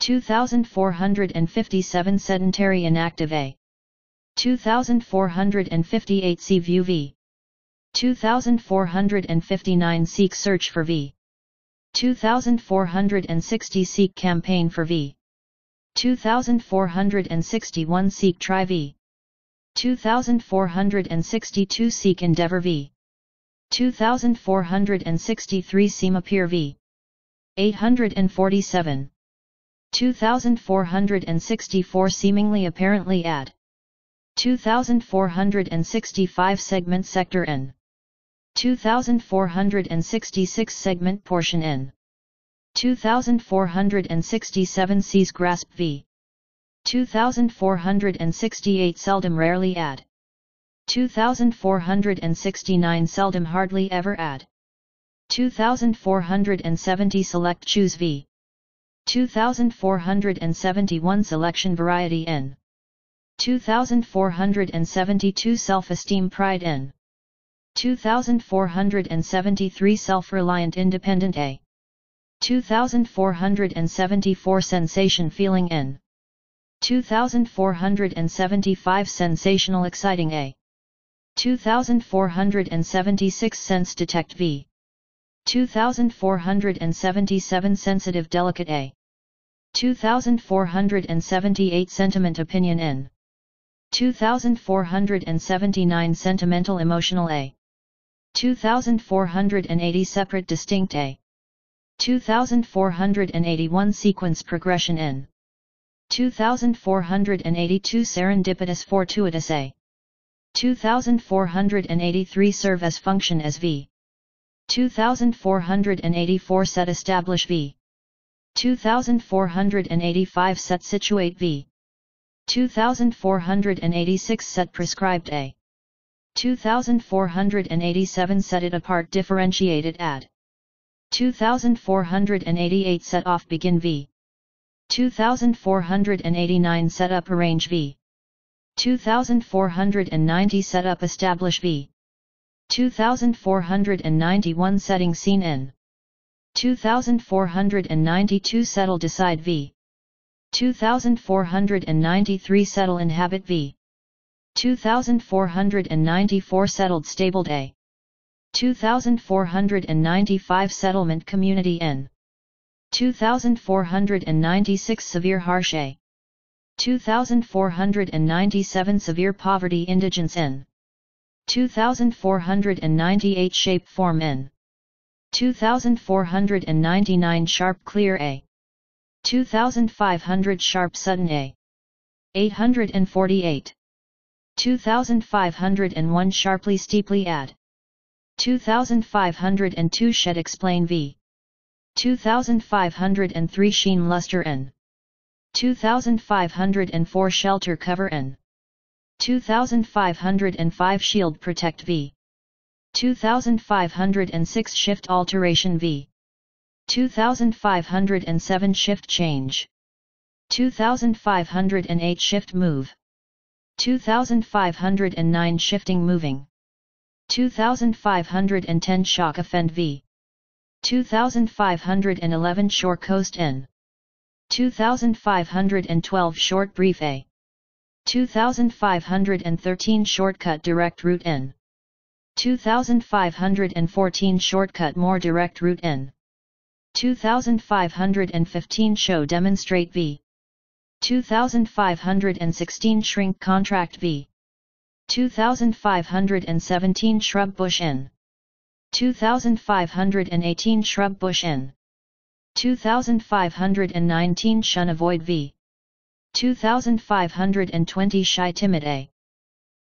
2457 sedentary inactive A. 2458 see view V. 2459 seek search for V. 2460 seek campaign for V. 2461 seek try V. 2462 seek endeavor V. 2463 seem appear V. 847. 2464 seemingly apparently add. 2465 segment sector in. 2466 segment portion in. 2467 seize grasp V. 2468 seldom rarely add. 2469 seldom hardly ever add. 2470 select choose V. 2471 selection variety in. 2472 self-esteem pride in. 2473 self-reliant independent A. 2474 sensation feeling in. 2475 sensational exciting A. 2476 sense detect V. 2477 sensitive delicate A. 2478 sentiment opinion in. 2479 sentimental emotional A. 2480 separate distinct A. 2481 sequence progression in. 2482 serendipitous fortuitous A. 2483 serve as function as V. 2484 set establish V. 2485 set situate V. 2486 set prescribed A. 2487 set it apart differentiated add. 2488 set off begin V. 2489 set up arrange V. 2490 set up establish V. 2491 setting scene in. 2492 settle decide V. 2493 settle inhabit V. 2494 settled stabled A. 2495 settlement community in. 2496 severe harsh A. 2497 severe poverty indigence in. 2498 shape form in. 2499 sharp clear A. 2500 sharp sudden A. 848. 2501 sharply steeply add. 2502 shed explain v. 2503 sheen luster n. 2504 shelter cover n. 2505 shield protect v. 2506 shift alteration v. 2507 shift change. 2508 shift move. 2509 shifting moving. 2510 shock offend v. 2511 shore coast n. 2512 short brief a. 2513 shortcut direct route n. 2514 shortcut more direct route n. 2515 show demonstrate v. 2516 shrink contract v. 2517 shrub bush n. 2518 shrub bush n. 2519 shun avoid v. 2520 shy timid a.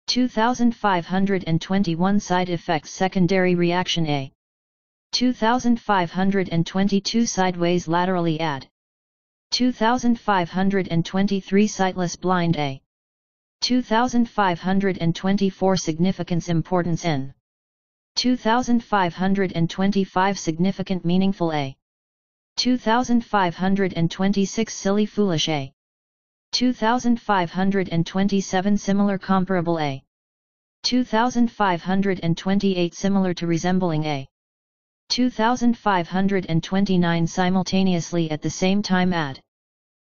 2521 side effects secondary reaction a. 2522 sideways laterally add. 2523 sightless blind a. 2524 significance importance n. 2525 significant meaningful a. 2526 silly foolish a. 2527 similar comparable a. 2528 similar to resembling a. 2529 simultaneously at the same time add.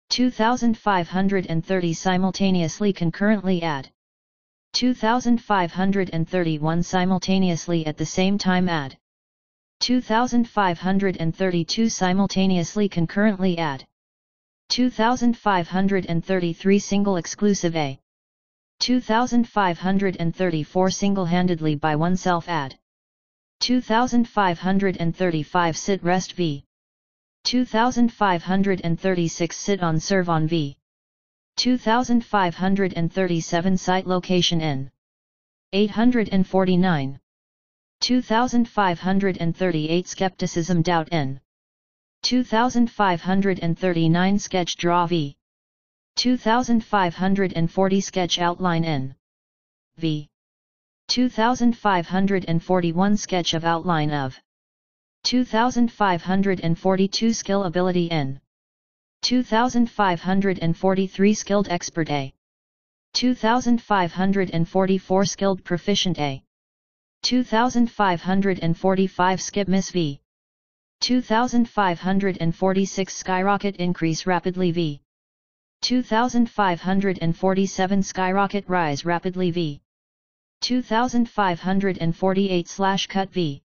2530 simultaneously concurrently add. 2531 simultaneously at the same time add. 2532 simultaneously concurrently add. 2533 single exclusive a. 2534 single-handedly by oneself add. 2535 sit rest v. 2536 sit on serve on v. 2537 site location n. 849. 2538 skepticism doubt n. 2539 sketch draw v. 2540 sketch outline n. v. 2541 sketch of outline of. 2542 skill ability n. 2543 skilled expert a. 2544 skilled proficient a. 2545 skip miss v. 2546 skyrocket increase rapidly v. 2547 skyrocket rise rapidly v. 2548 slash cut v.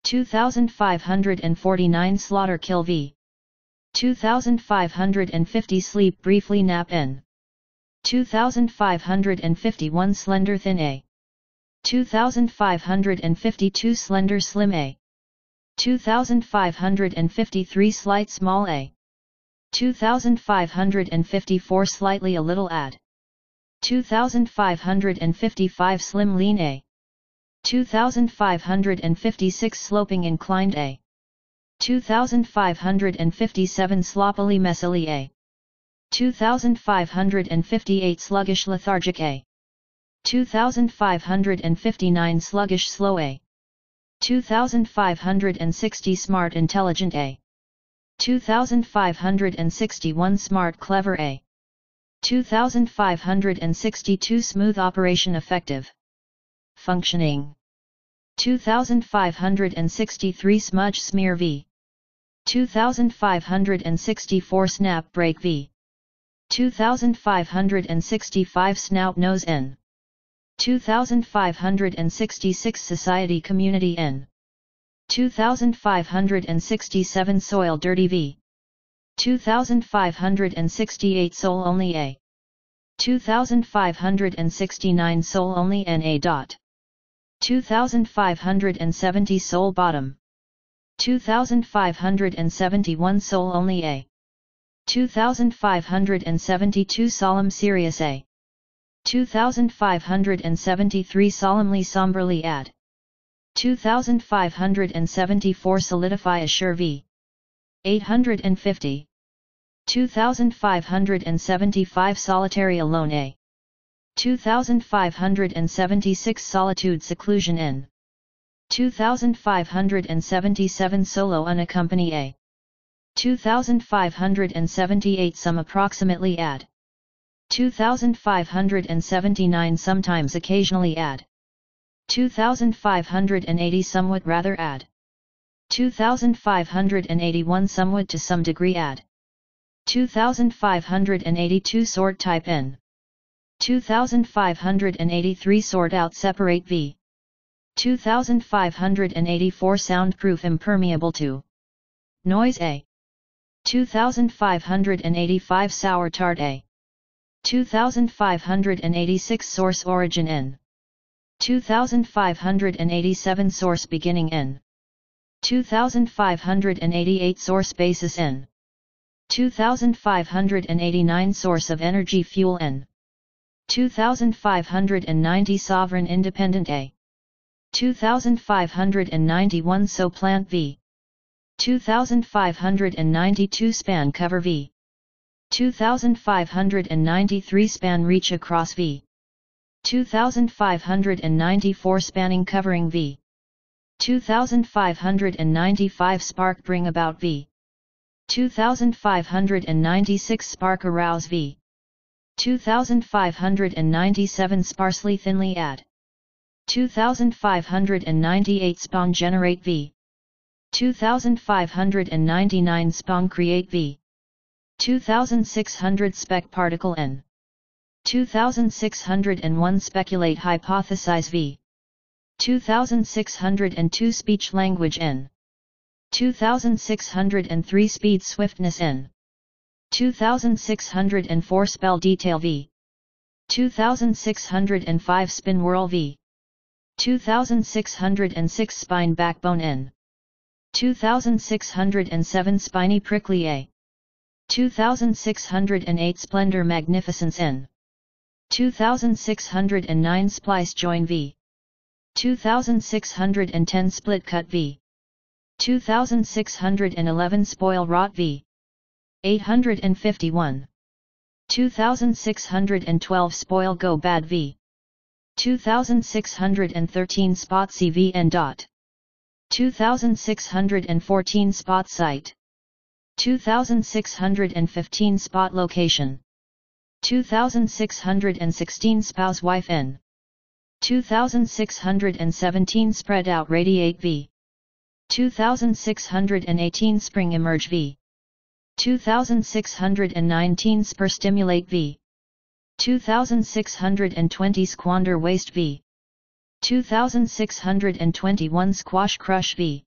2549 slaughter kill v. 2550 sleep briefly nap n. 2551 slender thin a. 2552 slender slim a. 2553 slight small a. 2554 slightly a little add. 2555 slim lean a. 2556 sloping inclined a. 2557 sloppily messily a. 2558 sluggish lethargic a. 2559 sluggish slow a. 2560 smart intelligent a. 2561 smart clever a. 2562 smooth operation effective. Functioning. 2563 smudge smear v. 2564 snap break v. 2565 snout nose n. 2566 society community n. 2567 soil dirty v. 2568 soul only a. 2569 soul only na dot. 2570 soul bottom. 2571 soul only a. 2572 solemn serious a. 2573 solemnly somberly add. 2574 solidify assure v. 850. 2575 solitary alone a. 2576 solitude seclusion n. 2577 solo unaccompanied a. 2578 some approximately add. 2579 sometimes occasionally add. 2580 somewhat rather add. 2581 somewhat to some degree add. 2582 sort type n. 2583 sort out separate v. 2584 soundproof impermeable to noise a. 2585 sour tart a. 2586 source origin n. 2587 source beginning n. 2588 source basis n. 2589 source of energy fuel n. 2590 sovereign independent a. 2591 so plant v. 2592 span cover v. 2593 span reach across v. 2594 spanning covering v. 2595 spark bring about v. 2596 spark arouse v. 2597 sparsely thinly add. 2598 spawn generate v. 2599 spawn create v. 2600 spec particle n. 2601 speculate hypothesize v. 2602 speech language n. 2603 speed swiftness n. 2604 spell detail v. 2605 spin whirl v. 2606 spine backbone n. 2607 spiny prickly a. 2608 splendor magnificence n. 2609 splice join v. 2610 split cut v. 2611 spoil rot v. 851. 2612 spoil go bad v. 2613 spot cvn dot. 2614 spot site. 2615 spot location. 2616 spouse wife n. 2617 spread out radiate v. 2618 spring emerge v. 2619 spur stimulate v. 2620 squander waste v. 2621 squash crush v.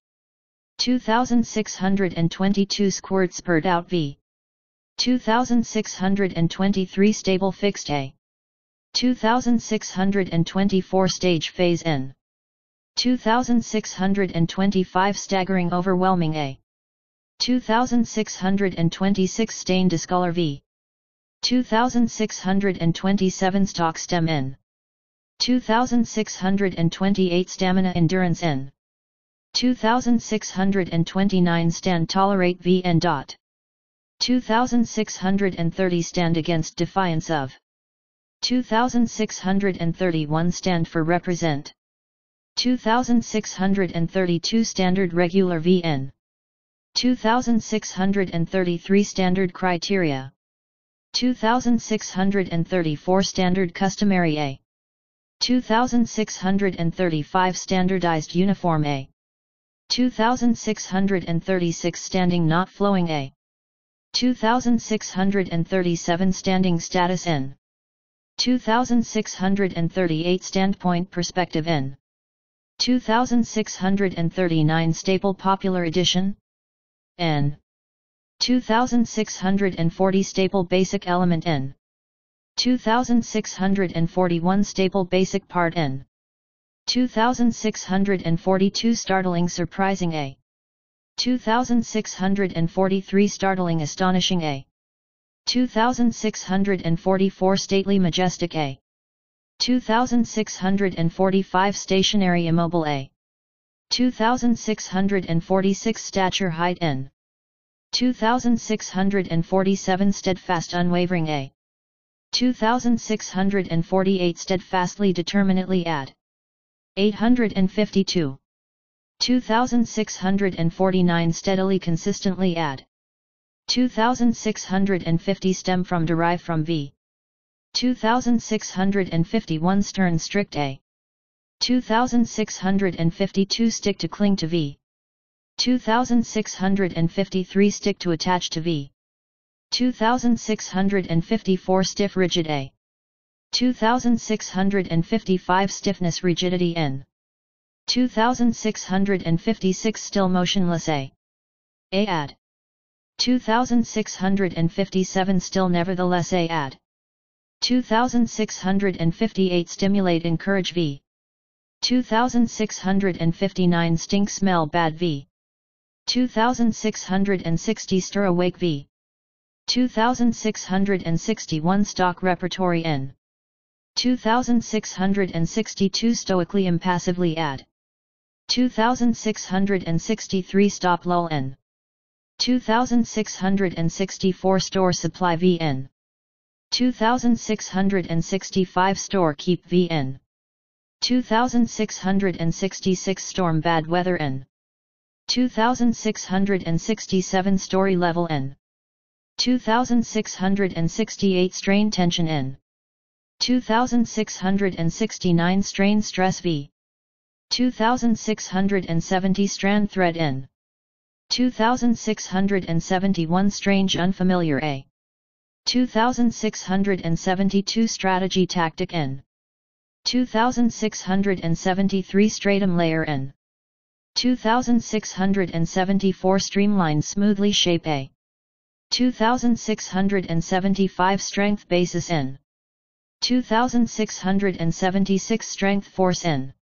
2622 squirt spurt out v. 2623 stable fixed a. 2624 stage phase n. 2625 staggering overwhelming a. 2626 stain discolor v. 2627 stock stem n. 2628 stamina endurance n. 2629 stand tolerate v n dot. 2630 stand against defiance of. 2631 stand for represent. 2632 standard regular vn. 2633 standard criteria. 2634 standard customary a. 2635 standardized uniform a. 2636 standing not flowing a. 2637 standing status n. 2638 standpoint perspective n. 2639 staple popular edition n. 2640 staple basic element n. 2641 staple basic part n. 2642 startling surprising a. 2643 startling astonishing a. 2644 stately majestic a. 2645 stationary immobile A. 2646 stature height N. 2647 steadfast unwavering A. 2648 steadfastly determinately add. 852. 2649 steadily consistently add. 2650 stem from derive from V. 2651 stern strict A. 2652 stick to cling to V. 2653 stick to attach to V. 2654 stiff rigid A. 2655 stiffness rigidity N. 2656 still motionless A. A add. 2657 still nevertheless A add. 2658 stimulate encourage V. 2659 stink smell bad V. 2660 stir awake V. 2661 stock repertory N. 2662 stoically impassively add. 2663 stop lull N. 2664 store supply VN. 2665 store keep VN. 2666 storm bad weather N. 2667 story level N. 2668 strain tension N. 2669 strain stress V. 2670 strand thread N. 2671 strange unfamiliar A. 2672 strategy tactic N. 2673 stratum layer N. 2674 streamlined smoothly shape A. 2675 strength basis N. 2676 strength force N.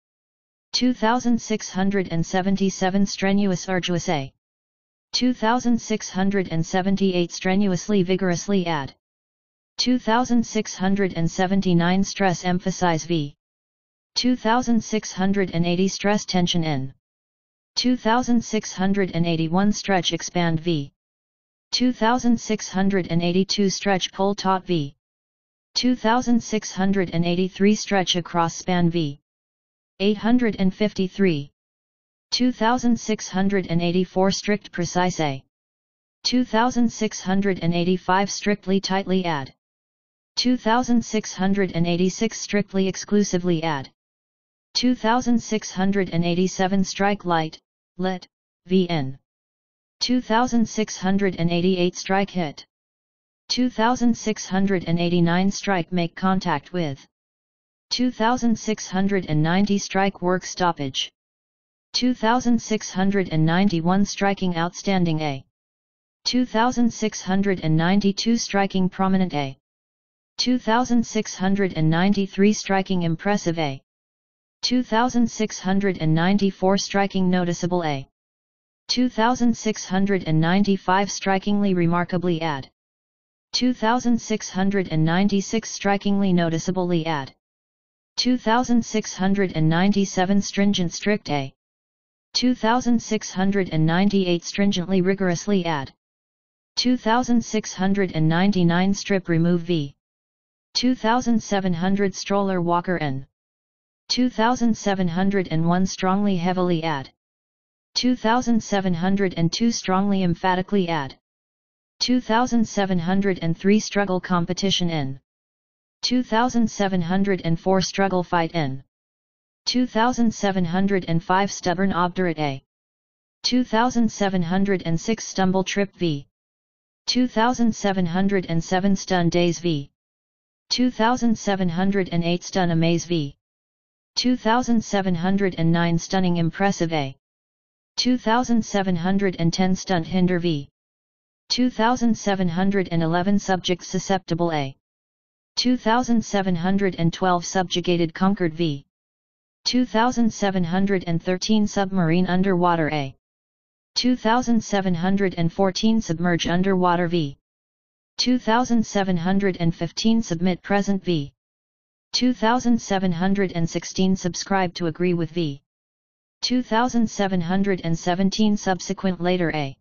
2677 strenuous arduous A. 2678 strenuously vigorously add. 2679 stress emphasize V. 2680 stress tension N. 2681 stretch expand V. 2682 stretch pull taut V. 2683 stretch across span V. 853. 2684 strict precise A. 2685 strictly tightly add. 2686 strictly exclusively add. 2687 strike light, let, VN. 2688 strike hit. 2689 strike make contact with. 2690 strike work stoppage. 2691 striking outstanding A. 2692 striking prominent A. 2693 striking impressive A. 2694 striking noticeable A. 2695 strikingly remarkably add. 2696 strikingly noticeably add. 2697 stringent strict A. 2698 stringently rigorously add. 2699 strip remove V. 2700 stroller walker N. 2701 strongly heavily add. 2702 strongly emphatically add. 2703 struggle competition N. 2704 struggle fight N. 2705 stubborn obdurate A. 2706 stumble trip V. 2707 stun daze V. 2708 stun amaze V. 2709 stunning impressive A. 2710 stunt hinder V. 2711 subject susceptible A. 2712 subjugated conquered V. 2713 submarine underwater A. 2714 submerge underwater V. 2715 submit present V. 2716 subscribe to agree with V. 2717 subsequent later A.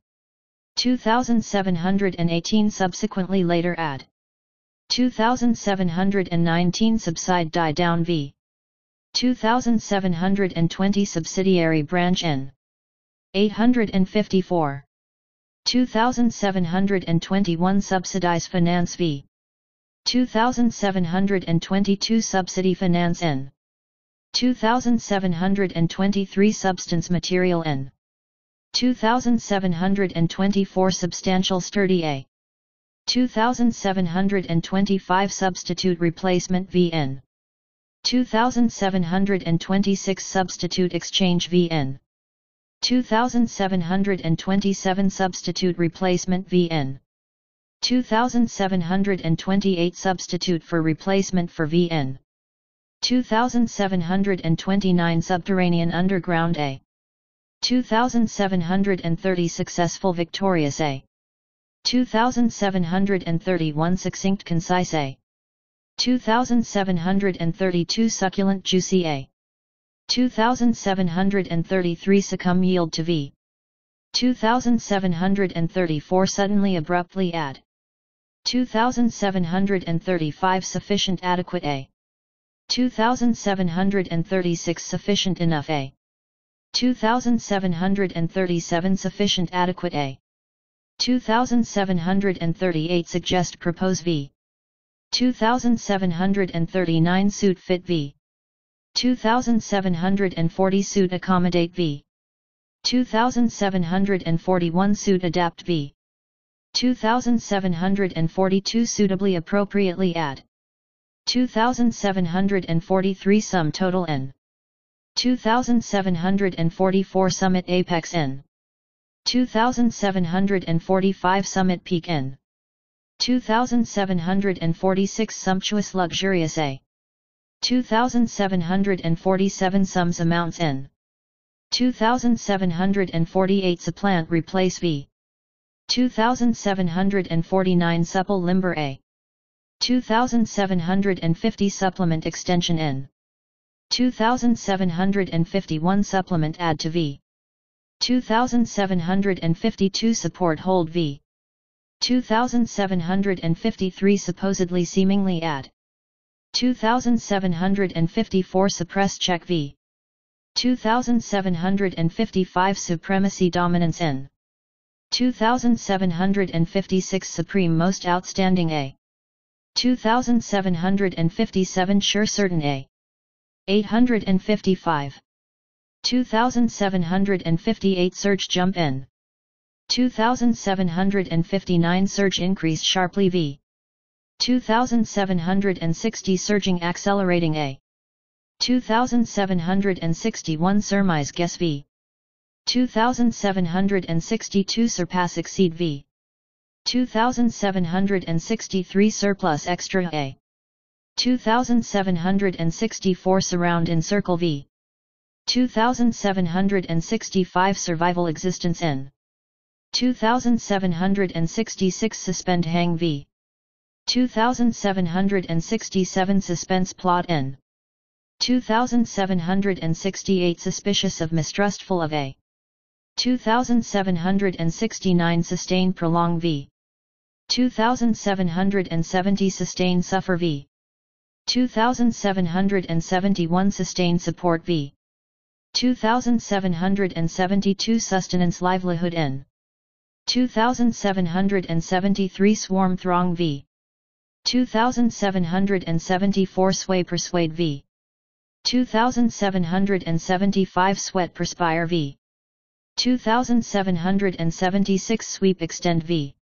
2718 subsequently later add. 2719 subside die down V. 2720 subsidiary branch N. 854. 2721 subsidize finance V. 2722 subsidy finance N. 2723 substance material N. 2724 substantial sturdy A. 2725 substitute replacement VN. 2726 substitute exchange VN. 2727 substitute replacement VN. 2728 substitute for replacement for VN. 2729 subterranean underground A. 2730 successful victorious A. 2731 succinct concise A. 2732 succulent juicy A. 2733 succumb yield to V. 2734 suddenly abruptly add. 2735 sufficient adequate A. 2736 sufficient enough A. 2737 sufficient adequate A. 2738 suggest propose V. 2739 suit fit V. 2740 suit accommodate V. 2741 suit adapt V. 2742 suitably appropriately add. 2743 sum total N. 2744 summit apex N. 2745 summit peak N. 2746 sumptuous luxurious A. 2747 sums amounts N. 2748 supplant replace V. 2749 supple limber A. 2750 supplement extension N. 2751 supplement add to V. 2752 support hold V. 2753 supposedly seemingly add. 2754 suppress check V. 2755 supremacy dominance N. 2756 supreme most outstanding A. 2757 sure certain A. 855. 2758 surge jump N. 2759 surge increase sharply V. 2760 surging accelerating A. 2761 surmise guess V. 2762 surpass exceed V. 2763 surplus extra A. 2764 surround encircle V. 2765 survival existence N. 2766 suspend hang V. 2767 suspense plot N. 2768 suspicious of mistrustful of A. 2769 sustain prolong V. 2770 sustain suffer V. 2771 sustain support V. 2772 sustenance livelihood N. 2773 swarm throng V. 2774 sway persuade V. 2775 sweat perspire V. 2776 sweep extend V.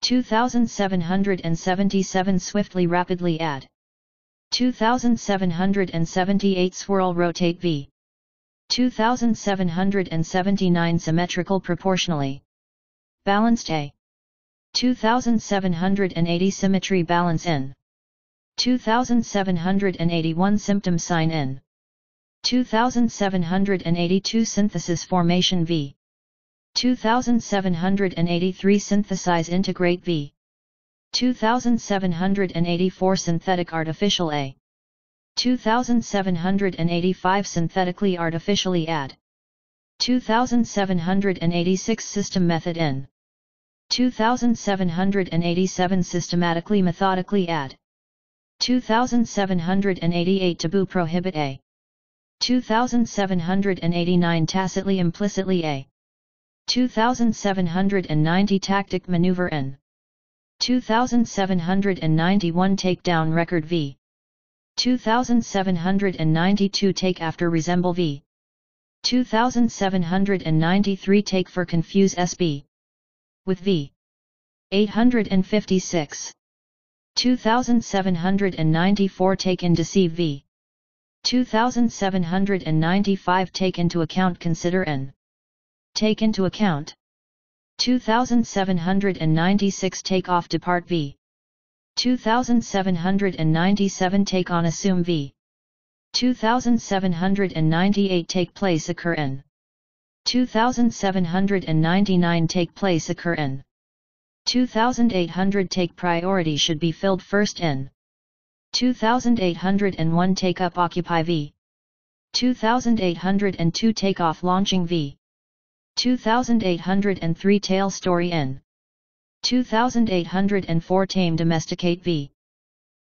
2777 swiftly rapidly add. 2778 swirl rotate V. 2779 symmetrical proportionally balanced A. 2780 symmetry balance N. 2781 symptom sign N. 2782 synthesis formation V. 2783 synthesize integrate V. 2784 synthetic artificial A. 2785 synthetically artificially add. 2786 system method in. 2787 systematically methodically add. 2788 taboo prohibit a. 2789 tacitly implicitly a. 2790 tactic maneuver n. 2791 takedown record v. 2792 take after resemble v. 2793 take for confuse sb. With v. 856. 2794 take in deceive v. 2795 take into account consider n. Take into account. 2796 take off depart v. 2797 take on assume v. 2798 take place occur in. 2799 take place occur in. 2800 take priority should be filled first in. 2801 take up occupy v. 2802 take off launching v. 2803 tale story in. 2804 tame domesticate v.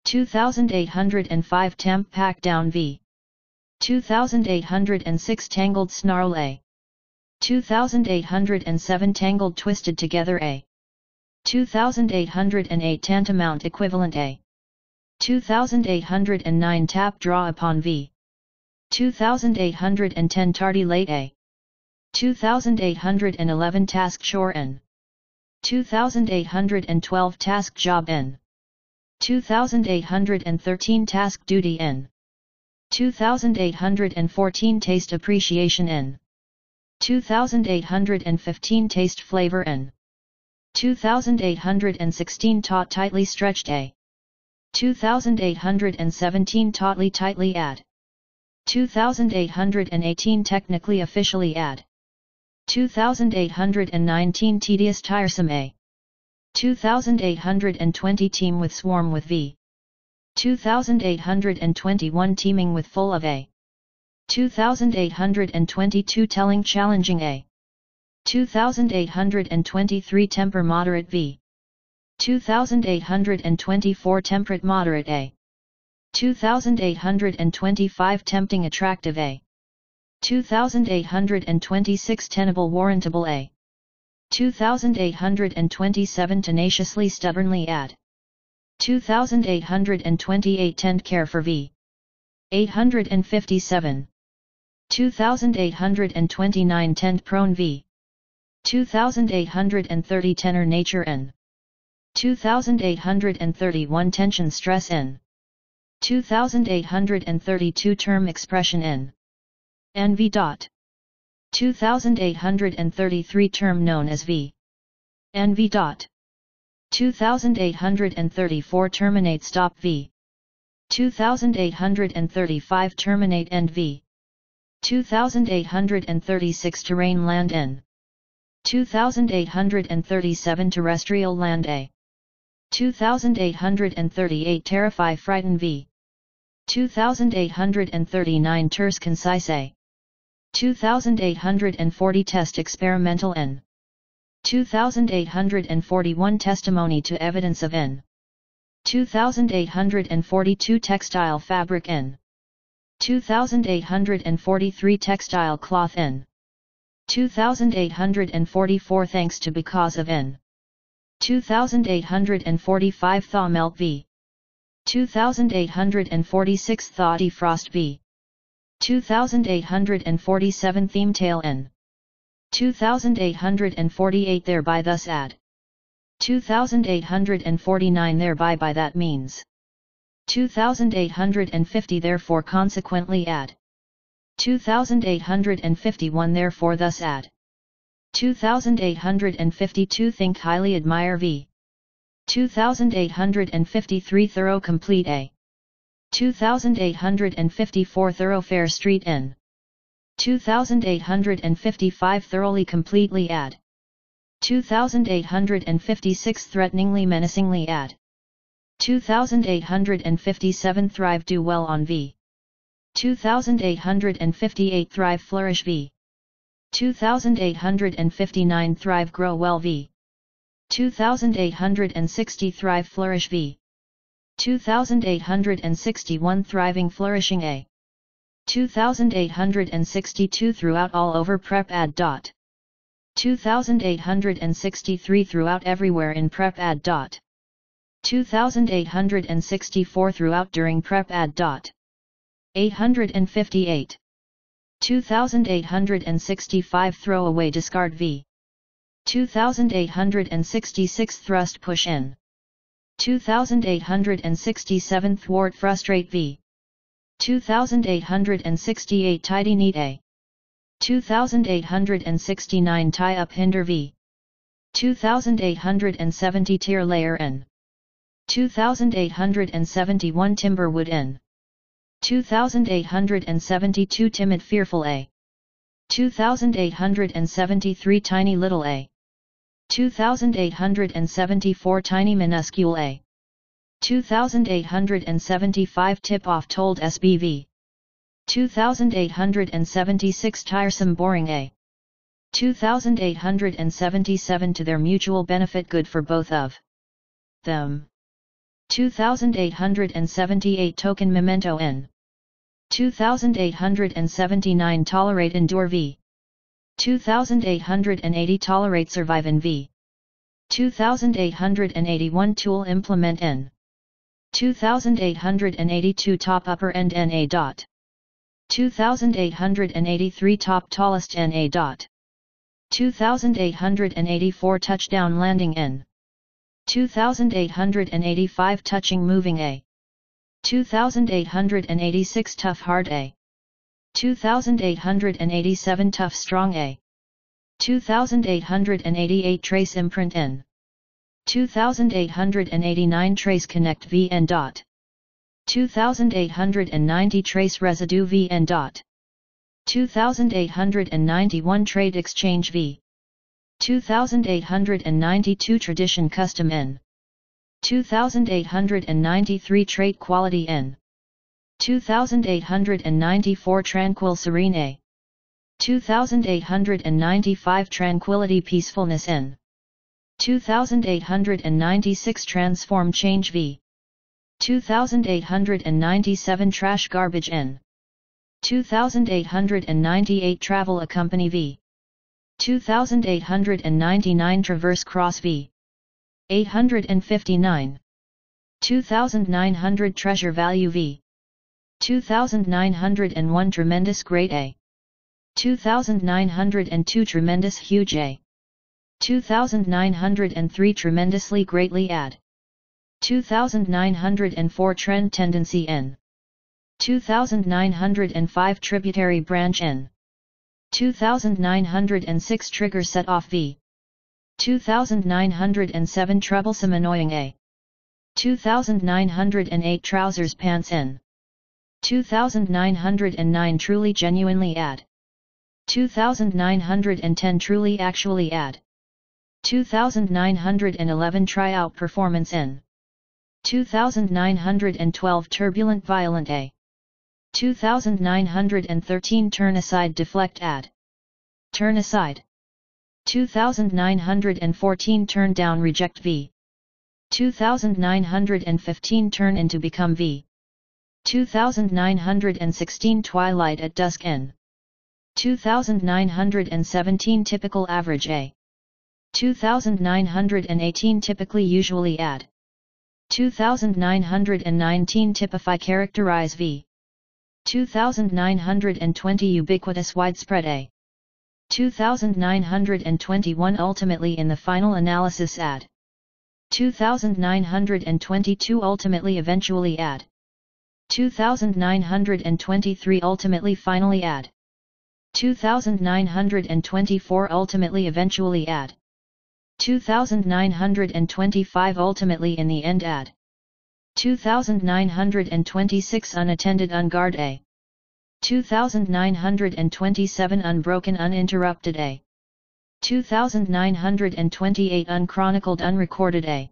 2805 temp pack down v. 2806 tangled snarl a. 2807 tangled twisted together a. 2808 tantamount equivalent a. 2809 tap draw upon v. 2810 tardy late a. 2811 task shore n. 2812 task job n. 2813 task duty n. 2814 taste appreciation n. 2815 taste flavor n. 2816 taut tightly stretched a. 2817 tautly tightly add. 2818 technically officially add. 2819 tedious tiresome a. 2820 team with swarm with v. 2821 teaming with full of a. 2822 telling challenging a. 2823 temper moderate v. 2824 temperate moderate a. 2825 tempting attractive a. 2826 tenable warrantable a. 2827 tenaciously stubbornly add. 2828 tend care for v. 857. 2829 tend prone v. 2830 tenor nature n. 2831 tension stress n. 2832 term expression n. NV. 2833 term known as v. NV. 2834 terminate stop v. 2835 terminate end v. 2836 terrain land n. 2837 terrestrial land a. 2838 terrify frighten v. 2839 terse concise a. 2840 test experimental n. 2841 testimony to evidence of n. 2842 textile fabric n. 2843 textile cloth n. 2844 thanks to because of n. 2845 thaw melt v. 2846 thaw defrost v. 2847 theme tail n. 2848 thereby thus add. 2849 thereby by that means. 2850 therefore consequently add. 2851 therefore thus add. 2852 think highly admire v. 2853 thorough complete a. 2854 thoroughfare street n. 2855 thoroughly completely add. 2856 threateningly menacingly add. 2857 Thrive Do Well on V. 2858 Thrive Flourish V. 2859 Thrive Grow Well V. 2860 Thrive Flourish V. 2861 Thriving Flourishing A. 2862 Throughout All Over Prep Ad. 2863 Throughout Everywhere in Prep Ad. 2864 Throughout During Prep Ad. 858. 2865 Throw Away Discard V. 2866 Thrust Push In. 2867 Thwart Frustrate V. 2868 Tidy Neat A. 2869 Tie Up Hinder V. 2870 Tier Layer N. 2871 Timberwood N. 2872 Timid Fearful A. 2873 Tiny Little A. 2874 Tiny Minuscule A. 2875 Tip Off Told SBV. 2876 Tiresome Boring A. 2877 To Their Mutual Benefit Good for Both of Them. 2878 Token Memento N. 2879 Tolerate Endure V. 2880 Tolerate Survive in V. 2881 Tool Implement N. 2882 Top Upper End NA. 2883 Top Tallest NA. 2884 Touchdown Landing N. 2885 Touching Moving A. 2886 Tough Hard A. 2887 Tough Strong A. 2888 Trace Imprint N. 2889 Trace Connect VN. 2890 Trace Residue VN. 2891 Trade Exchange V. 2892 Tradition Custom N. 2893 Trait Quality N. 2894 Tranquil Serene A. 2895 Tranquility Peacefulness N. 2896 Transform Change V. 2897 Trash Garbage N. 2898 Travel Accompany V. 2899 Traverse Cross V. 859. 2900 Treasure Value V. 2901 Tremendous Great A. 2902 Tremendous Huge A. 2903 Tremendously Greatly Add. 2904 Trend Tendency N. 2905 Tributary Branch N. 2906 Trigger Set Off V. 2907 Troublesome Annoying A. 2908 Trousers Pants N. 2909 Truly Genuinely Add. 2910 Truly Actually Add. 2911 Tryout Performance N. 2912 Turbulent Violent A. 2913 Turn Aside Deflect Add. Turn Aside. 2914 Turn Down Reject V. 2915 Turn Into Become V. 2916 Twilight at Dusk N. 2917 Typical Average A. 2918 Typically Usually Add. 2919 Typify Characterize V. 2920 Ubiquitous Widespread A. 2921 Ultimately in the Final Analysis Add. 2922 Ultimately Eventually Add. 2923 Ultimately Finally Add. 2924 Ultimately Eventually Add. 2925 Ultimately in the End Add. 2926 Unattended Unguard A. 2927 Unbroken Uninterrupted A. 2928 Unchronicled Unrecorded A.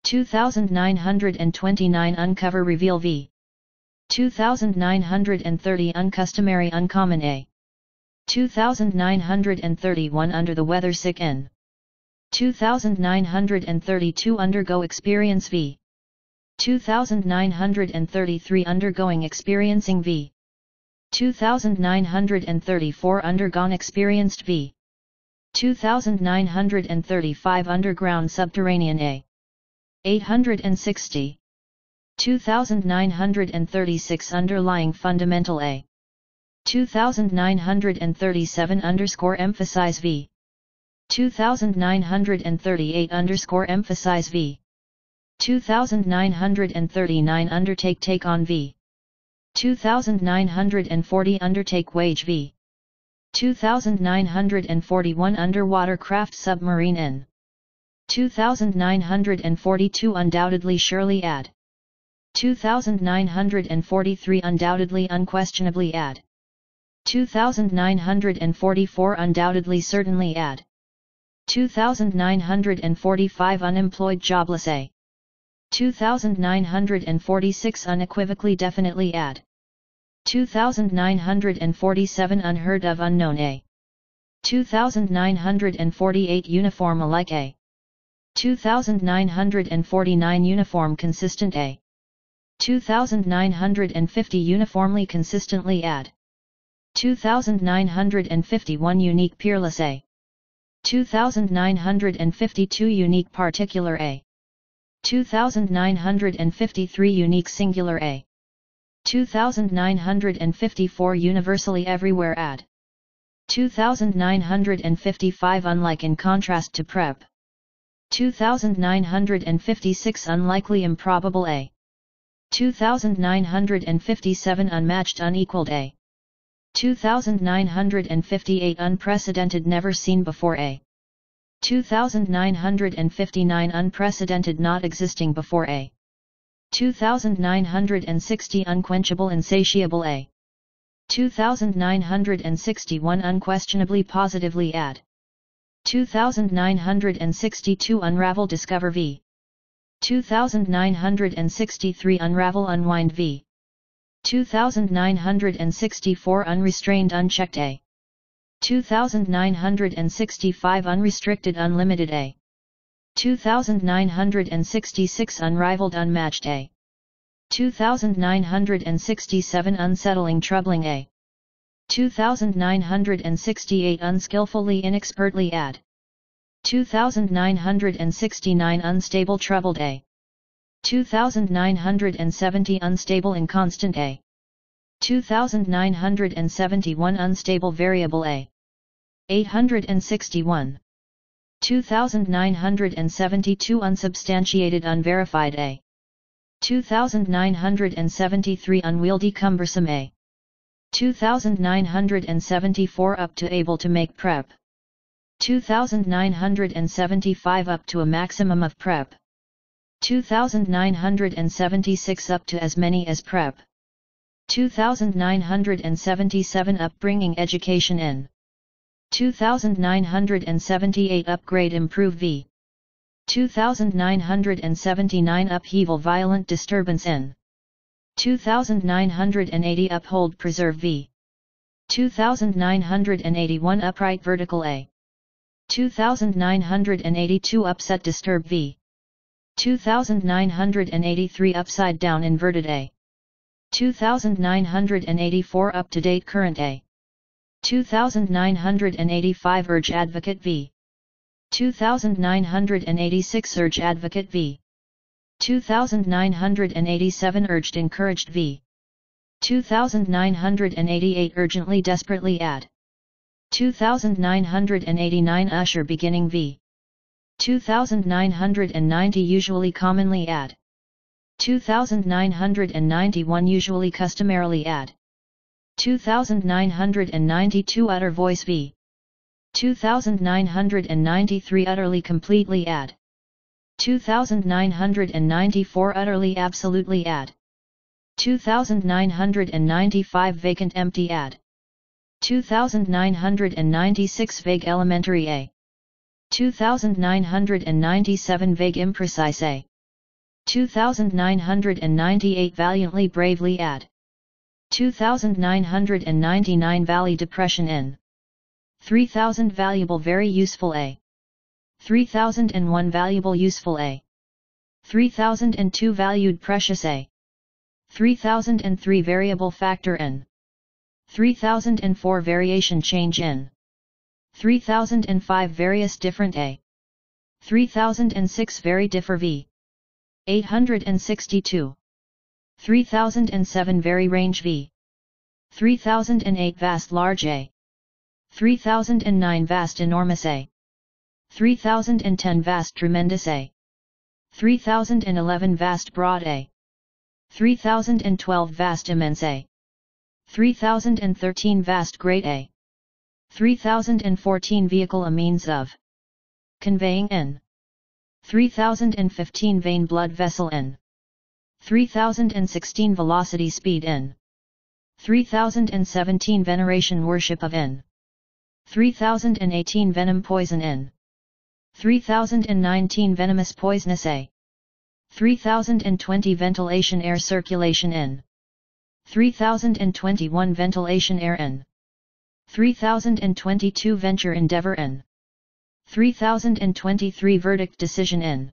2929 Uncover Reveal V. 2930 Uncustomary Uncommon A. 2931 Under the Weather Sick N. 2932 Undergo Experience V. 2933 Undergoing Experiencing V. 2934 Undergone Experienced V. 2935 Underground Subterranean A. 860. 2936 Underlying Fundamental A. 2937 Emphasize V. 2938 Emphasize V. 2939 Undertake Take on V. 2940 Undertake Wage V. 2941 Underwater Craft Submarine N. 2942 Undoubtedly Surely Add. 2943 Undoubtedly Unquestionably Add. 2944 Undoubtedly Certainly Add. 2945 Unemployed Jobless A. 2946 Unequivocally Definitely Add. 2947 Unheard of Unknown A. 2948 Uniform Alike A. 2949 Uniform Consistent A. 2950 Uniformly Consistently Add. 2951 Unique Peerless A. 2952 Unique Particular A. 2953 Unique Singular A. 2954 Universally Everywhere Add. 2955 Unlike in contrast to Prep. 2956 Unlikely Improbable A. 2957 Unmatched Unequaled A. 2958 Unprecedented Never Seen Before A. 2959 Unprecedented Not Existing Before A. 2960 Unquenchable Insatiable A. 2961 Unquestionably Positively Add. 2962 Unravel Discover V. 2963 Unravel Unwind V. 2964 Unrestrained Unchecked A. 2965 Unrestricted Unlimited A. 2966 Unrivaled Unmatched A. 2967 Unsettling Troubling A. 2968 Unskillfully Inexpertly Add. 2969 Unstable Troubled A. 2970 Unstable Inconstant A. 2971 Unstable Variable A. 861. 2972 Unsubstantiated Unverified A. 2973 Unwieldy Cumbersome A. 2974 Up to Able to Make Prep. 2975 Up to a maximum of Prep. 2976 Up to as many as Prep. 2977 Upbringing Education in. 2978 Upgrade Improve V. 2979 Upheaval Violent Disturbance in. 2980 Uphold Preserve V. 2981 Upright Vertical A. 2982 Upset Disturb V. 2983 Upside Down Inverted A. 2984 Up to Date Current A. 2985 Urge Advocate V. 2986 Urge Advocate V. 2987 Urged Encouraged V. 2988 Urgently Desperately Add. 2989 Usher Beginning V. 2990 Usually Commonly Add. 2991 Usually Customarily Add. 2992 Utter Voice V. 2993 Utterly Completely Add. 2994 Utterly Absolutely Add. 2995 Vacant Empty Add. 2996 Vague Elementary A. 2997 Vague Imprecise A. 2,998 valiantly bravely add. 2,999 valley depression in. 3,000 valuable very useful a. 3,001 valuable useful a. 3,002 valued precious a. 3,003 variable factor in. 3,004 variation change in. 3,005 various different a. 3,006 very differ v. 862. 3,007 very range v. 3,008 vast large a. 3,009 vast enormous a. 3,010 vast tremendous a. 3,011 vast broad a. 3,012 vast immense a. 3,013 vast great a. 3,014 vehicle a means of conveying n. 3,015 vein blood vessel n. 3,016 velocity speed n. 3,017 veneration worship of n. 3,018 venom poison n. 3,019 venomous poisonous a. 3,020 ventilation air circulation n. 3,021 ventilation air n. 3,022 venture endeavor n. 3,023 verdict decision n.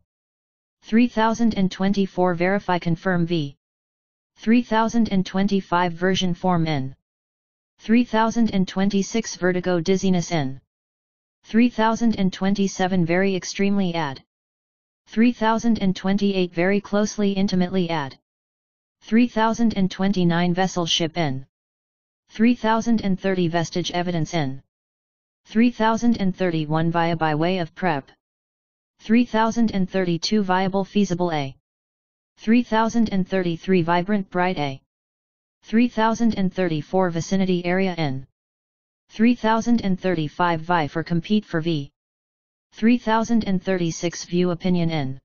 3,024 verify confirm v. 3,025 version form n. 3,026 vertigo dizziness n. 3,027 very extremely add. 3,028 very closely intimately add. 3,029 vessel ship n. 3,030 vestige evidence n. 3,031 via by way of prep. 3,032 viable feasible a. 3,033 vibrant bright a. 3,034 vicinity area n. 3,035 vie for compete for v. 3,036 view opinion n.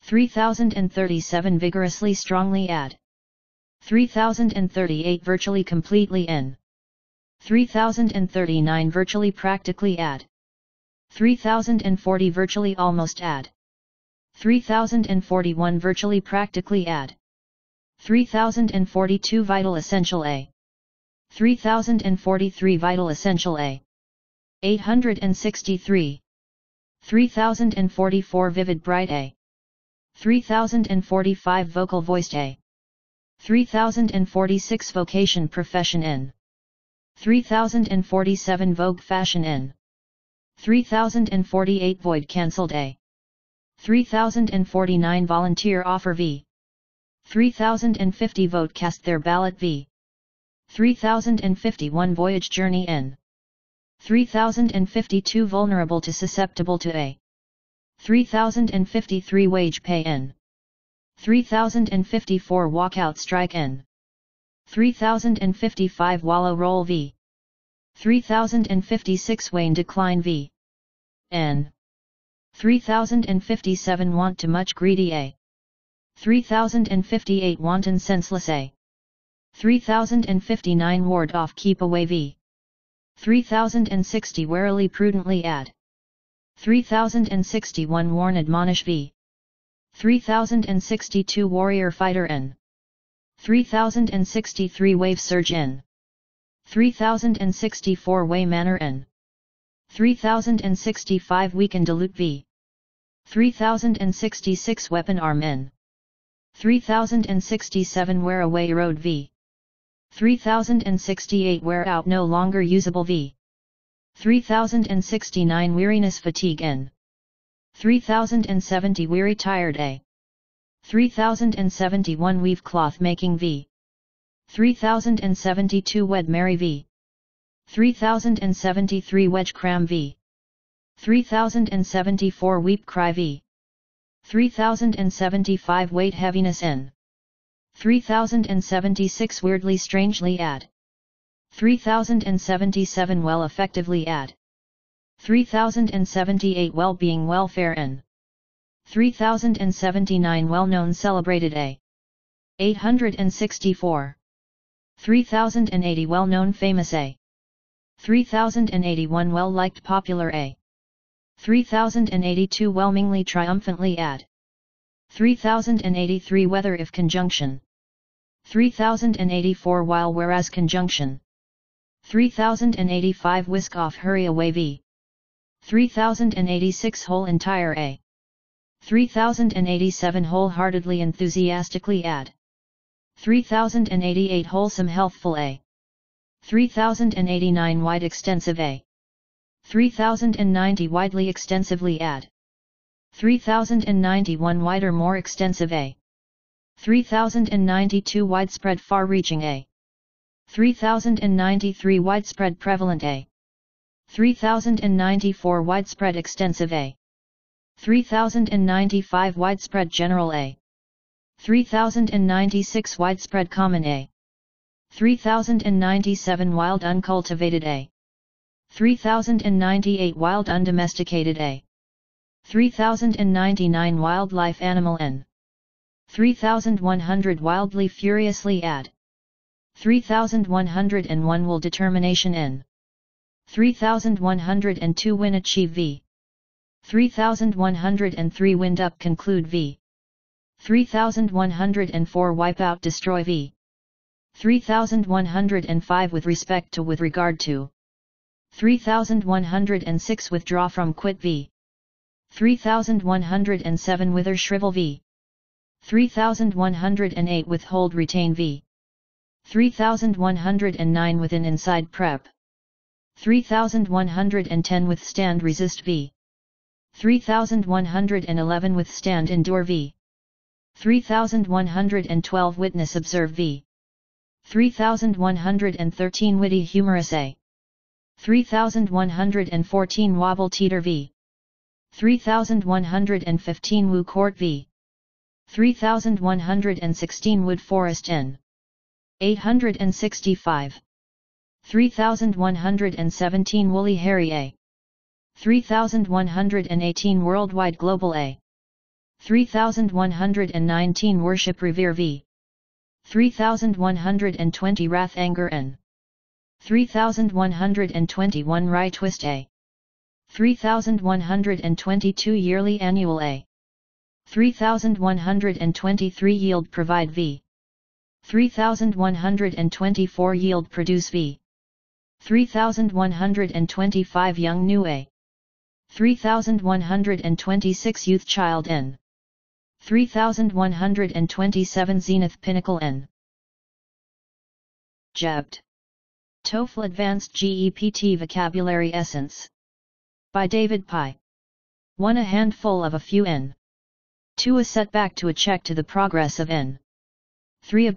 3,037 vigorously strongly add. 3,038 virtually completely n. 3,039 virtually practically add. 3,040 virtually almost add. 3,041 virtually practically add. 3,042 vital essential a. 3,043 vital essential a. 863. 3,044 vivid bright a. 3,045 vocal voiced a. 3,046 vocation profession n. 3,047 vogue fashion n. 3,048 void cancelled a. 3,049 volunteer offer v. 3,050 vote cast their ballot v. 3,051 voyage journey n. 3,052 vulnerable to susceptible to a. 3,053 wage pay n. 3,054 walkout strike n. 3,055 wallow roll v. 3,056 wane decline v. n. 3,057 want to much greedy a. 3,058 wanton senseless a. 3,059 ward off keep away v. 3,060 warily prudently add. 3,061 warn admonish v. 3,062 warrior fighter n. 3,063 wave surge n. 3,064 way manner n. 3,065 weaken dilute v. 3,066 weapon arm n. 3,067 wear away erode v. 3,068 wear out no longer usable v. 3,069 weariness fatigue n. 3,070 weary tired a. 3,071 weave cloth making v. 3,072 wed merry v. 3,073 wedge cram v. 3,074 weep cry v. 3,075 weight heaviness n. 3,076 weirdly strangely add. 3,077 well effectively add. 3,078 well-being welfare n. 3,079 well-known celebrated a. 864. 3,080 well-known famous a. 3,081 well-liked popular a. 3,082 whelmingly triumphantly add. 3083 whether if conjunction. 3084 while whereas conjunction. 3085 whisk off hurry away v. 3086 whole entire a. 3087 wholeheartedly enthusiastically add. 3088 wholesome healthful a. 3089 wide extensive a. 3090 widely extensively add. 3091 wider more extensive a. 3092 widespread far-reaching a. 3093 widespread prevalent a. 3094 widespread extensive a. 3095 widespread general a. 3096 widespread common a. 3097 wild uncultivated a. 3098 wild undomesticated a. 3099 wildlife animal n. 3100 wildly furiously add. 3101 will determination n. 3102 win achieve v. 3103 wind up conclude v. 3104 wipe out destroy v. 3105 with respect to with regard to. 3106 withdraw from quit v. 3107 wither shrivel v. 3108 withhold retain v. 3109 within inside prep. 3110 withstand resist v. 3111 withstand endure v. 3112 witness observe v. 3113 witty humorous a. 3114 wobble teeter v. 3115 woo court v. 3116 wood forest n. 865. 3117 woolly hairy a. 3118 worldwide global a. 3119 worship revere v. 3120 wrath anger n. 3121 right twist a. 3122 yearly annual a. 3123 yield provide v. 3124 yield produce v. 3125 young new a. 3126 youth child n. 3127 zenith pinnacle n. GEPT. TOEFL Advanced GEPT Vocabulary Essence. By David Pai. 1. A handful of a few n. 2. A setback to a check to the progress of n. 3. A